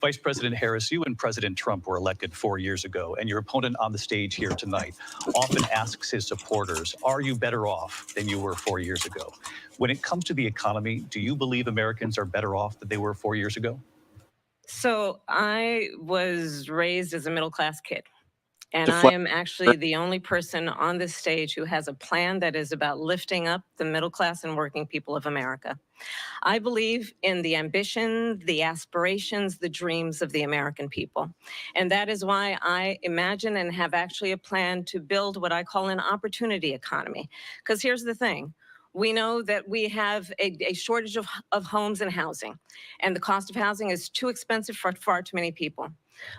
Vice President Harris, you and President Trump were elected 4 years ago, and your opponent on the stage here tonight often asks his supporters, are you better off than you were 4 years ago? When it comes to the economy, do you believe Americans are better off than they were 4 years ago? So I was raised as a middle-class kid. And I am actually the only person on this stage who has a plan that is about lifting up the middle class and working people of America. I believe in the ambition, the aspirations, the dreams of the American people. And that is why I imagine and have actually a plan to build what I call an opportunity economy. Because here's the thing. We know that we have a shortage of homes and housing, and the cost of housing is too expensive for far too many people.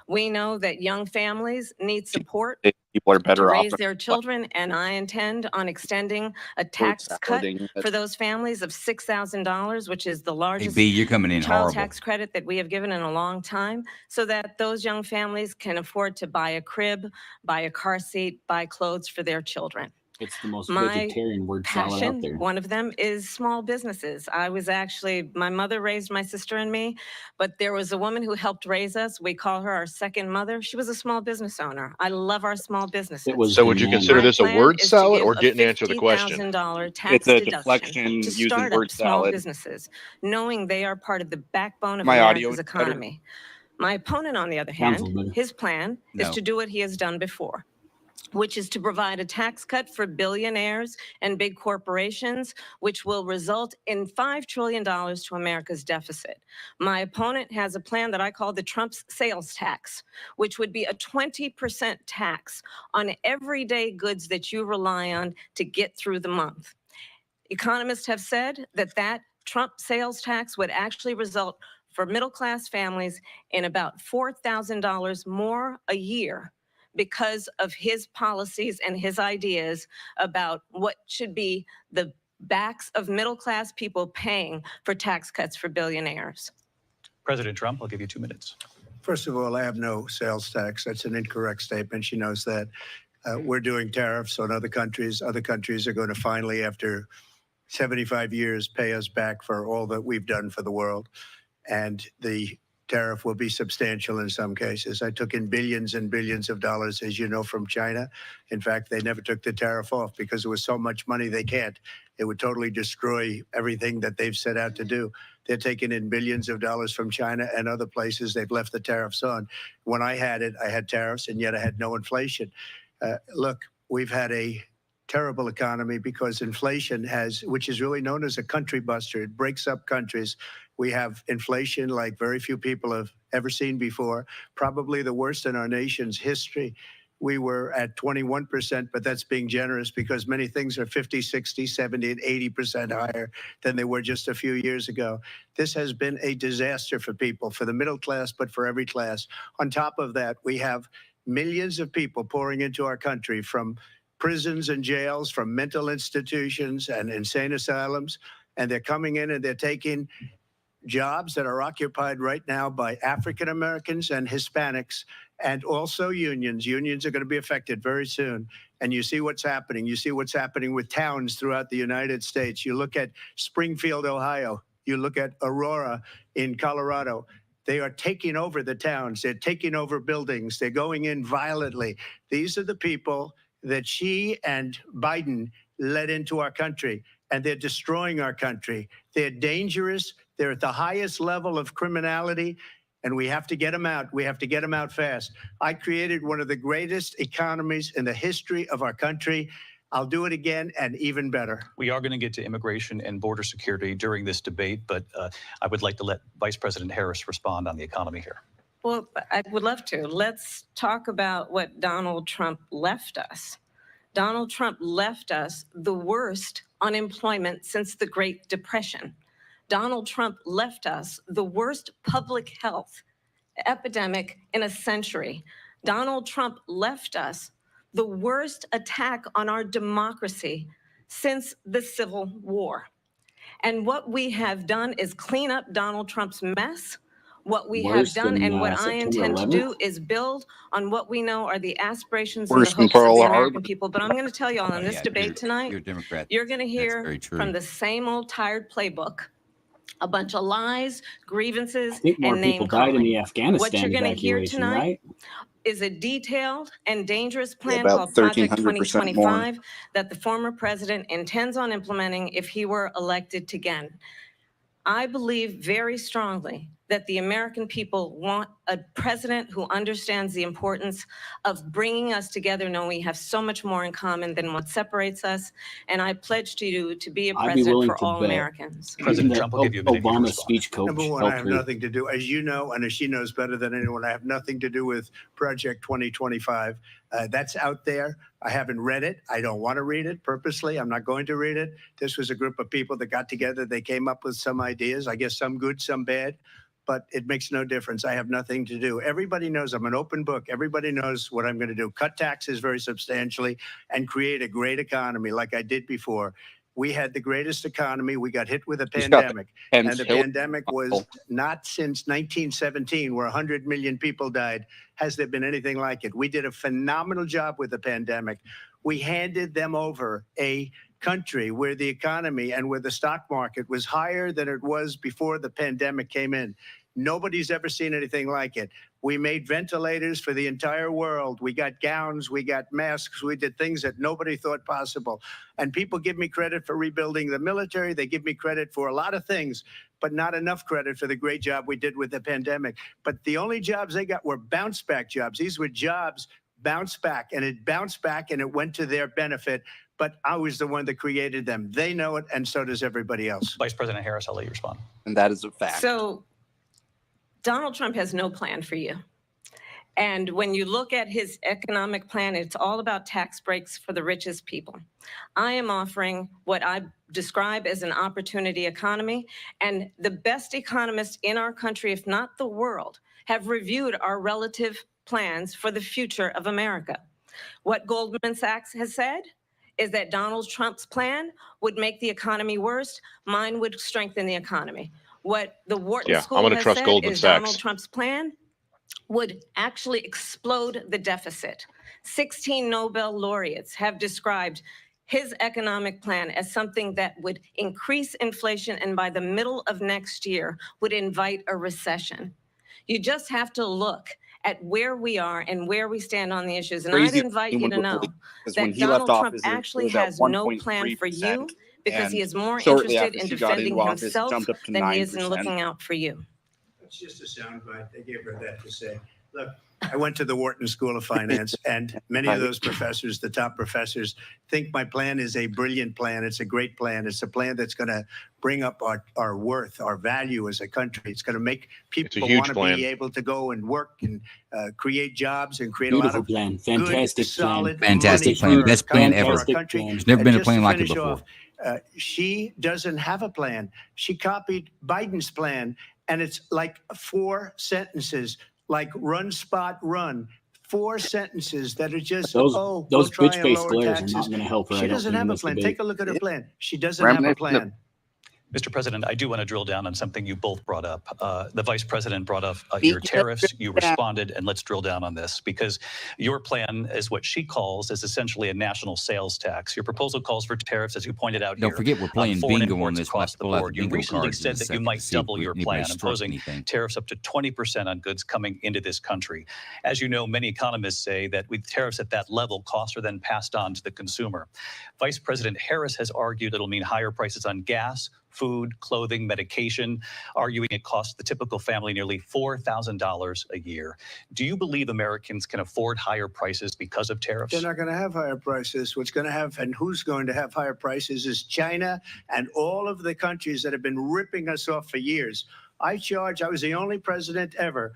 We know that young families need support people are better to off raise their children, and I intend on extending a tax cut for those families of $6,000, which is the largest you're coming in child horrible. tax credit that we have given in a long time, so that those young families can afford to buy a crib, buy a car seat, buy clothes for their children. It's the most My vegetarian word salad out there. one of them is small businesses. My mother raised my sister and me, but there was a woman who helped raise us. We call her our second mother. She was a small business owner. I love our small businesses. So would you consider this a word salad or didn't answer the question? Tax It's a deduction deflection to using start word up small salad. businesses, knowing they are part of the backbone of My audio America's is better. economy. My opponent, on the other Sounds a hand, little better. his plan is No. to do what he has done before, which is to provide a tax cut for billionaires and big corporations, which will result in $5 trillion to America's deficit. My opponent has a plan that I call the Trump's sales tax, which would be a 20% tax on everyday goods that you rely on to get through the month. Economists have said that Trump sales tax would actually result for middle-class families in about $4,000 more a year because of his policies and his ideas about what should be the backs of middle-class people paying for tax cuts for billionaires. President Trump, I'll give you 2 minutes. First of all, I have no sales tax. That's an incorrect statement. She knows that. We're doing tariffs on other countries. Other countries are going to finally, after 75 years, pay us back for all that we've done for the world. And the tariff will be substantial in some cases. I took in billions and billions of dollars, as you know, from China. In fact, they never took the tariff off because there was so much money they can't. It would totally destroy everything that they've set out to do. They're taking in billions of dollars from China and other places. They've left the tariffs on. When I had it, I had tariffs, and yet I had no inflation. Look, we've had a terrible economy because inflation which is really known as a country buster. It breaks up countries. We have inflation like very few people have ever seen before, probably the worst in our nation's history. We were at 21%, but that's being generous because many things are 50, 60, 70, and 80% higher than they were just a few years ago. This has been a disaster for people, for the middle class, but for every class. On top of that, we have millions of people pouring into our country from prisons and jails, from mental institutions and insane asylums, and they're coming in and they're taking jobs that are occupied right now by African Americans and Hispanics, and also unions. Unions are going to be affected very soon. And you see what's happening. You see what's happening with towns throughout the United States. You look at Springfield, Ohio. You look at Aurora in Colorado. They are taking over the towns. They're taking over buildings. They're going in violently. These are the people that Xi and Biden led into our country, and they're destroying our country. They're dangerous. They're at the highest level of criminality, and we have to get them out. We have to get them out fast. I created one of the greatest economies in the history of our country. I'll do it again and even better. We are going to get to immigration and border security during this debate, but I would like to let Vice President Harris respond on the economy here. Well, I would love to. Let's talk about what Donald Trump left us. Donald Trump left us the worst unemployment since the Great Depression. Donald Trump left us the worst public health epidemic in a century. Donald Trump left us the worst attack on our democracy since the Civil War. And what we have done is clean up Donald Trump's mess. What we have done and what I intend to do is build on what we know are the aspirations and the hopes of the American people. But I'm going to tell you all in this debate tonight, You're a Democrat. you're going to hear very true. from the same old tired playbook a bunch of lies, grievances, I think more and people name died in calling. the Afghanistan What you're going to hear evacuation, tonight right? is a detailed and dangerous plan about called Project 1,300% more. 2025 that the former president intends on implementing if he were elected again. I believe very strongly that the American people want a president who understands the importance of bringing us together, knowing we have so much more in common than what separates us. And I pledge to you to be a I'd be president willing for to all bet. Americans. President Even Trump the will give you a minute here to Obama respond. speech coach Number one, I have helped her. nothing to do, as you know, and as she knows better than anyone, I have nothing to do with Project 2025. That's out there. I haven't read it. I don't want to read it purposely. I'm not going to read it. This was a group of people that got together. They came up with some ideas, I guess some good, some bad, but it makes no difference. I have nothing to do. Everybody knows I'm an open book. Everybody knows what I'm going to do. Cut taxes very substantially and create a great economy like I did before. We had the greatest economy. We got hit with a He's got the pandemic. Pence And the Hillary pandemic was not since 1917, where 100 million people died, has there been anything like it. We did a phenomenal job with the pandemic. We handed them over a country where the economy and where the stock market was higher than it was before the pandemic came in. Nobody's ever seen anything like it. We made ventilators for the entire world. We got gowns, we got masks, we did things that nobody thought possible. And people give me credit for rebuilding the military. They give me credit for a lot of things, but not enough credit for the great job we did with the pandemic. But the only jobs they got were bounce back jobs. These were jobs bounced back, and it bounced back and it went to their benefit. But I was the one that created them. They know it, and so does everybody else. Vice President Harris, I'll let you respond. and that is a fact. So Donald Trump has no plan for you. And when you look at his economic plan, it's all about tax breaks for the richest people. I am offering what I describe as an opportunity economy. And the best economists in our country, if not the world, have reviewed our relative plans for the future of America. What Goldman Sachs has said is that Donald Trump's plan would make the economy worse. Mine would strengthen the economy. What the Wharton Yeah, School I'm gonna has trust said Goldman is Sachs. Donald Trump's plan would actually explode the deficit. 16 Nobel laureates have described his economic plan as something that would increase inflation and by the middle of next year would invite a recession. You just have to look at where we are and where we stand on the issues. And I'd Crazy invite you to would know believe, 'cause when that he left Donald Trump office, actually it was at has no plan for 1.3%, you because he and is more shortly interested after in she got defending into office, it himself jumped up to than he is in 9%. looking out for you. It's just a soundbite. They gave her that to say. Look, I went to the Wharton School of Finance, and many of those professors, the top professors, think my plan is a brilliant plan. It's a great plan. It's a plan that's going to bring up our worth, our value as a country. It's going to make people huge want to plan. be able to go and work and create jobs and create a lot Beautiful of plan. good, Fantastic plan. solid Fantastic money plan. for Best our plan country, ever. for our Fantastic country. plan. There's never been a Just to plan like it finish before. off, she doesn't have a plan. She copied Biden's plan, and it's like 4 sentences, like run, spot, run. 4 sentences that are just, Those we'll try and bitch-faced lower glares are taxes. not going to help her. She I don't doesn't think, have in a this plan. debate. Take a look at her plan. She doesn't have a Reminiscent of- plan. Mr. President, I do want to drill down on something you both brought up. The Vice President brought up your tariffs. You responded, and let's drill down on this because your plan is what she calls is essentially a national sales tax. Your proposal calls for tariffs, as you pointed out Don't here, forget we're playing foreign bingo on imports this. across the We'll have board. You bingo recently cards in said a that you second might to see if double your anybody plan, struck imposing anything. tariffs up to 20% on goods coming into this country. As you know, many economists say that with tariffs at that level, costs are then passed on to the consumer. Vice President Harris has argued it'll mean higher prices on gas, food, clothing, medication, arguing it costs the typical family nearly $4,000 a year. Do you believe Americans can afford higher prices because of tariffs? They're not going to have higher prices. What's going to have and who's going to have higher prices is China and all of the countries that have been ripping us off for years. I was the only president ever.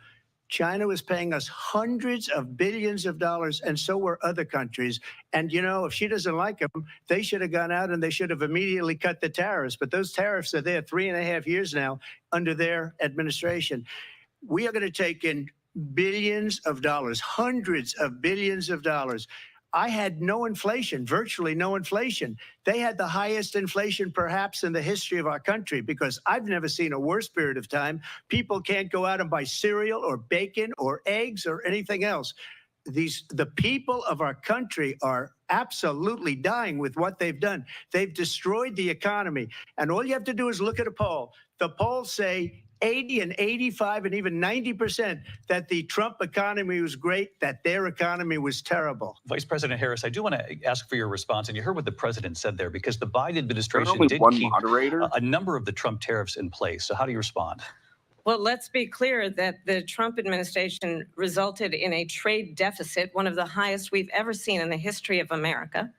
China was paying us hundreds of billions of dollars, and so were other countries. And, you know, if she doesn't like them, they should have gone out and they should have immediately cut the tariffs. But those tariffs are there 3.5 years now under their administration. We are going to take in billions of dollars, hundreds of billions of dollars. I had no inflation, virtually no inflation. They had the highest inflation perhaps in the history of our country because I've never seen a worse period of time. People can't go out and buy cereal or bacon or eggs or anything else. The people of our country are absolutely dying with what they've done. They've destroyed the economy. And all you have to do is look at a poll. The polls say 80 and 85 and even 90% that the Trump economy was great, that their economy was terrible. Vice President Harris, I do want to ask for your response, and you heard what the president said there, because the Biden administration only did one keep moderator. a number of the Trump tariffs in place. So how do you respond? Well, let's be clear that the Trump administration resulted in a trade deficit, one of the highest we've ever seen in the history of America.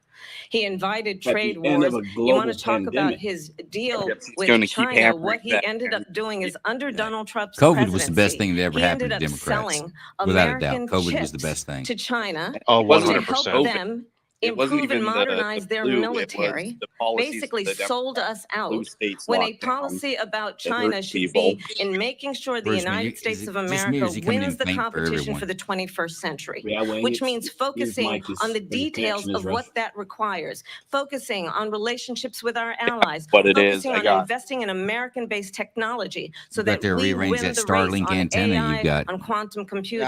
He invited trade wars. You want to talk about his deal Yes, he's with gonna keep China? hammering What he that. ended up doing is under Donald Trump's COVID was the best presidency, thing that ever he happened ended to up Democrats. selling Without a doubt, American COVID was the chips best thing. to China Oh, to 100%. help them It wasn't improve and even the modernize their flu, it was military. the policies Basically that the sold us out blue states when a locked down policy about that hurt China should be people. in making sure the Where's me? United Is States it of just me, or America is he coming in wins the faint for competition everyone? for the 21st century, Yeah, Wayne, which it's- means his focusing mic is- on the his details connection is of rough. what that requires, focusing on relationships with our allies, What it is, focusing I on got- investing in American-based technology so You got that to we rearrange win that the Starlink race on antenna you AI, got. on quantum computing.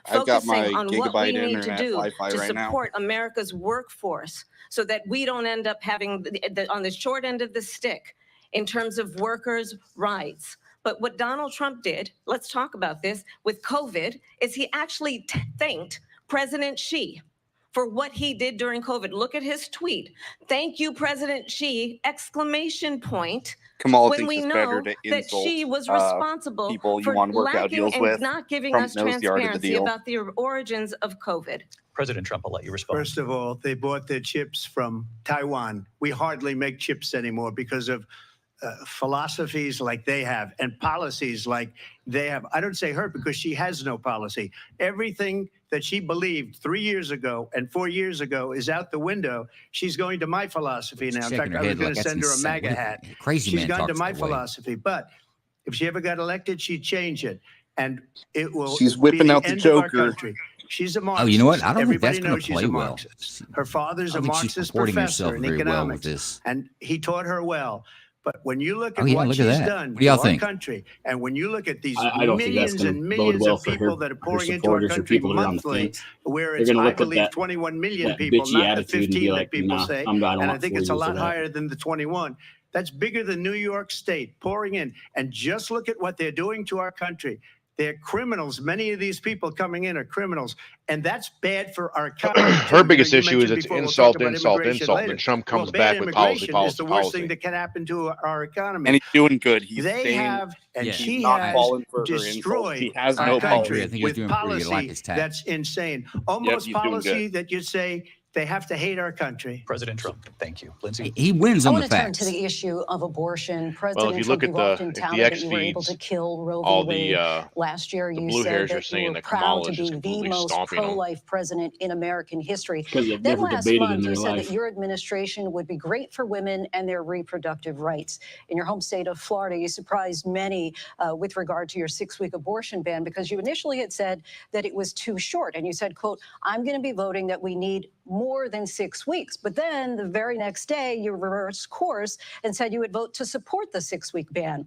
I've got my Focusing on what we gigabyte need to internet do Wi-Fi to right now. support America's workforce so that we don't end up having on the short end of the stick in terms of workers' rights. But what Donald Trump did, let's talk about this, with COVID, is he actually thanked President Xi for what he did during COVID. Look at his tweet. Thank you, President Xi, exclamation point. Kamala When thinks we it's know better to that insult Xi was uh, responsible people you for want to work out lacking deals and with. not giving Trump us knows the art of the transparency deal. about the origins of COVID. President Trump, I'll let you respond. First of all, they bought their chips from Taiwan. We hardly make chips anymore because of philosophies like they have and policies like they have. I don't say her because she has no policy. Everything that she believed 3 years ago and 4 years ago is out the window. She's going to my philosophy now. In fact, I was going to send her a MAGA hat. Crazy She's man gone to talks my that way. philosophy. But if she ever got elected, she'd change it. And it will She's be whipping the out the end of our Joker. country. She's a Oh, Marxist. you know what? I don't think that's Everybody going knows to she's play a well. Marxist. Her father's I a don't think she's Marxist supporting professor herself in very well with economics, this. and he taught her well. But when you look at Oh, yeah, what look at she's that. done What do y'all to our think? country, and when you look at these I don't think that's millions gonna and bode millions well of for people her- that are her pouring into our supporters or country people that are on the monthly, fence. where They're it's, gonna I look at believe, that- 21 million that people, bitchy not the attitude and be 15 like, that people nah, say. I don't And I want think 4 it's a years lot of that. higher than the 21. That's bigger than New York State pouring in. And just look at what they're doing to our country. They're criminals. Many of these people coming in are criminals. And that's bad for our economy. Her biggest You issue is mentioned it's before, we'll insult, talk about insult, immigration insult. later. And Trump Well, comes bad back with policy, immigration policy, is the worst policy. thing that can happen to our economy. And he's doing good. He's They staying, have, and Yeah. she he's not has falling for her insults. destroyed He has I our no agree. country I think he's with doing pretty good. I like policy his tact. that's insane. Yep, Almost he's doing policy good. that you'd say they have to hate our country. President Trump, thank you. Lindsay? He wins I on the want to turn facts. to the issue of abortion. Well, President if you Trump, look at you often if the touted that X you were able feeds, to kill Roe all v. the Wade. Last year, the you blue said hairs are that you saying were that proud Kamala to is be just the completely most stomping on 'em. pro-life president in American history. Because they've Then never last debated in month, their you said life. that your administration would be great for women and their reproductive rights. In your home state of Florida, you surprised many with regard to your 6-week abortion ban because you initially had said that it was too short. And you said, quote, I'm going to be voting that we need more than 6 weeks. But then the very next day, you reversed course and said you would vote to support the 6-week ban.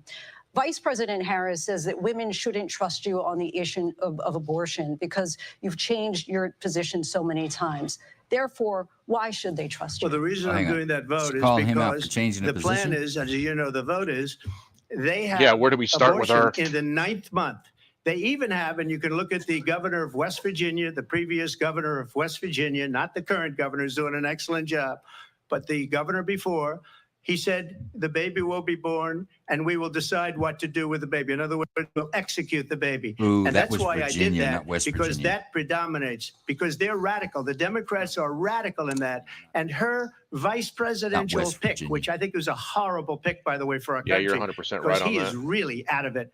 Vice President Harris says that women shouldn't trust you on the issue of abortion because you've changed your position so many times. Therefore, why should they trust you? Well, the reason Hang I'm on. doing that vote is Calling him out for because changing the the plan position? is, as you know, the vote is, they have Yeah, where do we start with abortion our- in the 9th month. They even have, and you can look at the governor of West Virginia, the previous governor of West Virginia, not the current governor, who's doing an excellent job, but the governor before, he said the baby will be born and we will decide what to do with the baby. In other words, we'll execute the baby. Ooh, And that that's was why I Virginia, did that, not West because Virginia. that predominates, because they're radical. The Democrats are radical in that. And her vice presidential West pick, Virginia. which I think was a horrible pick, by the way, for our Yeah, country. you're 100% Because right on he is that. really out of it.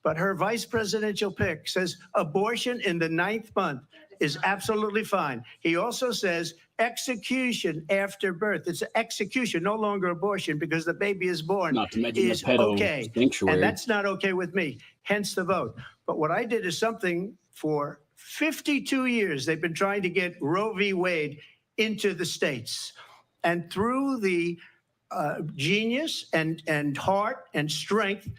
But her vice presidential pick says abortion in the 9th month is absolutely fine. He also says execution after birth. It's execution, no longer abortion, because the baby is born. Not to mention the is pedo okay. sanctuary. And that's not okay with me, hence the vote. But what I did is something for 52 years. They've been trying to get Roe v. Wade into the states. And through the genius and heart and strength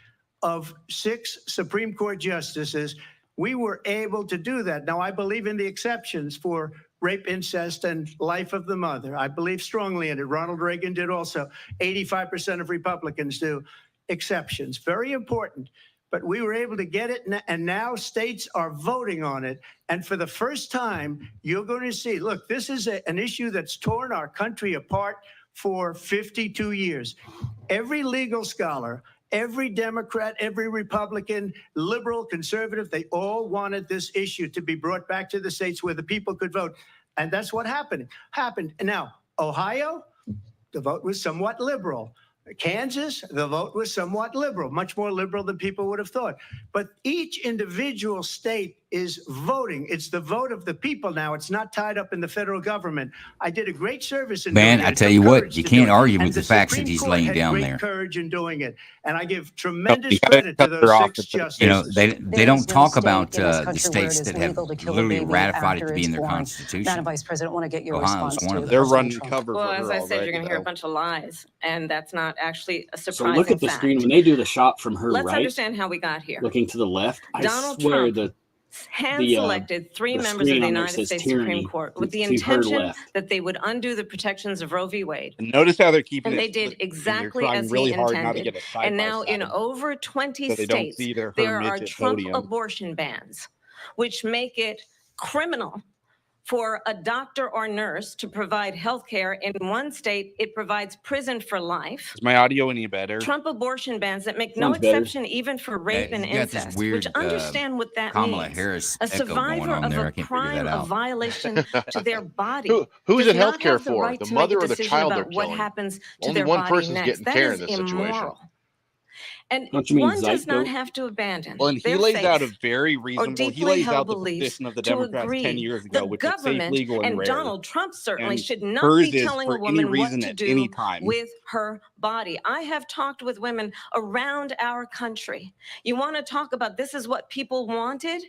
of 6 Supreme Court justices, we were able to do that. Now, I believe in the exceptions for rape, incest, and life of the mother. I believe strongly in it. Ronald Reagan did also. 85% of Republicans do. exceptions, very important. But we were able to get it, and now states are voting on it. And for the first time, you're going to see, look, this is an issue that's torn our country apart for 52 years. Every legal scholar, every Democrat, every Republican, liberal, conservative, they all wanted this issue to be brought back to the states where the people could vote. And that's what happened. And now, Ohio, the vote was somewhat liberal. Kansas, the vote was somewhat liberal, much more liberal than people would have thought. But each individual state is voting. It's the vote of the people now. It's not tied up in the federal government. I did a great service in Man, doing I it. tell Took you what, courage you to can't do it. argue And with the the facts that Supreme he's Court laying had down great there. courage in doing it. And I give tremendous you gotta credit to cut her those off 6 at the- justices. You know, they There don't is no talk state about in this the country states where it that is have legal to kill a literally baby ratified it after to be in it's their born. constitution. Madam Vice President, I want to get your Ohio's response one of to them. They're President running Trump. cover Well, for as her I said, already, you're going to hear a though. bunch of lies, and that's not actually a So surprising look at the fact. screen when they do the shot from her Let's right, understand how we got here. looking to the left. I Donald swear Trump that hand-selected 3 the members of screen the on there United says States tyranny Supreme Court with the to her intention left. that they would undo the protections of Roe v. Wade. And notice how they're keeping And it they did split, and they're exactly trying as really he hard not to intended. get a side And by now in side, over 20 so they don't states, see her there are Mitch at Trump podium. abortion bans, which make it criminal for a doctor or nurse to provide health care. In one state, it provides prison for life. Is my audio any better? Trump abortion bans that make no Sounds better. exception even for rape and you got this incest, weird, which understand what that Kamala means. Harris A echo going survivor on of there. I a can't figure crime, that a out. violation to their body. Who's does it not healthcare have the for? right The to make mother a or the decision child they're about what killing? happens to Only their one body person's next. getting That care is in this situation. immoral. And Don't you mean one does not Zygote? have to abandon Well, and he their lays out a faith very reasonable. He deeply lays held out the beliefs position of the to Democrats 10 agree. years ago, The which is safe, government legal, and rare. Donald Trump certainly And should not hers be is telling a for any woman what reason to at do any time. with her body. I have talked with women around our country. You want to talk about this is what people wanted?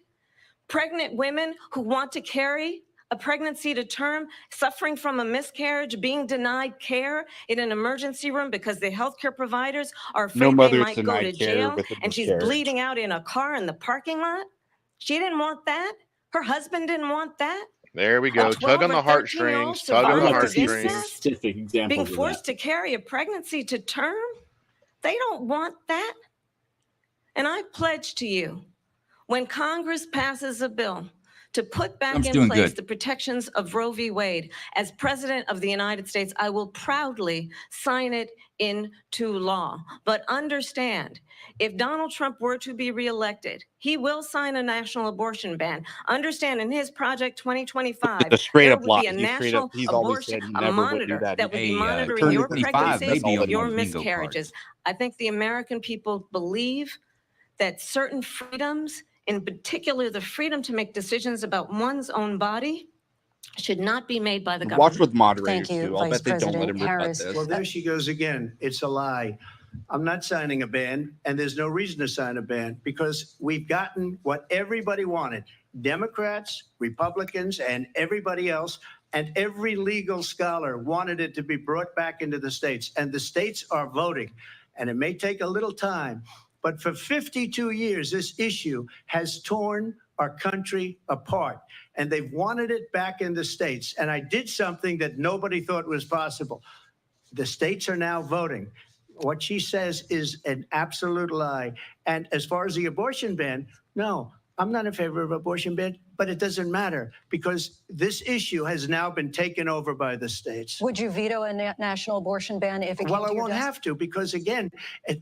Pregnant women who want to carry a pregnancy to term, suffering from a miscarriage, being denied care in an emergency room because the healthcare providers are afraid No mother they is might go to denied care jail, with a and she's miscarriage. bleeding out in a car in the parking lot. She didn't want that. Her husband didn't want that. There we go. 12 Tug on or the 13-year-old heartstrings. Tug I on would the survivor like to of see heartstrings. incest, specific examples being of that. forced to carry a pregnancy to term. They don't want that. And I pledge to you, when Congress passes a bill to put back Trump's in doing place good. the protections of Roe v. Wade, as President of the United States, I will proudly sign it into law. But understand, if Donald Trump were to be reelected, he will sign a national abortion ban. Understand, in his Project 2025, It's a straight there up would lie. be a He straight national up, he's always abortion, said he a never would do monitor that. that would be Hey, monitoring your 25, pregnancies, maybe on your those bingo miscarriages. cards. I think the American people believe that certain freedoms, in particular the freedom to make decisions about one's own body, should not be made by the government. Watch with moderators Thank you, too. I'll Vice bet they don't let President him rebut Harris. this. Well, there she goes again. It's a lie. I'm not signing a ban, and there's no reason to sign a ban because we've gotten what everybody wanted. Democrats, Republicans, and everybody else, and every legal scholar wanted it to be brought back into the states, and the states are voting. And it may take a little time, but for 52 years, this issue has torn our country apart, and they've wanted it back in the states. And I did something that nobody thought was possible. The states are now voting. What she says is an absolute lie. And as far as the abortion ban, no, I'm not in favor of abortion ban, but it doesn't matter because this issue has now been taken over by the states. Would you veto a national abortion ban if it came Well, I to your won't desk? have to because, again,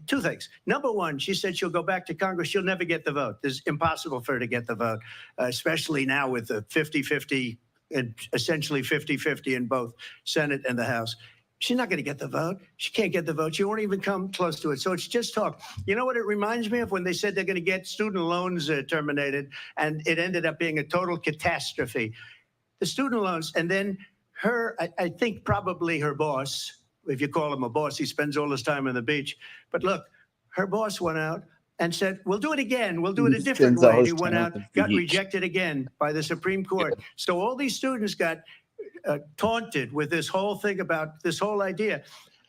two things. Number one, she said she'll go back to Congress. She'll never get the vote. It's impossible for her to get the vote, especially now with the 50-50 and essentially 50-50 in both Senate and the House. She's not going to get the vote. She can't get the vote. She won't even come close to it. So it's just talk. You know what it reminds me of when they said they're going to get student loans terminated, and it ended up being a total catastrophe. The student loans, and then her, I think probably her boss, if you call him a boss, he spends all his time on the beach. But look, her boss went out and said, we'll do it again. We'll do it a different way. He went out, got rejected again by the Supreme Court. So all these students got taunted with this whole thing about this whole idea.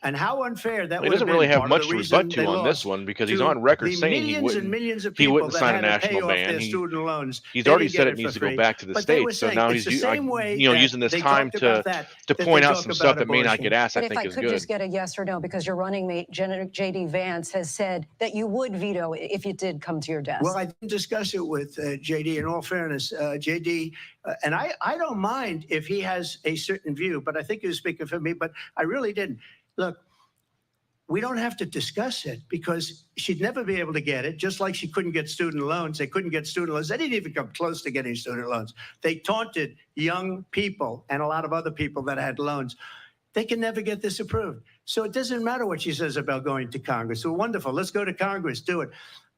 And how unfair that He would doesn't have really been. have Part of much the to reason rebut to they on this lost one because he's to on record the saying millions and millions of he people wouldn't that sign a had to pay national off ban. their student loans. He's They already didn't said get it needs for to go free. back to the But they were states. So saying now it's he's the same way using this they time talked about that, to that point they out talk some about stuff that may not abortion. get asked. But I if think I is could good. just get a yes or no, because your running mate, J.D. Vance, has said that you would veto it if it did come to your desk. Well, I didn't discuss it with JD. In all fairness, JD, and I don't mind if he has a certain view, but I think he was speaking for me, but I really didn't. Look, we don't have to discuss it because she'd never be able to get it, just like she couldn't get student loans. They couldn't get student loans. They didn't even come close to getting student loans. They taunted young people and a lot of other people that had loans. They can never get this approved. So it doesn't matter what she says about going to Congress. So wonderful. Let's go to Congress, do it.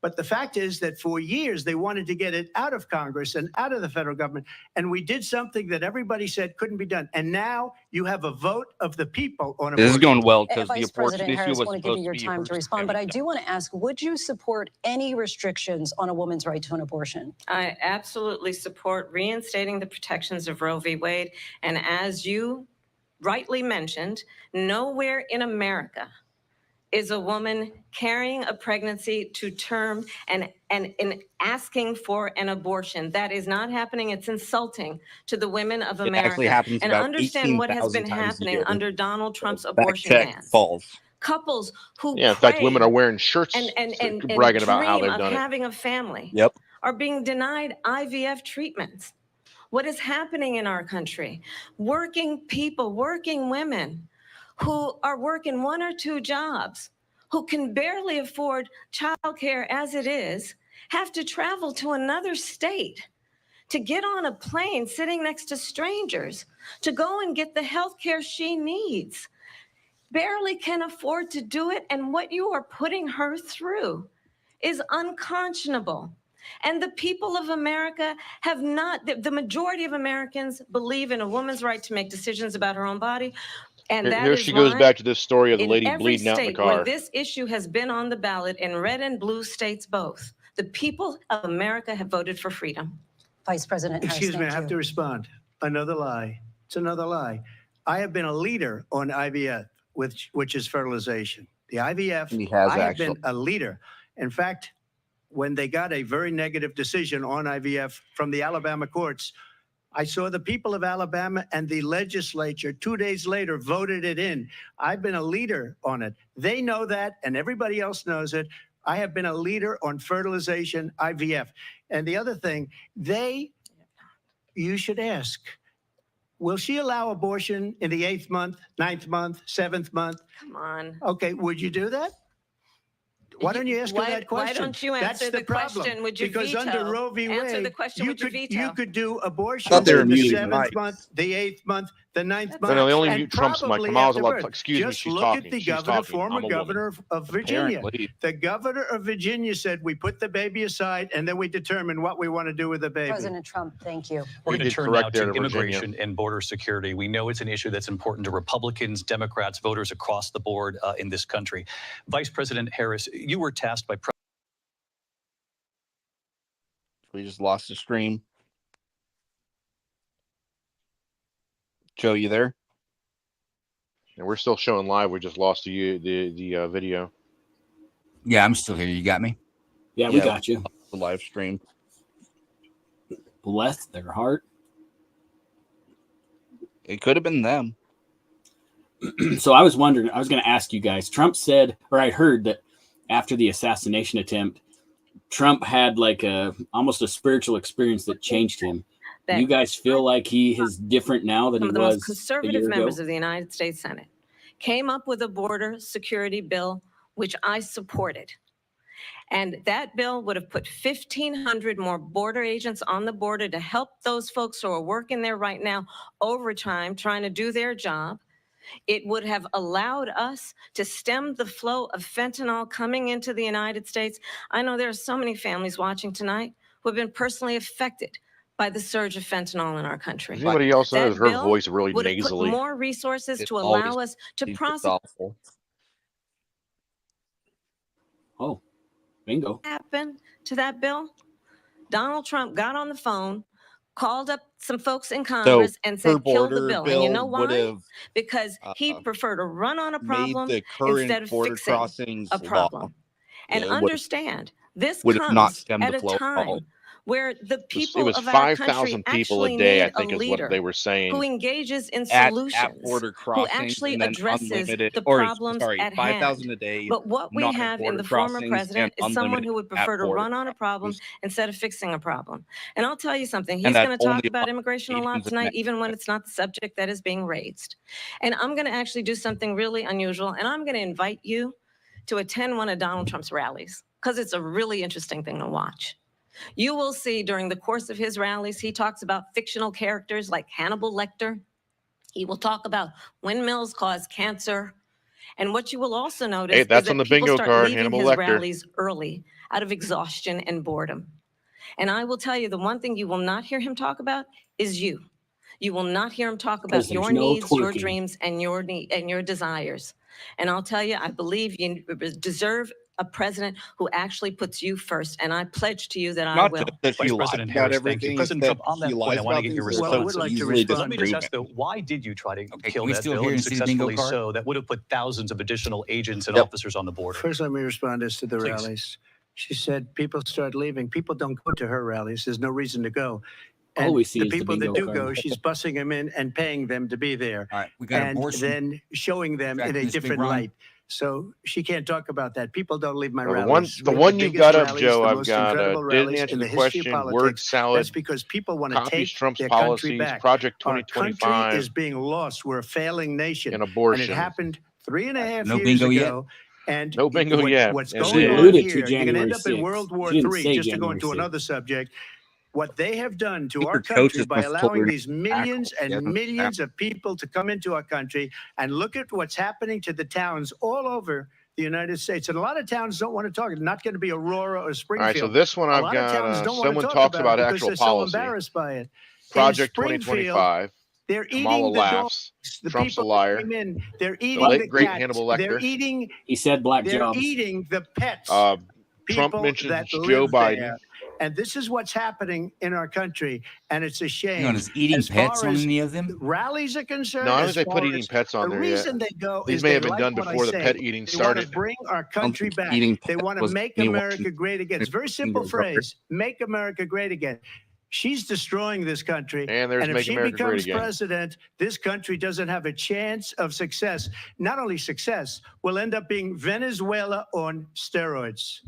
But the fact is that for years, they wanted to get it out of Congress and out of the federal government. And we did something that everybody said couldn't be done. And now you have a vote of the people on This is abortion. going well because the Vice abortion President issue Harris, was want to give supposed you your to be time to first respond, but I family do want to ask, would you support any restrictions on a woman's right to an abortion? I absolutely support reinstating the protections of Roe v. Wade. And as you rightly mentioned, nowhere in America is a woman carrying a pregnancy to term and asking for an abortion. That is not happening. It's insulting to the women of It actually America. happens And about understand what has 18,000 been times a happening year. under Donald Trump's Fact abortion check, bans. false. Couples who Yeah, in fact, women are crave wearing shirts and bragging about how dream they've of done it. having a family Yep. are being denied IVF treatments. What is happening in our country? Working people, working women who are working one or two jobs, who can barely afford childcare as it is, have to travel to another state to get on a plane sitting next to strangers to go and get the health care she needs. Barely can afford to do it, and what you are putting her through is unconscionable. And the people of America have not, the majority of Americans believe in a woman's right to make decisions about her own body. And that Here is she goes why back to this story of the in lady every bleeding out in the state where car. this issue has been on the ballot in red and blue states both, the people of America have voted for freedom. Vice President Harris, Excuse me, I thank have you. to respond. Another lie. It's another lie. I have been a leader on IVF, which is fertilization. The IVF, He has I have actually. been a leader. In fact, when they got a very negative decision on IVF from the Alabama courts, I saw the people of Alabama and the legislature 2 days later voted it in. I've been a leader on it. They know that, and everybody else knows it. I have been a leader on fertilization, IVF. And the other thing, you should ask, will she allow abortion in the 8th month, 9th month, 7th month? Come on. Okay, would you do that? Why don't you ask her that question? Why don't you That's answer the the problem. question? Would you Because veto? under Roe v. Answer Wade, the question. you Would you could veto? you could do abortion thought they were in the muting 7th mics. month, the 8th month, the 9th That's month. No, they only and mute Trump's mic. probably Kamala's after allowed to birth. talk. Excuse me, Just she's look talking. at the She's governor, talking. former I'm a woman. governor of Virginia. Apparently. The governor of Virginia said we put the baby aside and then we determine what we want to do with the baby. President Trump, thank you. We're You going to did turn now correct there to to Virginia. immigration and border security. We know it's an issue that's important to Republicans, Democrats, voters across the board in this country. Vice President Harris, you were tasked by We just lost the stream. Joe, you there? And we're still showing live. We just lost the video. Yeah, I'm still here. You got me? Yeah, we Yeah. got you. The live stream. Bless their heart. It could have been them. So I was wondering, I was going to ask you guys. Trump said, or I heard that after the assassination attempt, Trump had like almost a spiritual experience that changed him. That You guys feel like he is different now than some he of the most was a conservative year ago? members of the United States Senate came up with a border security bill, which I supported. And that bill would have put 1,500 more border agents on the border to help those folks who are working there right now overtime, trying to do their job. It would have allowed us to stem the flow of fentanyl coming into the United States. I know there are so many families watching tonight who have been personally affected by the surge of fentanyl in our country. Does anybody else That knows her bill voice really would have put nasally? more resources It to allow always us to It's prosecute. awful. Oh, bingo. Happened to that bill? Donald Trump got on the phone, called up some folks in Congress and her said, kill the border bill. And you know would why? have Because he'd prefer to run on a made problem the current instead of border fixing crossings a problem. law. And Yeah, it would've- understand, this would have not comes stemmed at the a flow at all. time where the It people was of our country 5,000 people a actually day, I need a think is what leader they were who saying. engages in At solutions, border who crossings actually and then addresses unlimited, the or problems sorry, at 5,000 hand. a day. But what we not at have in border the former crossings president and is someone unlimited who would at prefer to border run on a problem crossings. instead of fixing a problem. And I'll tell you something, And he's that going to talk only about immigration a lot Asians and tonight, even when it's not the subject that is being raised. And I'm going to actually do something really unusual, and I'm going to invite you to attend one of Donald Trump's rallies, because it's a really interesting thing to watch. You will see during the course of his rallies, he talks about fictional characters like Hannibal Lecter. He will talk about windmills cause cancer. And what you will also notice Hey, is that's that on the people bingo start card, leaving Hannibal his Lecter. rallies early out of exhaustion and boredom. And I will tell you, the one thing you will not hear him talk about is you. You will not hear him talk about 'Cause your there's no needs, your twerking. dreams, and your desires. And I'll tell you, I believe you deserve a president who actually puts you first. And I pledge to you that I Not will. just that she Vice lies President about Harris, thank you. everything. President that Trump, on that she point, lies I want to about get your things that Well, I would response. like to easily respond. Let me just disproven. ask, though, why did you try to Okay, kill can we that still bill hear and and see the bingo successfully card? so that would have put thousands of additional agents and Yep. officers on the border? First, let me respond as to the Please. rallies. She said people start leaving. People don't go to her rallies. There's no reason to go. All And we see the is the people that bingo do card. go, she's bussing them in and paying them to be there, All right, we got and abortion. then showing them in Tracking a this big different run. light. So she can't talk about that. People don't leave my Well, rallies. the We have one you've biggest got up, rallies, Joe, the I've most got incredible didn't rallies answer in the the history of question. Word politics. salad That's because people want to copies take Trump's their country policies. back. Project Our country 2025 is being lost. We're a failing nation. and And abortion. it happened 3.5 No years bingo yet? ago. And No bingo yet. what's And going She then- on alluded to here, you're going to January end up in 6th. World War She didn't III, say just to go January into 6th. another subject. What they have done to Your our coaches country by must have told allowing her these millions tackle. and Yeah, millions of people to come into our country, and look at what's happening to the towns all over the United States. And a lot of towns don't want to talk. It's not going to be Aurora or All right, so Springfield. this one A I've lot of towns got, don't want someone to talk talks about about it because actual they're so policy. embarrassed by it. Project Springfield, 2025. They're Kamala eating the dogs. laughs. The Trump's a people that liar. came in, they're The eating late the great cats. Hannibal They're Lecter. eating. He said black They're jobs. eating the pets. Trump people mentions that Joe live Biden. there. And this is what's happening in our country, and it's a shame. Hang on, is eating As pets far on as any of them? rallies are concerned, No, I don't as think they put far eating as pets on the there yet. reason they go These is may they have been like done what I before the say. pet eating They want to started. bring our country back. Eating They pets want to was make me America watching great again. It's a very simple Bingo card. phrase: make America great again. She's destroying this country. And there's And if Make she America Great becomes Again. president, this country doesn't have a chance of success. Not only success, we'll end up being Venezuela on steroids.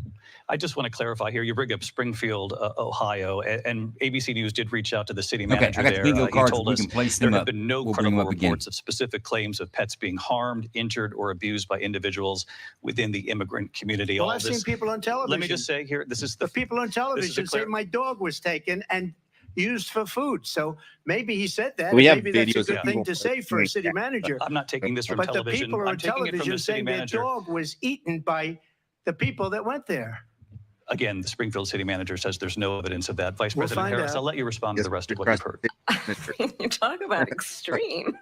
I just want to clarify here. You bring up Springfield, Ohio, and ABC News did reach out to the city Okay, manager I got the there. bingo He cards. told We us can place there them have up. been no We'll bring them credible up again. reports of specific claims of pets being harmed, injured, or abused by individuals within the immigrant community. Well, All I've seen this. people on television. Let me just say here, this is The the people on television say clear- my dog was taken and used for food. So maybe he said that. We and have maybe that's a videos of good thing people to say for a city Yeah. manager. I'm not taking this from But the television. people are I'm on taking it from television the city saying their manager. dog was eaten by the people that went there. Again, the Springfield city manager says there's no evidence of that. Vice We'll President find Harris, out. I'll let you respond to Yes, the rest of Mr. what you've heard. President. You talk about extreme.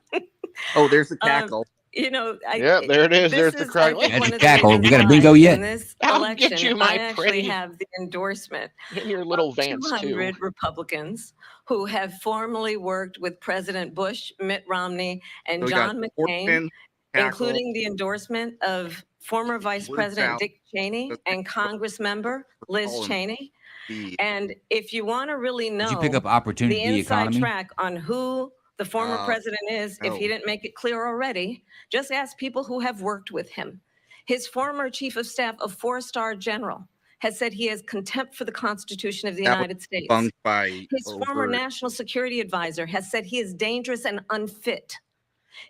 Oh, there's the cackle. You know, Yeah, there it is. this There's the is, I crack. think, That's one a of the cackle. reasons We got a why bingo yet? In this I'll election, get you, my I actually pretty. have the endorsement In your little Vance, too. 200 Republicans who have formerly worked with President Bush, Mitt Romney, and So we got John McCain, Portman, cackle, including the endorsement of former Vice Word President salad. Dick Cheney and Congress member Liz Colin. Cheney. the- And if you want to really Did know you pick up the opportunity inside economy? track on who the former Uh, president is, if he no. didn't make it clear already, just ask people who have worked with him. His former chief of staff, a 4-star general, has said he has contempt for the Constitution of the That was United States. Bunked by His former over- national security advisor has said he is dangerous and unfit.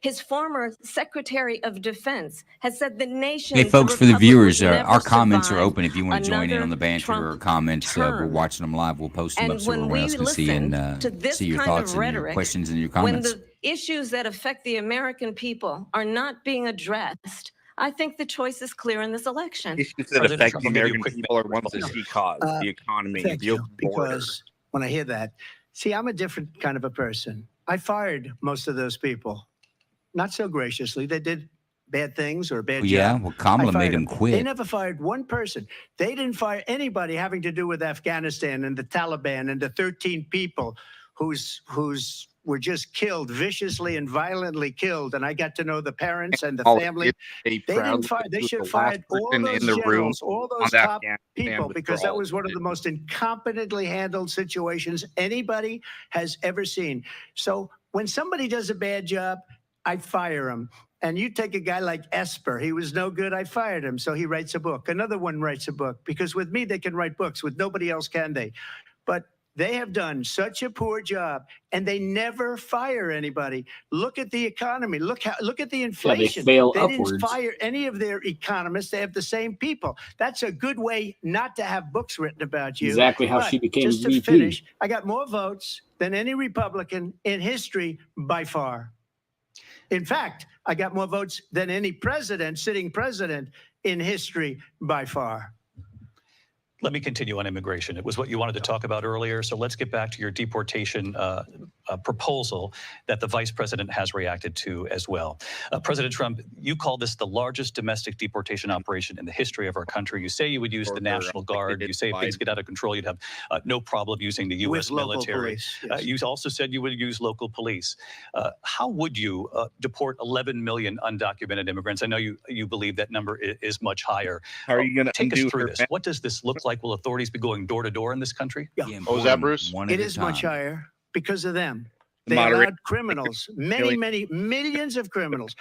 His former Secretary of Defense has said the nation. Hey, folks, for the viewers, our comments are open. If you want to join in another on the banter or Trump comments, we're term. watching them live. We'll post them And up so when everyone we else can see and listen to this see your kind thoughts of and your rhetoric, questions and your when comments. the issues that affect the American people are not being addressed, I think the choice is clear in this election. Issues that President affect Trump, the I'll give you a American quick people are ones that she caused. Uh, The economy, Thank the you. open border. Because when I hear that, see, I'm a different kind of a person. I fired most of those people. Not so graciously. They did bad things or a bad Well, yeah, job. well, I Kamala fired made him them. They quit. never fired one person. They didn't fire anybody having to do with Afghanistan and the Taliban and the 13 people who's were just killed, viciously and violently killed. And I got to know the parents and the Oh, family. it- They proudly didn't fire. They was should the have fired last all person those in the room generals, all on those that top Afghanistan people, because that withdrawal. was one of the most incompetently handled situations anybody has ever seen. So when somebody does a bad job, I fire him. And you take a guy like Esper, he was no good, I fired him. So he writes a book. Another one writes a book, because with me, they can write books. With nobody else can they? But they have done such a poor job, and they never fire anybody. Look at the economy. Look at the inflation. fail They didn't upwards. fire any of their economists. They have the same people. That's a good way not to have books written about you. Exactly how But she became just to VP. finish, I got more votes than any Republican in history by far. In fact, I got more votes than any president, sitting president in history by far. Let me continue on immigration. It was what you wanted to talk about earlier. So let's get back to your deportation proposal that the vice president has reacted to as well. President Trump, you call this the largest domestic deportation operation in the history of our country. You say you would use the National Guard. You say if things get out of control, you'd have no problem using the U.S. With local military. police, yes. You also said you would use local police. How would you deport 11 million undocumented immigrants? I know you believe that number is much higher. How are you going to Take us undo through her this. What does this look like? Will authorities be going door to door in this country? Yeah. Yeah, Oh, was that important, Bruce? one at It a is much time. higher because of them. They Moderate- allowed criminals, many millions of criminals.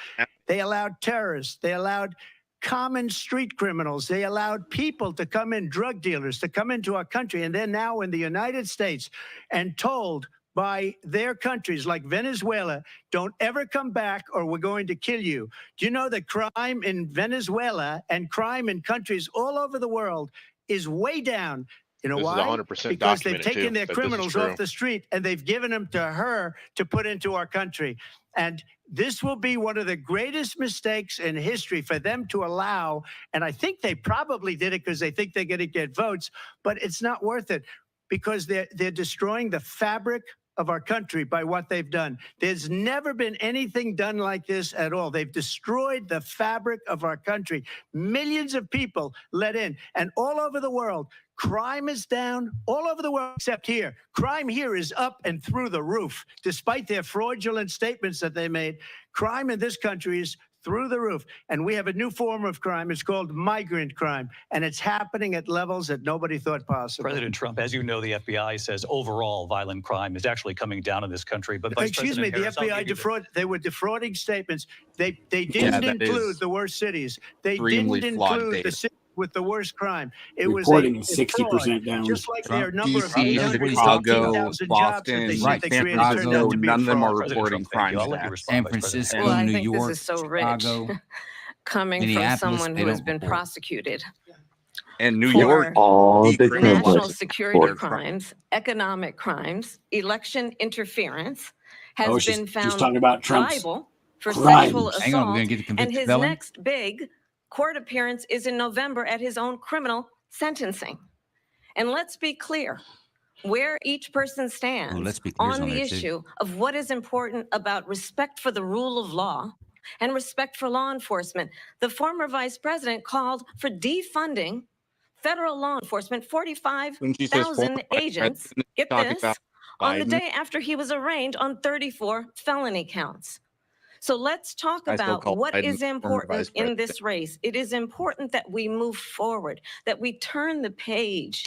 They allowed terrorists. They allowed common street criminals. They allowed people to come in, drug dealers, to come into our country. And they're now in the United States and told by their countries like Venezuela, don't ever come back or we're going to kill you. Do you know that crime in Venezuela and crime in countries all over the world is way down? You know This is why? 100% Because they've documented, taken too, their that this is criminals true. off the street and they've given them to her to put into our country. And this will be one of the greatest mistakes in history for them to allow. And I think they probably did it because they think they're going to get votes, but it's not worth it because they're destroying the fabric of our country by what they've done. There's never been anything done like this at all. They've destroyed the fabric of our country. Millions of people let in, and all over the world, crime is down all over the world except here. Crime here is up and through the roof. Despite their fraudulent statements that they made, crime in this country is through the roof. And we have a new form of crime. It's called migrant crime. And it's happening at levels that nobody thought possible. President Trump, as you know, the FBI says overall violent crime is actually coming down in this country. But Vice Excuse me, President the Harris, I'll FBI give you they were defrauding statements. They Yeah, didn't that include is the worst cities. They extremely didn't flawed include the data. cities with the worst crime. It Reporting was is a 60% fraud. down. Just like their Trump, number of DC, Chicago, 818,000 jobs that Boston, they said right, they San created turned out Francisco, to be none of them fraud. are President reporting Trump, thank you. crime I'll let you stats. respond, San Vice President Francisco, Well, I New think York, this is so rich. Chicago, Coming from Minneapolis, someone they who has don't been report. prosecuted And New for York, All the decreased national criminals. security for- crimes, economic crimes, election interference has Oh, been she's found talking about Trump's liable for crimes. sexual Hang on, we're assault. going to get the And convicted his felon. next big court appearance is in November at his own criminal sentencing. And let's be clear where each person stands let's be clear on on the there, too. issue of what is important about respect for the rule of law and respect for law enforcement. The former vice president called for defunding federal law enforcement, when she says 45,000 former vice agents, president, get talking this, about on the Biden. day after he was arraigned on 34 felony counts. So let's talk I still about call what Biden is former important vice in this race. It is important that we move forward, that we turn the page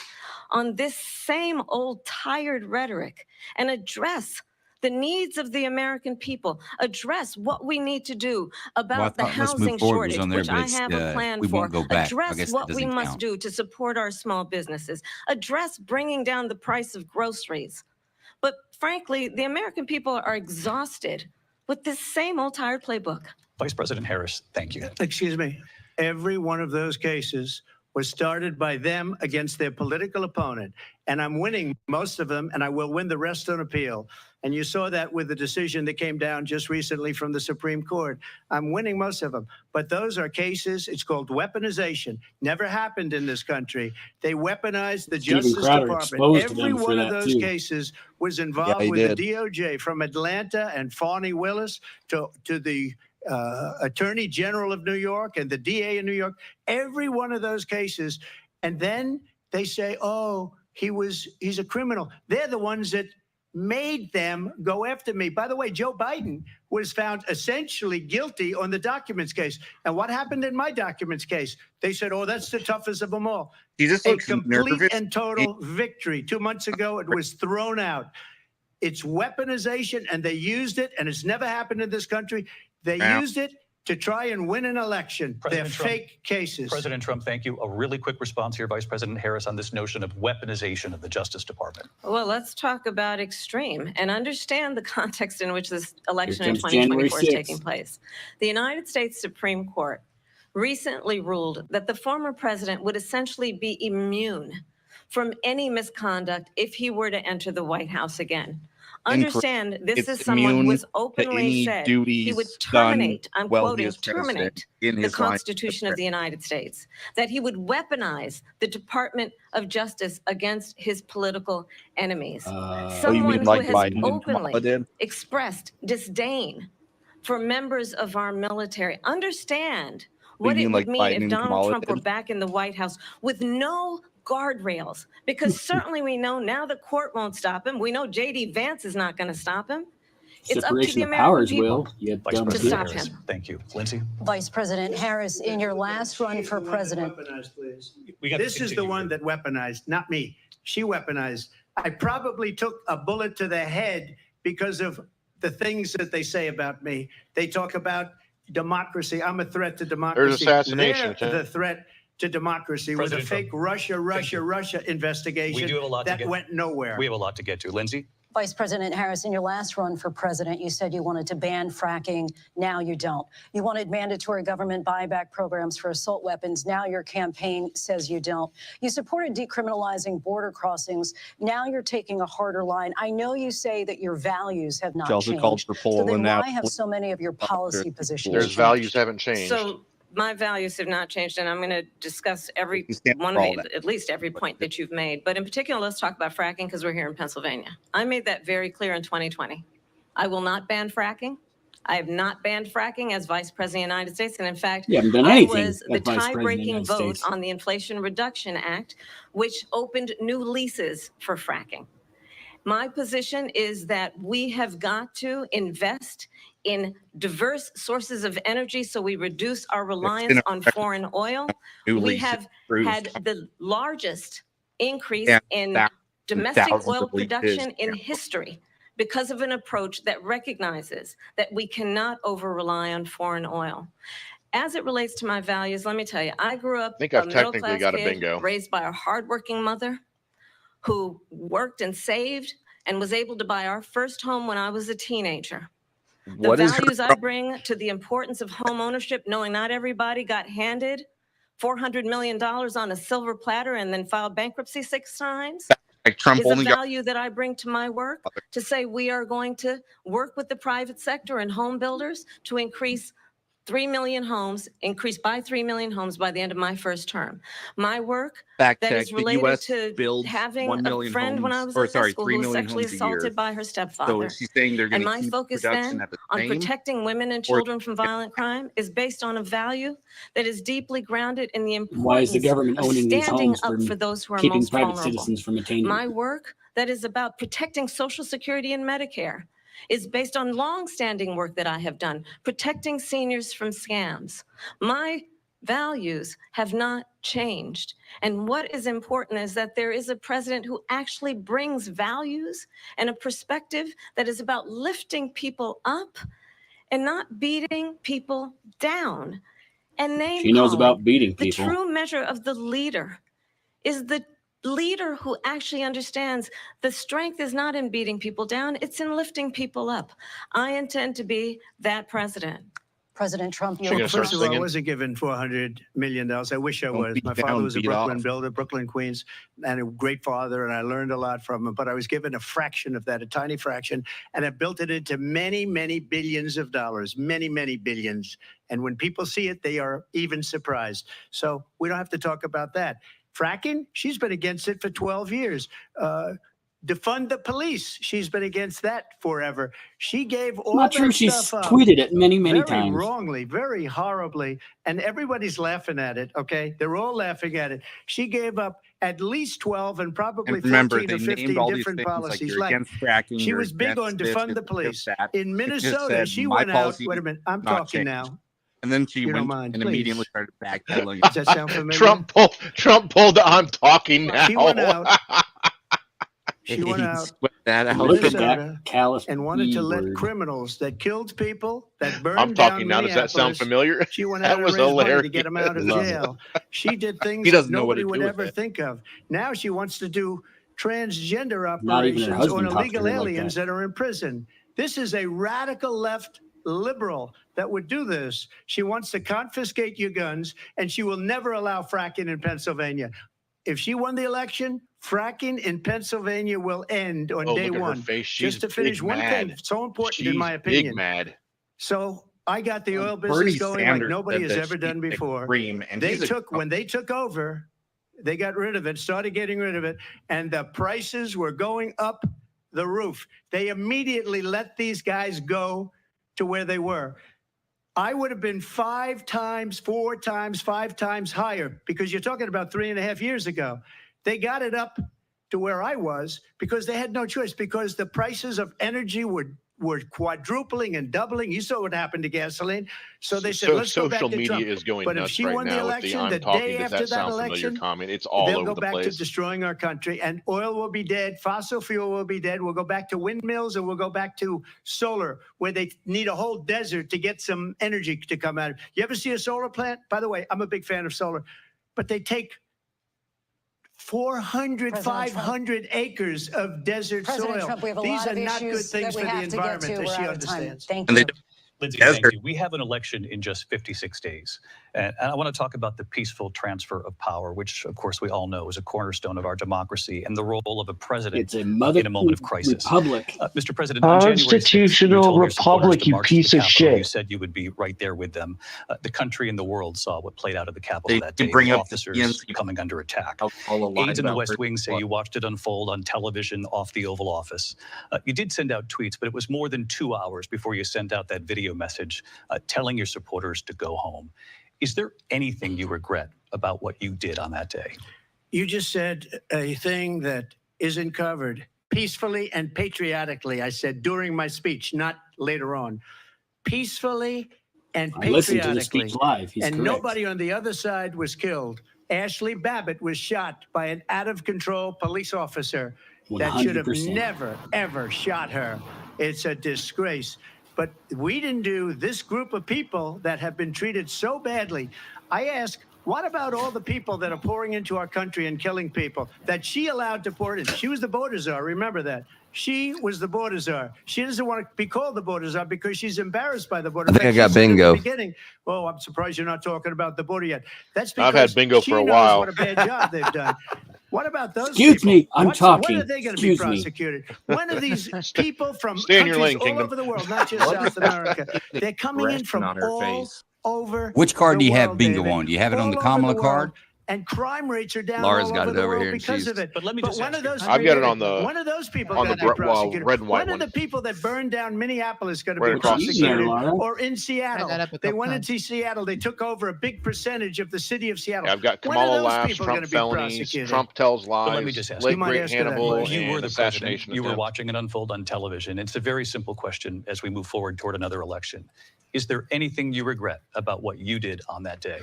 on this same old tired rhetoric and address the needs of the American people, address what we need to do about the thought let's move housing forward was shortage, on there, which but I it's, have a plan we for, won't go back. I address guess that what we doesn't must count. do to support our small businesses, address bringing down the price of groceries. But frankly, the American people are exhausted with this same old tired playbook. Vice President Harris, thank you. Excuse me. Every one of those cases was started by them against their political opponent. And I'm winning most of them, and I will win the rest on appeal. And you saw that with the decision that came down just recently from the Supreme Court. I'm winning most of them. But those are cases, it's called weaponization. Never happened in this country. They weaponized the Steven Justice Crowder Department. exposed Every them for one of that, those too. cases was involved he with did. the DOJ, from Atlanta and Fani Willis to the Attorney General of New York and the DA in New York, every one of those cases. And then they say, oh, he's a criminal. They're the ones that made them go after me. By the way, Joe Biden was found essentially guilty on the documents case. And what happened in my documents case? They said, oh, that's the toughest of them all. He just A looks complete nervous. and total victory. 2 months ago, it was thrown out. It's weaponization, and they used it, and it's never happened in this country. They Wow. used it to try and win an election. President They're Trump. fake cases. President Trump, thank you. A really quick response here, Vice President Harris, on this notion of weaponization of the Justice Department. Well, let's talk about extreme and understand the context in which this election in comes January 2024 is 6th. taking place. The United States Supreme Court recently ruled that the former president would essentially be immune from any misconduct if he were to enter the White House again. Understand, this It's is someone who immune has to openly any said he would duties terminate, done I'm while he quoting, is president terminate in the his line of Constitution of the United States, that he would weaponize the Department of Justice against his political enemies. Oh, you Someone mean like who has Biden and Kamala openly did? expressed disdain for members of our military. Understand You what it mean would like mean Biden if and Donald Kamala Trump were did? back in the White House with no guardrails, because certainly we know now the court won't stop him. We know J.D. Vance is not going to stop him. It's up to Separation the of American powers, people. Will. You Vice dumb President stop bitch. Harris, him. thank you. Lindsay? Vice President Harris, in your last run for president, Weaponized, please. We got to This is the continue one here. that weaponized, not me. She weaponized. I probably took a bullet to the head because of the things that they say about me. They talk about democracy. I'm a threat to democracy. assassination, They're too. the threat to democracy with a President fake Russia We investigation do have a lot to that get. went nowhere. We have a lot to get to. Lindsay? Vice President Harris, in your last run for president, you said you wanted to ban fracking. Now you don't. You wanted mandatory government buyback programs for assault weapons. Now your campaign says you don't. You supported decriminalizing border crossings. Now you're taking a harder line. I know you say that your values have not She also changed. called for So Poland then now. why have so many of your policy positions There's changed? values haven't changed. So my values have not changed, and I'm going to discuss every You stand one for of all the, that. at least every point that you've made. But in particular, let's talk about fracking because we're here in Pennsylvania. I made that very clear in 2020. I will not ban fracking. I have not banned fracking as Vice President of the United States. And in fact, You haven't done I anything was as the Vice President of the tie-breaking United vote States. on the Inflation Reduction Act, which opened new leases for fracking. My position is that we have got to invest in diverse sources of energy so we reduce our reliance on foreign oil. New We leases have approved. had the largest increase Yeah, in thousands domestic of oil leases. production in Yeah. history because of an approach that recognizes that we cannot over-rely on foreign oil. As it relates to my values, let me tell you, I grew up I think a I've technically middle-class got a kid bingo. raised by a hardworking mother who worked and saved and was able to buy our first home when I was a teenager. The What is her values I bring to the importance of home ownership, knowing not everybody got handed $400 million on a silver platter and then filed bankruptcy 6 times, like Trump is a only got value that I bring to my work, to say we are going to work with the private sector and home builders to increase 3 million homes, increase by 3 million homes by the end of my first term. My work fact that check. is The related U.S. to builds having 1 a million friend when I homes, was or in high sorry, school 3 who was million sexually homes a year. assaulted by her So stepfather. is she saying they're going And to my keep focus production then at the on same? protecting women and children from violent crime is based on a value that is deeply grounded in the Why is the importance government of owning these standing homes up from for those who are keeping most private vulnerable. citizens from attaining? My work that is about protecting Social Security and Medicare is based on longstanding work that I have done, protecting seniors from scams. My values have not changed. And what is important is that there is a president who actually brings values and a perspective that is about lifting people up and not beating people down. And name She knows calling. about beating The people. true measure of the leader is the leader who actually understands the strength is not in beating people down, it's in lifting people up. I intend to be that president. President Trump, She gonna start First of all, I singing? wasn't given $400 million. I wish I Don't was. beat My down, father was a beat Brooklyn off. builder, Brooklyn, Queens, and a great father, and I learned a lot from him. But I was given a fraction of that, a tiny fraction, and I built it into many, many billions of dollars, many, many billions. And when people see it, they are even surprised. So we don't have to talk about that. Fracking, she's been against it for 12 years. defund the police. She's been against that forever. She gave all Not that true. She's stuff up. tweeted it many Very times. wrongly, very horribly, and everybody's laughing at it. Okay, they're all laughing at it. She gave up at least 12 and probably And remember, 14 or they 15 named all these different things like policies. you're against fracking. she you're was big on against this, defund you're the against police. that. In It just Minnesota, said, she "My went out. policy Wait a minute, I'm not talking change." now. And then she You don't went mind, and please. immediately started backpedaling. Does that sound familiar? Trump pulled the I'm talking now. She went out. She went He out split that out. Look at Minnesota that callous and wanted to let B-word. criminals that killed people, that burned I'm talking down now. Does that sound Minneapolis, familiar? she went That out and was raised money to get hilarious. him out of Love it. jail. She did things He that doesn't know what nobody to would do with ever it. think of. Now she wants to do transgender Not even her operations husband on talks to illegal her like aliens that are in prison. This is a radical left liberal that would do this. She wants to confiscate your guns, and she will never allow fracking in Pennsylvania. If she won the election, fracking in Pennsylvania will end on Oh, day look at her one. face. She's Just to finish big one mad. thing, so important She's in my big opinion. mad. So I got the oil Bernie business going like Sanders nobody said has that ever she's done before. extreme, and They he's a- took when they took over, they got rid of it, started getting rid of it, and the prices were going up the roof. They immediately let these guys go to where they were. I would have been 5 times, 4 times, 5 times higher because you're talking about 3.5 years ago. They got it up to where I was because they had no choice because the prices of energy were quadrupling and doubling. You saw what happened to gasoline. So they said, let's go back social to media Trump. is going But if nuts she right won the now with election, the I'm the talking. day Does after that that sound familiar election, comment? It's all they'll over go the back to place. destroying our country, and oil will be dead. Fossil fuel will be dead. We'll go back to windmills, and we'll go back to solar, where they need a whole desert to get some energy to come out of. You ever see a solar plant? By the way, I'm a big fan of solar, but they take 400, President Trump. 500 acres of desert President soil. Trump, we have a These lot are of not good issues things that for we the have to get environment, to. as We're she out of time. understands. Thank And you. they Lindsay, Desert. thank you. We have an election in just 56 days. And I want to talk about the peaceful transfer of power, which, of course, we all know is a cornerstone of our democracy and the role of a president It's a mother in a moment of crisis. republic. Mr. President, on January 6th, you Constitutional told your supporters republic, to you march to the piece of Capitol. You shit. said you would be right there with them. The country and the world saw what played out at the Capitol They that did day, bring with up the officers DNC coming under attack. all the lies Aides in the about West her- Wing say you watched it unfold on television off the Oval Office. You did send out tweets, but it was more than 2 hours before you sent out that video message telling your supporters to go home. Is there anything you regret about what you did on that day? You just said a thing that isn't covered peacefully and patriotically. I said during my speech, not later on. Peacefully and I listened to the patriotically. speech live. He's And correct. nobody on the other side was killed. Ashley Babbitt was shot by an out of control police officer that should have 100%. never, ever shot her. It's a disgrace. But we didn't do this group of people that have been treated so badly. I ask, what about all the people that are pouring into our country and killing people that she allowed to pour in? She was the border czar. Remember that. She was the border czar. She doesn't want to be called the border czar because she's embarrassed by the border. I think In I fact, got she said at the bingo. beginning, oh, I'm surprised you're not talking about the border yet. That's because I've had bingo she for a knows while. what a bad job they've done. What about those Excuse people? me, I'm When talking. are they going to be Excuse me. prosecuted? When are these people from Stay in your countries lane, all Kingdom. over the world, not just South America, they're coming in Expression from on her all face. over Which card the do you have world, bingo David, on? Do you have it on all the over Kamala world, card? And crime rates are down Laura's all got over it the over world here, and because she's- of it. But let me just one ask of you- those I've got it on the- one of those people on got the to be prosecuted. red and white One of one. the people that burned down Minneapolis got to Right be across the prosecuted. center. Laura. Or in Seattle, that up a they couple went times. into Seattle. They took over a big percentage of the city of Seattle. Yeah, I've got When are Kamala those laughs, people Trump gonna be felonies, prosecuted? Trump tells But let me lies, just ask late you. You might great ask her that Hannibal, question. You were and the assassination president. You were attempt. watching it unfold on television. It's a very simple question as we move forward toward another election. Is there anything you regret about what you did on that day?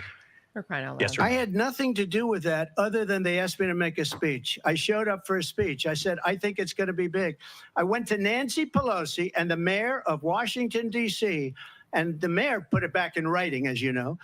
For crying out loud. Yes, sir. I had nothing to do with that other than they asked me to make a speech. I showed up for a speech. I said, I think it's going to be big. I went to Nancy Pelosi and the mayor of Washington, D.C., and the mayor put it back in writing, as you know.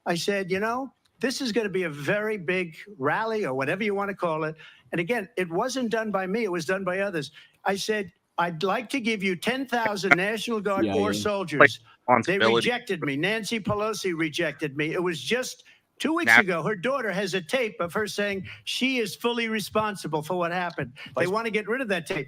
I said, you know, this is going to be a very big rally or whatever you want to call it. And again, it wasn't done by me. It was done by others. I said, I'd like to give you 10,000 National Guard Yeah, or yeah. soldiers. They Responsibility. rejected me. Nancy Pelosi rejected me. It was just 2 weeks Now- ago. Her daughter has a tape of her saying she is fully responsible for what happened. They Vice- want to get rid of that tape.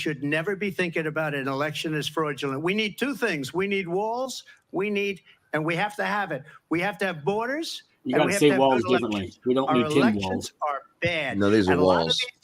should never be thinking about an election as fraudulent. We need two things. We need walls. And we have to have it. We have to have borders. You and got we to have say have walls good differently. elections. We don't Our need tin elections walls. are bad. No, these are And a lot of walls. these-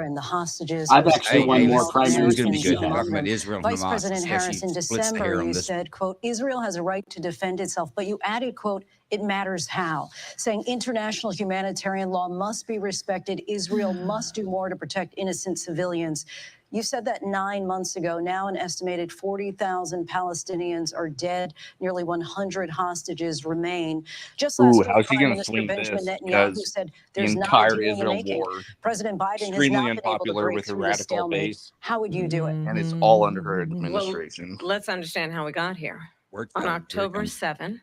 war and the hostages. I've actually won more Hey, primaries It's going than to be she good. Talking has. about Israel and Vice Hamas. President Instead, Harris, she in splits the hair December, on you this. said, quote, Israel has a right to defend itself, but you added, quote, it matters how, saying international humanitarian law must be respected. Israel must do more to protect innocent civilians. You said that 9 months ago. Now an estimated 40,000 Palestinians are dead. Nearly 100 hostages remain. Just last Ooh, week, how's he Prime going to Minister swing Benjamin this? Netanyahu Because said the there's not a entire deal in the Israel making. war, President Biden has extremely not been able to unpopular break with a through the radical stalemate. base, How would you do it? and it's all under her Mhm. administration. Let's understand how we got here. On October 7,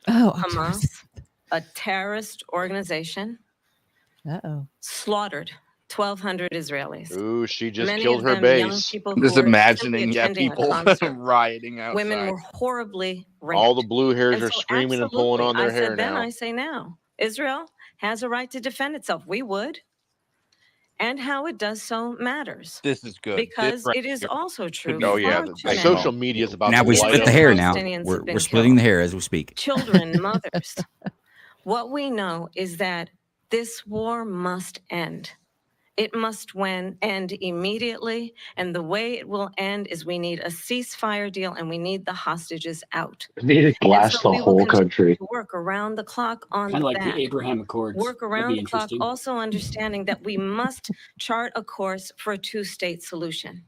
Oh, Hamas, a terrorist organization, uh-oh. slaughtered 1,200 Israelis. Ooh, she just Many killed of her them young base. people I'm who just were simply imagining, attending a people concert. rioting outside. Women were horribly raped. All the blue hairs And are so screaming and pulling absolutely, on their I hair said then, now. I say now, Israel has a right to defend itself. We would. And how it does so matters. This is good. Because right it is here also true. be Oh yeah, far the too many social media is about Now to we light split the up. hair now. Palestinians have been We're splitting killed. the hair as we speak. Children, mothers. What we know is that this war must end. It must end immediately. And the way it will end is we need a ceasefire deal and we need the hostages out. We need to And blast so the we will whole continue country. to work around the clock on Kind of like that. the Abraham Accords. Work That'd around be the clock, interesting. also understanding that we must chart a course for a two-state solution.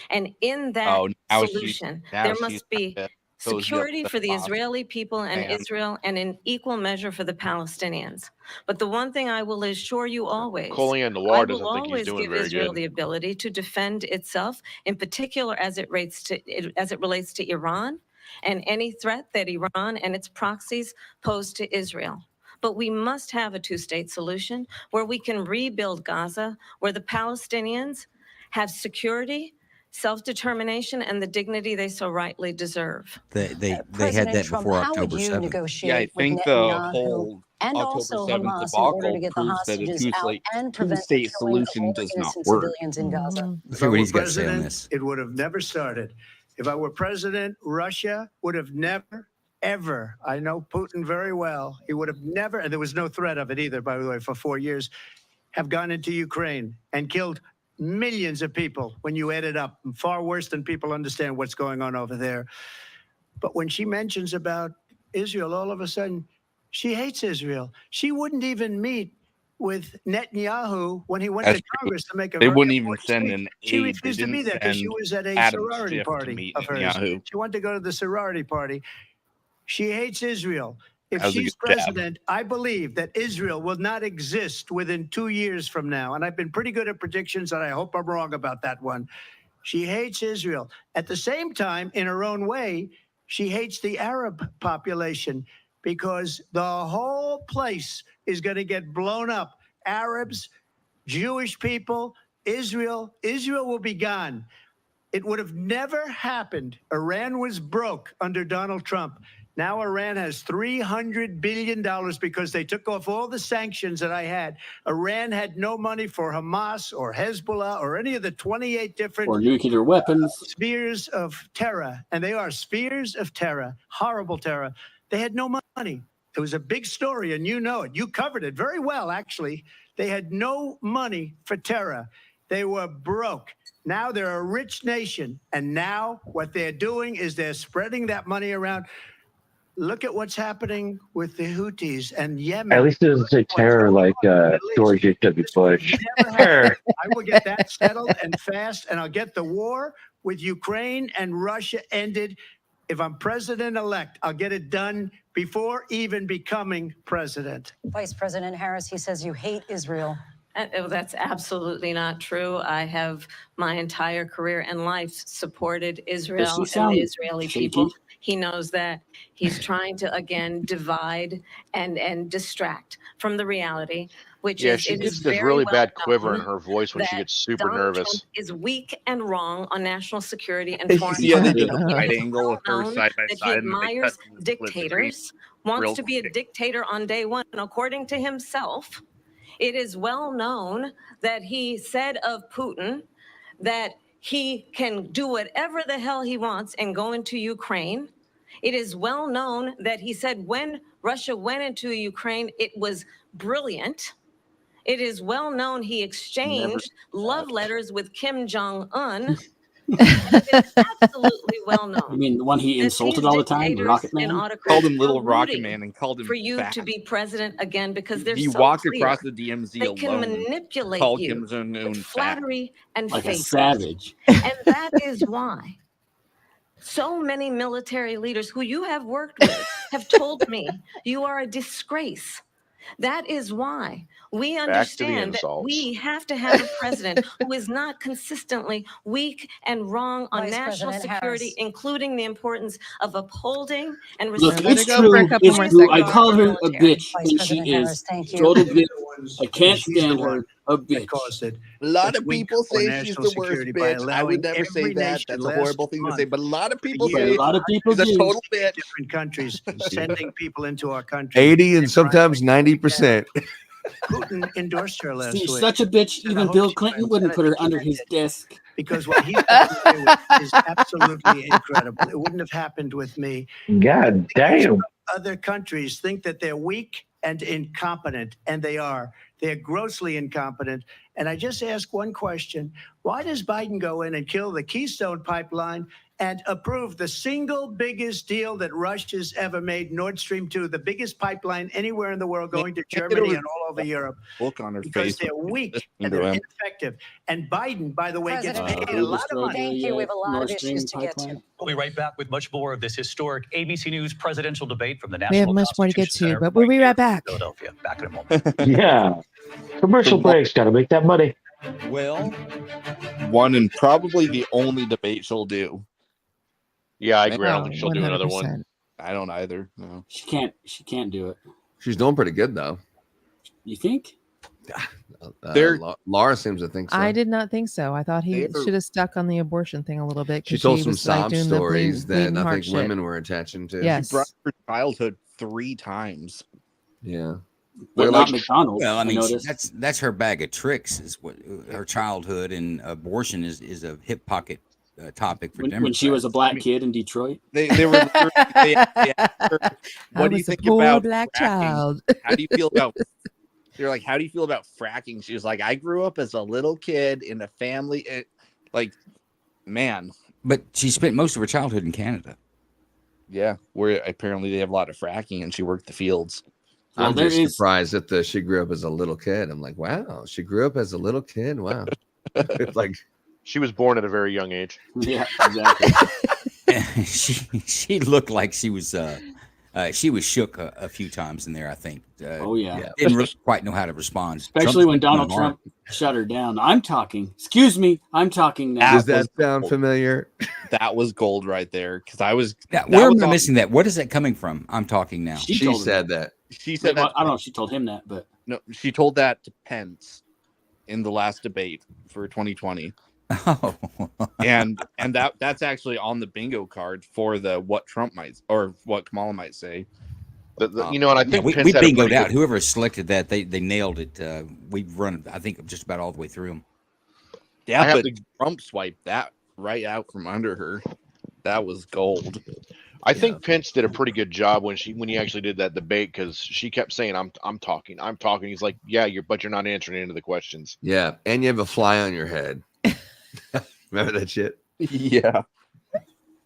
And in that Oh, now solution, now there she's must be got to cozy up security the for the boss. Israeli people and Man. Israel, and in equal measure for the Palestinians. But the one thing I will assure you always, Colleen I Noir will doesn't think he's always doing give very Israel good. the ability to defend itself, in particular as it relates to Iran and any threat that Iran and its proxies pose to Israel. But we must have a two-state solution where we can rebuild Gaza, where the Palestinians have security, self-determination, and the dignity they so rightly deserve. They had President that Trump, before how would October you 7th. negotiate Yeah, I with think the Netanyahu whole and October also 7th Hamas in order to debacle get the proves that a hostages out and prevent the two-state killing of solution all does not innocent work. civilians in Gaza? Mhm. Let's If hear I what were he's got to say on president, this. it would have never started. If I were president, Russia would have never, ever, I know Putin very well, he would have never, and there was no threat of it either, by the way, for 4 years, have gone into Ukraine and killed millions of people when you add it up, far worse than people understand what's going on over there. But when she mentions about Israel, all of a sudden, she hates Israel. She wouldn't even meet with Netanyahu when he went That's to Congress to make a They very wouldn't even important send speech. an She aide. They refused to be didn't there because she send was at a Adam sorority Schiff to party meet of hers. Netanyahu. She wanted to go to the sorority party. She hates Israel. If That was a she's good jab. president, I believe that Israel will not exist within 2 years from now. And I've been pretty good at predictions, and I hope I'm wrong about that one. She hates Israel. At the same time, in her own way, she hates the Arab population because the whole place is going to get blown up. Arabs, Jewish people, Israel will be gone. It would have never happened. Iran was broke under Donald Trump. Now Iran has $300 billion because they took off all the sanctions that I had. Iran had no money for Hamas or Hezbollah or any of the 28 different Or nuclear weapons. spheres of terror. And they are spheres of terror, horrible terror. They had no money. It was a big story, and you know it. You covered it very well, actually. They had no money for terror. They were broke. Now they're a rich nation. And now what they're doing is they're spreading that money around. Look at what's happening with the Houthis and Yemen. At least it doesn't say terror like George H.W. Bush. I will get that settled and fast, and I'll get the war with Ukraine and Russia ended. If I'm president-elect, I'll get it done before even becoming president. Vice President Harris, he says you hate Israel. That's absolutely not true. I have my entire career and life supported Israel Does he and sound the Israeli shaky? people. He knows that. He's trying to, again, divide and distract from the reality, which Yeah, is she it gets is this very really well bad quiver in known her voice when she that gets super Donald nervous. Trump is weak and wrong on national security and Did you foreign see how they policy. did a wide angle of her known side by that he side and they cut admires to the split screen dictators, wants real to be a quick? dictator on day one. And according to himself, it is well known that he said of Putin that he can do whatever the hell he wants and go into Ukraine. It is well known that he said when Russia went into Ukraine, it was brilliant. It is well known he exchanged love letters with Kim Jong-un. It's absolutely well I known. mean, the one he that insulted these all the time, the dictators Rocket and Man. autocrats Called him are Little Rocket rooting Man and called him for you fat. to be president again because they're He so walked clear. across the DMZ They can alone. manipulate Called you Kim Jong Un with fat. flattery and Like a favors. savage. And that is why so many military leaders who you have worked with have told me you are a disgrace. That is why we Back to the understand that insults. we have to have a president who is not consistently weak and wrong on Vice national President security, Harris. including the importance of upholding and Look, I'm gonna it's go true. for a couple It's more true. I seconds. call her a Military. bitch, Vice and she President is Harris, thank you. total bitch. Ones- I can't she's the stand one her. A that bitch. caused it. A lot That's of weak people for say she's national the worst security by bitch. I allowing would never say every that. nation That's a last horrible thing to say. month But a lot of for people But a years, say lot of people she's a do. total bitch. different countries sending people into our country. 80 and sometimes 90%. Putin endorsed her last She's week such a bitch. And I Even hope Bill she Clinton wins. wouldn't And I put her think under he his did. desk. because what he's got to do is absolutely incredible. It wouldn't have happened with me. God damn. Other countries think that they're weak and incompetent, and they are. They're grossly incompetent. And I just ask one question. Why does Biden go in and kill the Keystone Pipeline and approve the single biggest deal that Russia's ever made, Nord Stream 2, the biggest pipeline anywhere in the world going to Germany and all over Europe? Look on her Because face. they're weak and to they're him. ineffective. And Biden, by the way, gets President paid a Who lot of destroyed money. Thank you. We have a lot Nord of Stream issues to get to. pipeline? We'll be right back with much more of this historic ABC News presidential debate from the National We have much more to get Constitution to, Center but we'll be here right in back. Philadelphia. Back in a moment. Yeah. Commercial breaks. Got to make that money. Well, one and probably the only debate she'll do. Yeah, I agree. I Oh, don't think she'll do another one. 100%. I don't either. No. She can't do it. She's doing pretty good though. You think? There- Laura seems to think so. I did not think so. I thought he They're- should have stuck on the abortion thing a little bit. She 'cause told some was, like, sob doing the stories that bleeding I heart think shit. women were attaching to. Yes. She brought her childhood 3 times. Yeah. But They're not like- McDonald's. Well, I mean, noticed. that's her bag of tricks. Is what her childhood and abortion is a hip pocket topic for Democrats. when she was a black kid in Detroit. They were literally, they asked her, I what do you was a think poor about black fracking? child. How do you feel about they're like, how do you feel about fracking? She was like, I grew up as a little kid in a family like, man. But she spent most of her childhood in Canada. Yeah, where apparently they have a lot of fracking and she worked the fields. Well, I'm there just is- surprised that she grew up as a little kid. I'm like, wow, she grew up as a little kid. Wow. It's like She was born at a very young age. Yeah, exactly. she looked like she was shook a few times in there. I think. Oh yeah. Didn't quite know how to respond, Especially when Donald Trump. Trump shut her down. I'm talking. Excuse me. I'm talking now. Does that sound familiar? That was gold right there. Because I was Yeah, that where was am I on- missing that? What is that coming from? I'm talking now. She She told him said that. She said Well, that I don't know if she told him that, but no, she told that to Pence in the last debate for 2020. Oh, and that's actually on the bingo card for the what Trump might or what Kamala might say. You know, and I yeah, think we Pence had a bingoed pretty out. good- Whoever selected that, they nailed it. We've run, I think, just about all the way through them. Yeah, I have but to- Trump swiped that right out from under her. That was gold. I think Pence did a pretty good job when he actually did that debate because she kept saying, I'm talking. He's like, yeah, but you're not answering any of the questions. Yeah. And you have a fly on your head. Remember that shit? Yeah.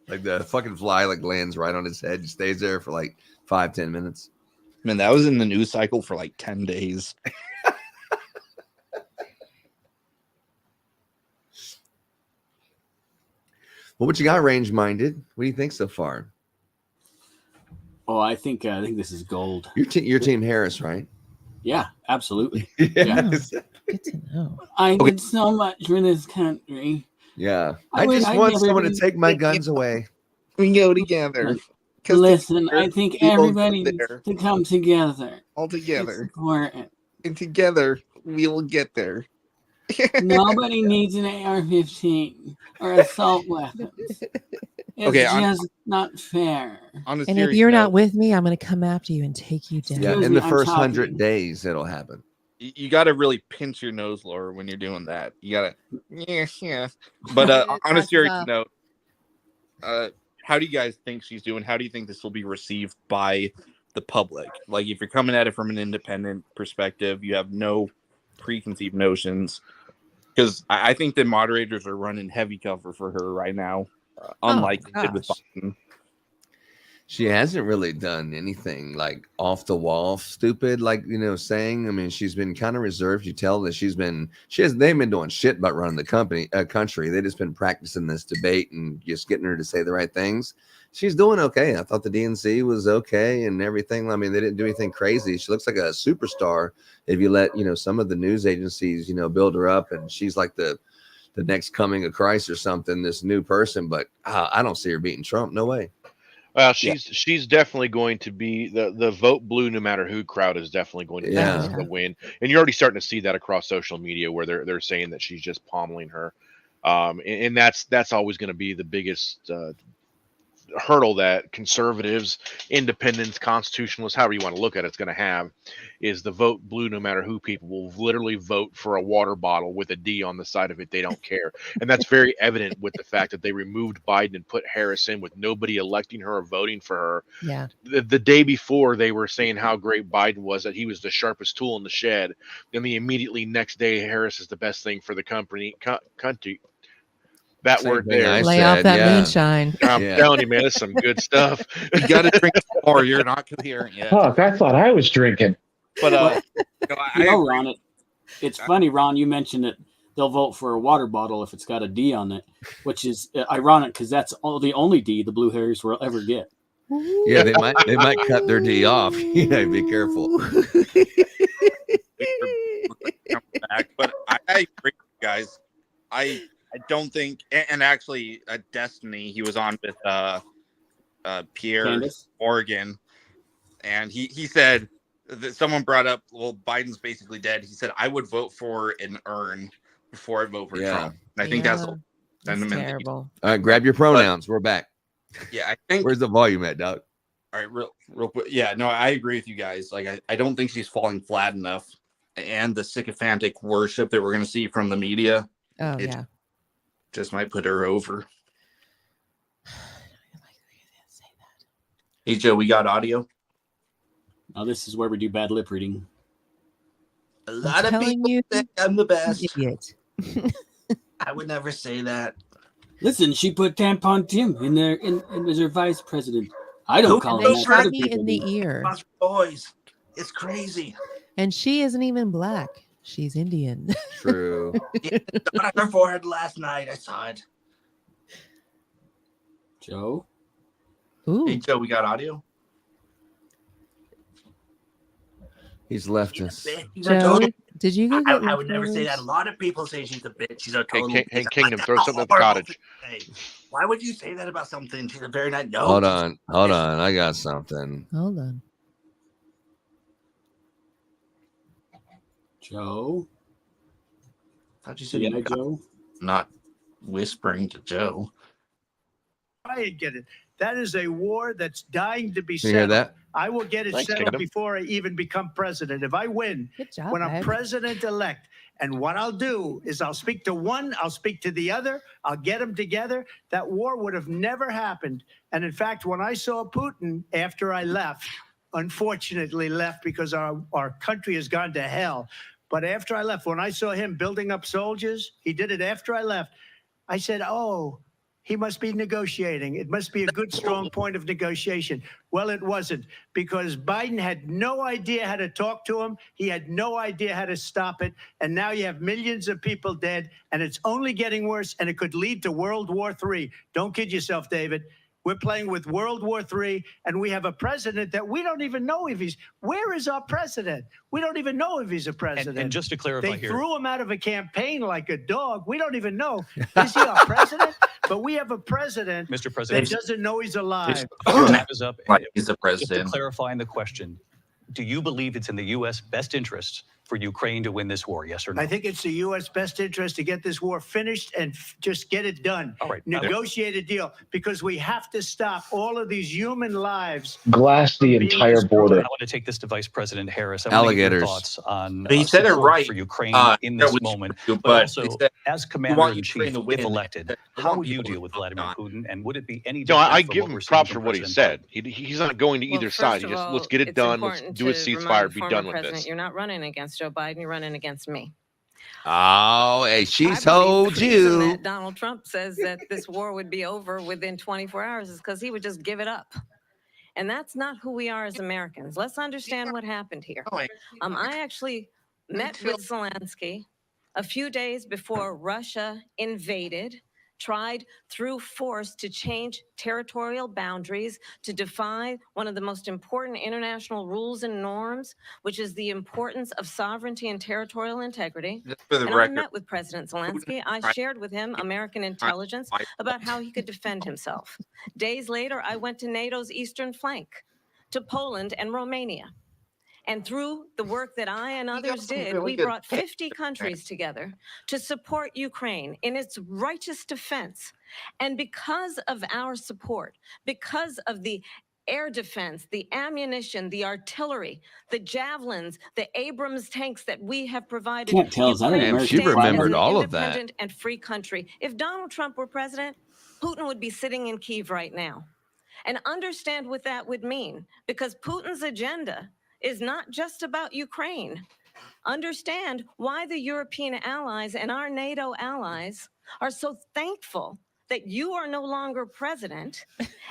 Like the fucking fly like lands right on his head, stays there for like 5-10 minutes. Man, that was in the news cycle for like 10 days. Well, what you got, range minded? What do you think so far? oh, I think this is gold. Your team Harris, right? Yeah, absolutely. Yeah. Good to know. I did so much for this country. Yeah. I I would- just I'd want never someone to been- take my guns away. We go together. Listen, I think people everybody get needs there. to come together. All It's together. important. And together we will get there. Nobody needs an AR-15 or assault weapons. It's Okay, just not fair. On a And if serious you're not note, with me, I'm going to come after you and take you down. Yeah. Excuse In me, the I'm first talking. 100 days, it'll happen. you got to really pinch your nose, Laura, when you're doing that. You got to, yeah. But on a That's serious tough. note, how do you guys think she's doing? How do you think this will be received by the public? Like, if you're coming at it from an independent perspective, you have no preconceived notions. Because I think the moderators are running heavy cover for her right now, unlike they did with gosh. Biden. She hasn't really done anything like off the wall stupid, like, saying. I mean, she's been kind of reserved. You tell that they've been doing shit about running the country. They just been practicing this debate and just getting her to say the right things. She's doing okay. I thought the DNC was okay and everything. I mean, they didn't do anything crazy. She looks like a superstar if you let, some of the news agencies, build her up, and she's like the next coming of Christ or something, this new person. But I don't see her beating Trump. No way. Well, she's definitely going to be the vote blue no matter who crowd is definitely going to be the win, and you're already starting to see that across social media where they're saying that she's just pommeling her, and that's always going to be the biggest hurdle that conservatives, independents, constitutionalists, however you want to look at it's going to have, is the vote blue no matter who. People will literally vote for a water bottle with a D on the side of it. They don't care. And that's very evident with the fact that they removed Biden and put Harris in with nobody electing her or voting for her. Yeah. The day before they were saying how great Biden was, that he was the sharpest tool in the shed. Then the immediately next day, Harris is the best thing for the country. That Same word thing there. I Lay said, off that yeah. moonshine. I'm telling you, man, it's some good stuff. You got to drink more. You're not coherent yet. Fuck, I thought I was drinking. But Ron, it's funny, Ron, you mentioned that they'll vote for a water bottle if it's got a D on it, which is ironic because that's the only D the Blue Hairs will ever get. Yeah, they might cut their D off. Yeah, be careful. But I agree, with you guys. I don't think, and actually, Destiny, he was on with Pierre Candace? Morgan, and he said that someone brought up, well, Biden's basically dead. He said, I would vote for an urn before I vote for Trump. And I think that's the sentiment. Terrible. All right, grab your pronouns. We're back. Yeah, I think. Where's the volume at, Doc? All right, real quick. Yeah, no, I agree with you guys. Like, I don't think she's falling flat enough, and the sycophantic worship that we're going to see from the media. Oh, It- yeah. Just might put her over. Hey, Joe, we got audio. Now, this is where we do bad lip reading. A lot of telling people you, think I'm the best. Idiot. I would never say that. Listen, she put Tampon Tim in there and as her vice president. I don't call And him they that. shot Other me people in the do. ear. Boys, it's crazy. And she isn't even black. She's Indian. True. On her forehead last night. I saw it. Joe? Ooh. Hey, Joe, we got audio. He's left us. Joe, did you go get I would never say that. A leftovers? lot of people say she's a bitch. She's a total. Hey, she's Kingdom, a throw something at the horrible cottage. thing. Why would you say that about something? She's a very nice. No. Hold on. I got something. Hold on. Joe? How'd you say Yeah, you got- Joe? Not whispering to Joe. I get it. That is a war that's dying to be You hear settled. that? I will get it Thanks, settled Kingdom. before I even become president. If I win, Good job, when I'm Ed. president-elect, and what I'll do is I'll speak to one, I'll speak to the other, I'll get them together. That war would have never happened. And in fact, when I saw Putin after I left, unfortunately left because our country has gone to hell. But after I left, when I saw him building up soldiers, he did it after I left. I said, oh, he must be negotiating. It must be a good, strong point of negotiation. Well, it wasn't, because Biden had no idea how to talk to him. He had no idea how to stop it. And now you have millions of people dead, and it's only getting worse, and it could lead to World War III. Don't kid yourself, David. We're playing with World War III, and we have a president that we don't even know if he's. Where is our president? We don't even know if he's a president. And just to clarify They here, threw him out of a campaign like a dog. We don't even know. Is he our president? But we have a president Mr. that President, doesn't know he's alive. your time is up. Like he's the Just to president. clarify the question, do you believe it's in the U.S. best interest for Ukraine to win this war? Yes or no? I think it's the U.S. best interest to get this war finished and just get it done. All right. Negotiate a deal, because we have to stop all of these human lives. Glass the being entire destroyed. border. I want to take this to Vice President Harris. I want to get your Alligators. thoughts on He said it support right. for Ukraine in that this was moment. true, But also, he said, as want Commander-in-Chief, Ukraine to win. if elected, I how want would you people deal with to Vladimir not. Putin? And would it be any No, different I from give what him we're seeing props from for what he President said. He's not going to either side. He first of just let's all, get it it's done. Let's important do a to ceasefire. remind Be former done with president, this. You're not running against Joe Biden. You're running against me. Oh, hey, she I believe told the reason you. that Donald Trump says that this war would be over within 24 hours is because he would just give it up. And that's not who we are as Americans. Let's understand what happened here. I actually met with Zelensky a few days before Russia invaded, tried through force to change territorial boundaries, to defy one of the most important international rules and norms, which is the importance of sovereignty and territorial integrity. Just for the And record, I met with President Zelensky. I shared with him American intelligence about how he could defend himself. Days later, I went to NATO's eastern flank, to Poland and Romania. And through the work that I and others did, we brought 50 countries together to support Ukraine in its righteous defense. And because of our support, because of the air defense, the ammunition, the artillery, the javelins, the Abrams tanks that we have provided, Can't tell us. I think Ukraine Damn, she stands as remembered an all of that. independent and free country. If Donald Trump were president, Putin would be sitting in Kyiv right now. And understand what that would mean, because Putin's agenda is not just about Ukraine. Understand why the European allies and our NATO allies are so thankful that you are no longer president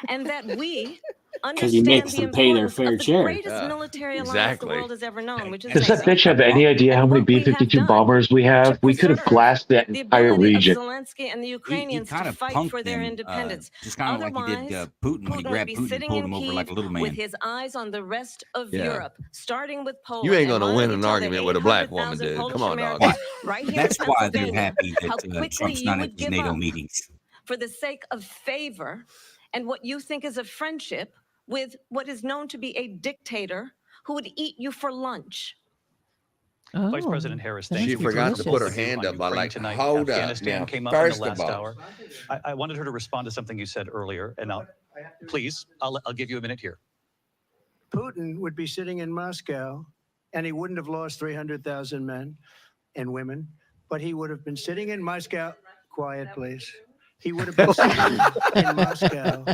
and that we Because he understand makes the them pay their importance fair of the share. greatest military alliance the exactly. world has ever known, which is Does that NATO. bitch have any idea how many B-52 bombers we have? We could have blasted that The entire ability region. of Zelensky and the He Ukrainians kind to of fight punked for their them, independence. just kind of like he did Otherwise, Putin when he Putin would grabbed be Putin and sitting pulled in him over like a little Kyiv man. with his eyes on the rest of Yeah. Europe, starting with Poland. You ain't and gonna wanting win an to tell the argument with a black woman, 800,000 dude. Polish Come on, dog. Americans right here That's in why they're Pennsylvania, happy how that quickly Trump's you not at would these give NATO up meetings. for the sake of favor and what you think is a friendship with what is known to be a dictator who would eat you for lunch. Vice Oh, President Harris, that thank She you must be for forgot to put her delicious. hand up. I Ukraine like, tonight. hold up. Afghanistan Now, came up in the first last of all, hour. I wanted her to respond to something you said earlier, and please, I'll give you a minute here. Putin would be sitting in Moscow, and he wouldn't have lost 300,000 men and women, but he would have been sitting in Moscow. Quiet, please. He would have been sitting in Moscow.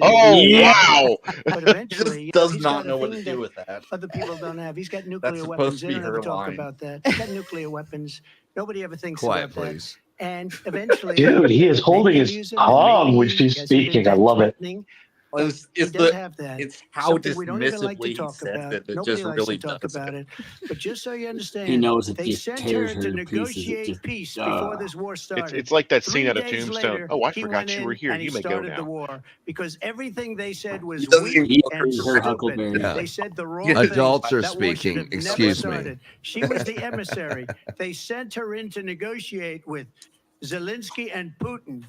Oh, wow. But eventually, Does he's not got a know what thing to do that with that. other people don't have. He's got nuclear supposed weapons. to They be don't ever her talk line. about that. He's got nuclear weapons. Nobody ever thinks quiet, about that. please. And eventually, Dude, he is holding they his use him, tongue and when maybe she's he hasn't been speaking. I that love it. threatening. Well, He does have that. it's how Something we don't even like dismissively to he talk says about. it that Nobody just likes really to talk does about it. it. But just so you understand, He knows it they just sent tears her to her to pieces. It negotiate just, peace before this war started. It's like that scene 3 out of days Tombstone. later, Oh, I he forgot went you were in here. and You he may go started the now. war because everything they said was doesn't weak he and heard her stupid. Huckleberry. Yeah. They said the wrong Yeah. thing. Adults are That war should speaking. have never Excuse me. started. She was the emissary. They sent her in to negotiate with Zelensky and Putin,